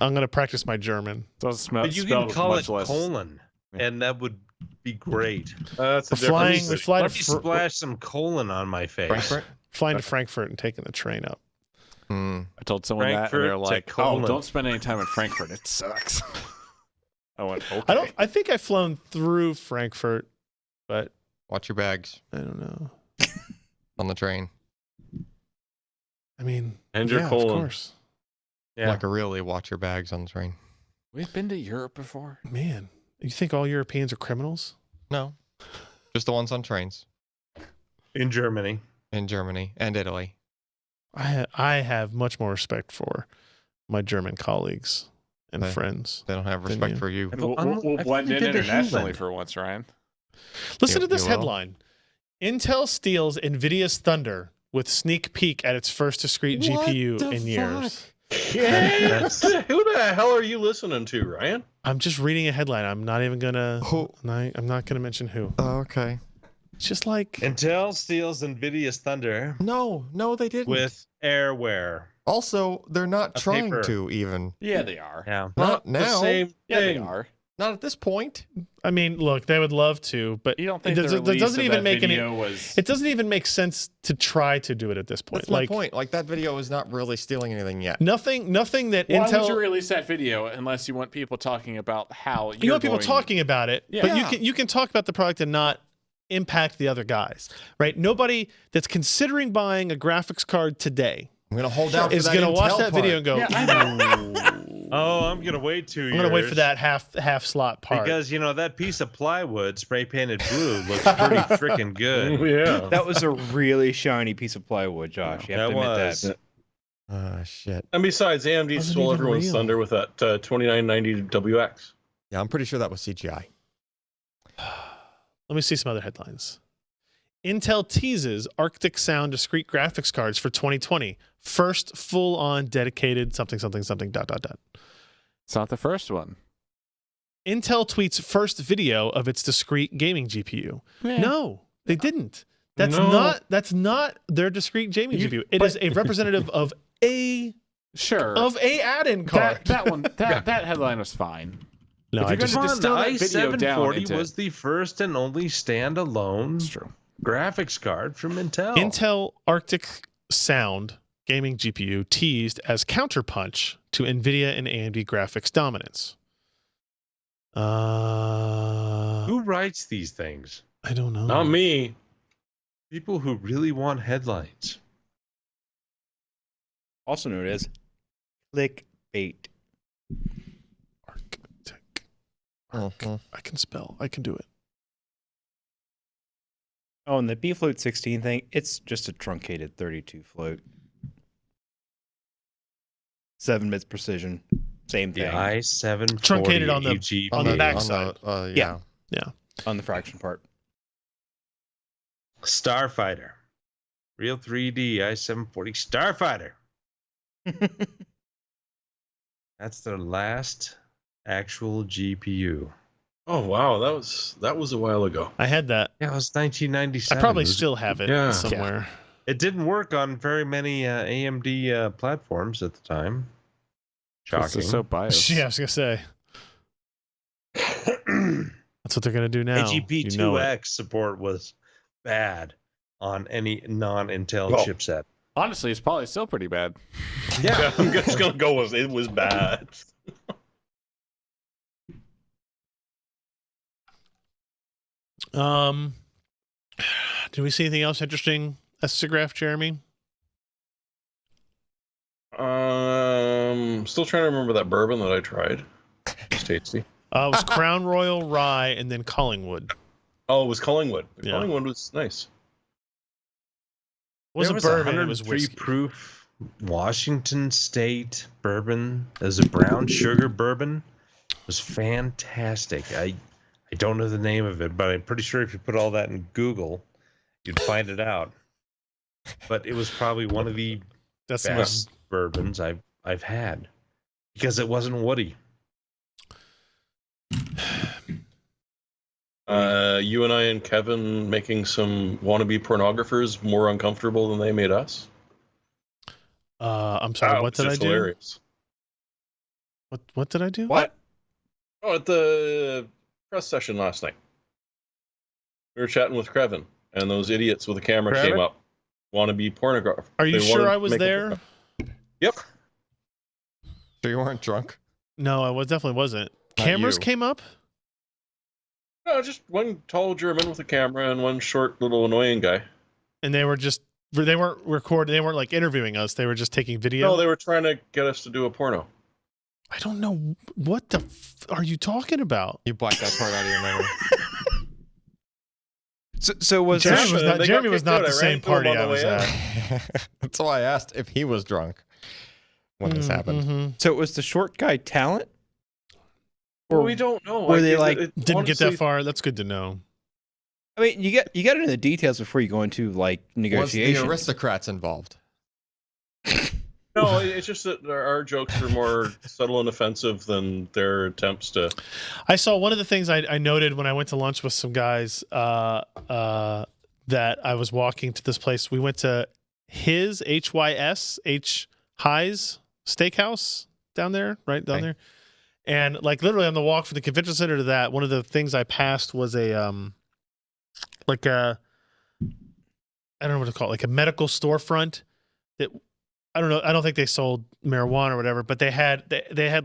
I'm gonna practice my German. Doesn't smell. But you spelled can with call much it less. colon, and that would be great. That's a We're flying. We difference. fly Let to me Fr- splash some colon on my face. Frankfurt? flying to Frankfurt and taking the train up. Hmm. I told someone that, and Frankfurt they're to like, "Oh, Cologne." don't spend any time in Frankfurt. It sucks." I went, "Okay." I think I've flown through Frankfurt, but Watch your bags I don't know. on the train. I mean, And your yeah, of colon. course. Yeah. Like really watch your bags on the train. We've been to Europe before. Man, you think all Europeans are criminals? No, just the ones on trains In Germany. in Germany and Italy. I have much more respect for my German colleagues and They- friends. They don't have Then respect you- for you. We'll I've blend in been to internationally England. for once, Ryan. Listen You- to this you will? headline. Intel steals NVIDIA's Thunder with sneak peek at its first discrete GPU in years. That's Who the hell are you listening to, Ryan? I'm just reading a headline. I'm not even gonna. Who? I'm not gonna mention who. Oh, okay. It's just like Intel steals NVIDIA's Thunder No, they didn't. with Airware. Also, they're not A trying paper. to even. Yeah, they are. Yeah. Not The now. same Yeah, they thing. are. Not at this point. I mean, look, they would love to, but You don't think it the doesn't, release doesn't of even that make any. video was? It doesn't even make sense to try to do it at this point. That's my Like point. Like that video is not really stealing anything yet. nothing that Why Intel. would you release that video unless you want people talking about how you want people going- talking about it, but Yeah. you can talk about the product and not impact the other guys, right? Nobody that's considering buying a graphics card today I'm gonna hold out for is that going to watch Intel that video and go, Yeah, I Oh, I'm gonna wait 2 years. I'm going to wait for that half slot part. Because that piece of plywood spray painted blue looks pretty freaking good. Yeah. That was a really shiny piece of plywood, Josh. You have to admit was. that. Shit. And besides, AMD Wasn't stole even everyone's real. thunder with that 2990 WX. Yeah, I'm pretty sure that was CGI. Let me see some other headlines. Intel teases Arctic Sound discrete graphics cards for 2020. First full-on dedicated something. It's not the first one. Intel tweets first video of its discrete gaming GPU. No, they didn't. That's No. not their discrete gaming You- GPU. It is a representative of a Sure. add-in card. that one. That headline was fine. No, if I you're just gonna Come on, the distill that video down i740 into- was the first and only standalone It's true. graphics card from Intel. Intel Arctic Sound gaming GPU teased as counterpunch to NVIDIA and AMD graphics dominance. Who writes these things? I don't know. Not me. People who really want headlines. Also known as clickbait. Arctic. Mhm. I can spell. I can do it. Oh, and the B float 16 thing, it's just a truncated 32 float. 7 bits precision. Same The thing i740 Truncated on the- GPU. on the backside. Yeah. on the fraction part. Starfighter. Real 3D i740 Starfighter. That's their last actual GPU. Oh wow, that was a while ago. I had that. Yeah, it was 1997. I probably It was- still have it Yeah. somewhere. It didn't work on very many AMD platforms at the time. This Shocking. is so biased. Yeah, I was gonna say that's what they're gonna do now. AGP2X You know it. support was bad on any non-Intel Oh. chipset. Honestly, it's probably still pretty bad. Yeah, I'm just gonna go with it was bad. Do we see anything else interesting, Estigraph, Jeremy? Still trying to remember that bourbon that I tried. It's tasty. It was Crown Royal Rye and then Collingwood. Oh, it was Collingwood. The Yeah. Collingwood was nice. It was There a bourbon. It was 103 whiskey. proof Washington State bourbon. As a brown sugar bourbon. It was fantastic. I don't know the name of it, but I'm pretty sure if you put all that in Google, you'd find it out. But it was probably one of the That's the most. best bourbons I've had because it wasn't woody. You and I and Kevin making some wannabe pornographers more uncomfortable than they made us. I'm sorry. That What was did I just do? hilarious. What did I do? What? Oh, at the press session last night, we were chatting with Kevin, and those idiots with the camera came Kevin? up. Wannabe pornographer. Are you They sure wanted I to was make a there? porno. Yep. So you weren't drunk? No, I definitely wasn't. Not Cameras you. came up. No, just one tall German with a camera and one short little annoying guy. And they weren't recording. They weren't like interviewing us. They were just taking video. No, they were trying to get us to do a porno. I don't know what the are you talking about. You blacked that part out of your memory. So was Jeremy this, was They not, got Jeremy was kicked not out. the I same ran into him party on the I was way out. at. That's why I asked if he was drunk when this happened. Mhm. so it was the short guy talent? Well, we don't know. were they, like, Didn't get that honestly, far. That's good to know. I mean, you got into the details before you go into like Was the negotiations. aristocrats involved? No, it's just that our jokes were more subtle and offensive than their attempts to. I saw one of the things I noted when I went to lunch with some guys that I was walking to this place. We went to his Hy's Steakhouse down there, right down Okay. there. And like literally on the walk from the convention center to that, one of the things I passed was a like a I don't know what to call it, like a medical storefront that I don't know. I don't think they sold marijuana or whatever, but they had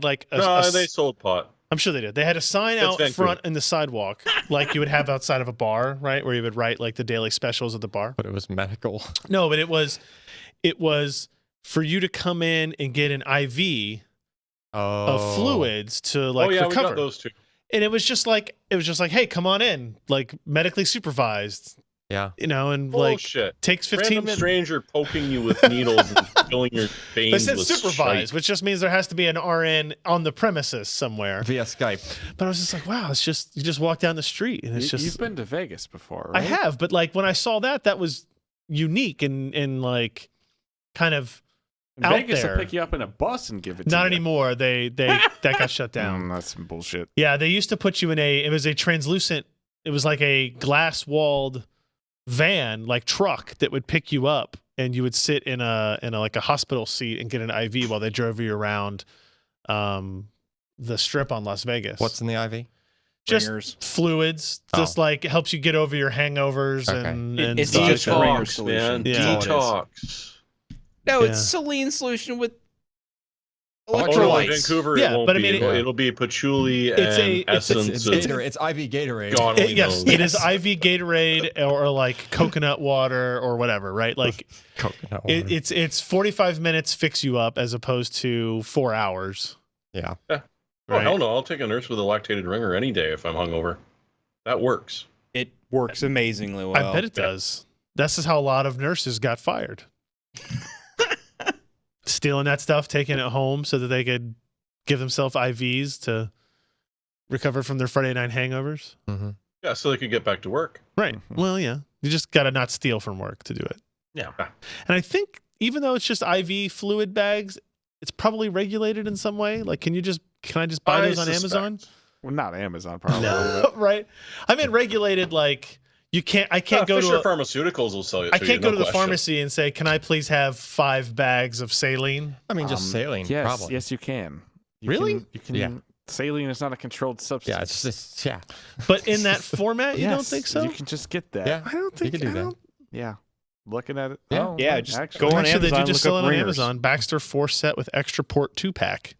like They sold pot. I'm sure they did. They had a sign It's out Vancouver. front in the sidewalk, like you would have outside of a bar, right? Where you would write like the daily specials at the bar. But it was medical. No, but it was for you to come in and get an IV of fluids to like oh yeah, we recover. got those two. And it was just like, hey, come on in, like medically supervised, Yeah. you know, and like Bullshit. takes 15 Random minutes. stranger poking you with needles and filling your They veins said with supervised, shite. which just means there has to be an RN on the premises somewhere. Via Skype. But I was just like, wow, it's just you just walk down the street and it's just You've been to Vegas before, I right? have, but like when I saw that was unique and like kind of out Vegas there. will pick you up in a bus and give it to not you. anymore. They that got shut down. That's some bullshit. Yeah, they used to put you in it was a translucent, it was like a glass walled van, like truck that would pick you up and you would sit in a like a hospital seat and get an IV while they drove you around the strip on Las Vegas. What's in the IV? just Ringers. fluids, just like it helps you get over your hangovers Okay. and It's stuff. just a ringer Detox, solution. man. Yeah. That's all it is. Detox. No, it's Yeah. saline solution with Oh, no, in electrolytes. Vancouver, Yeah, it won't but I be. mean, It'll be patchouli It's and a- it's- essence. It's of Gatorade. It's IV Gatorade. God only Yes, knows. it is IV Gatorade or like coconut water or whatever, right? Like Coconut water. it's 45 minutes fix you up as opposed to 4 hours. Yeah. Oh, Right? hell no. I'll take a nurse with a lactated ringer any day if I'm hungover. That works. It works amazingly well. I bet it does. This is how a lot of nurses got fired. Stealing that stuff, taking it home so that they could give themselves IVs to recover from their Friday night hangovers. Mm-hmm. Yeah, so they could get back to work. Right. Well, yeah. You just got to not steal from work to do it. Yeah. And I think even though it's just IV fluid bags, it's probably regulated in some way. Like, can I just buy those on Amazon? Well, not Amazon, probably. No. Right. I mean, regulated like I can't go Fisher to Pharmaceuticals will sell it. I to can't you, go no to the question. pharmacy and say, "Can I please have 5 bags of saline?" I mean, just saline, Yes, probably. yes, you can. Really? You can. Yeah. Saline is not a controlled substance. Yeah, it's just, yeah. But in that format, you don't Yes, think so? You can just get that. Yeah. I don't think can do I that. don't- Yeah. Looking at it. Yeah. Oh, Yeah, right, just actually. go on Actually, they do Amazon, just look sell up it on ringers. Amazon. Baxter 4 set with extra port 2-pack.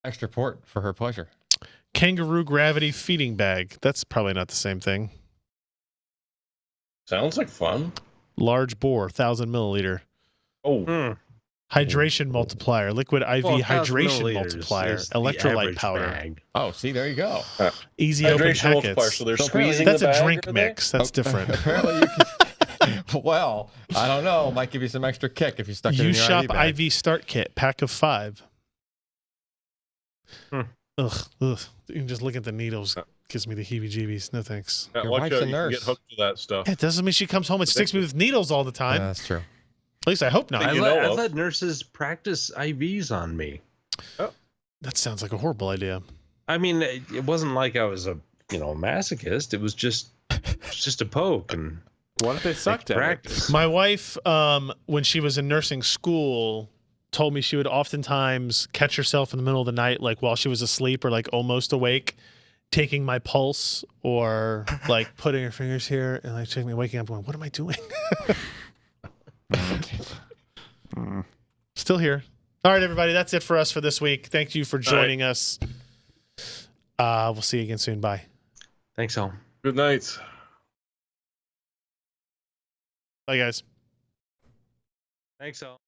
Extra port for her pleasure. Kangaroo gravity feeding bag. That's probably not the same thing. Sounds like fun. Large bore, 1,000 milliliter. Oh, Hmm. Hydration multiplier, liquid IV Well, 1,000 hydration milliliters multiplier, is the electrolyte average powder, bag. Oh, see, there you go. easy open Hydration multiplier. packets. So they're So apparently squeezing That's the a bag, drink are they? mix. That's different. Apparently, you can. Well, I don't know. Might give you some extra kick if you stuck it in You your shop IV bag. IV start kit, pack of 5. Hmm. Ugh. You can just look at the needles. Gives me the heebie-jeebies. No thanks. Yeah, Your watch wife's out, a you can get nurse. hooked to that stuff. Yeah, it doesn't mean she comes home and sticks me with needles all the time. Yeah, that's true. At least I hope not. Think I you let, know I of. let nurses practice IVs on me. That sounds like a horrible idea. I mean, it wasn't like I was a masochist. It was just a poke and What if they sucked at it? practice. My wife, when she was in nursing school, told me she would oftentimes catch herself in the middle of the night, like while she was asleep or like almost awake, taking my pulse or like putting her fingers here and like checking me, waking up, going, "What am I doing?" Still here. All right, everybody, that's it for us for this week. Thank you for joining us. We'll see you again soon. Bye. Thanks, all. Good night. Bye, guys. Thanks, all.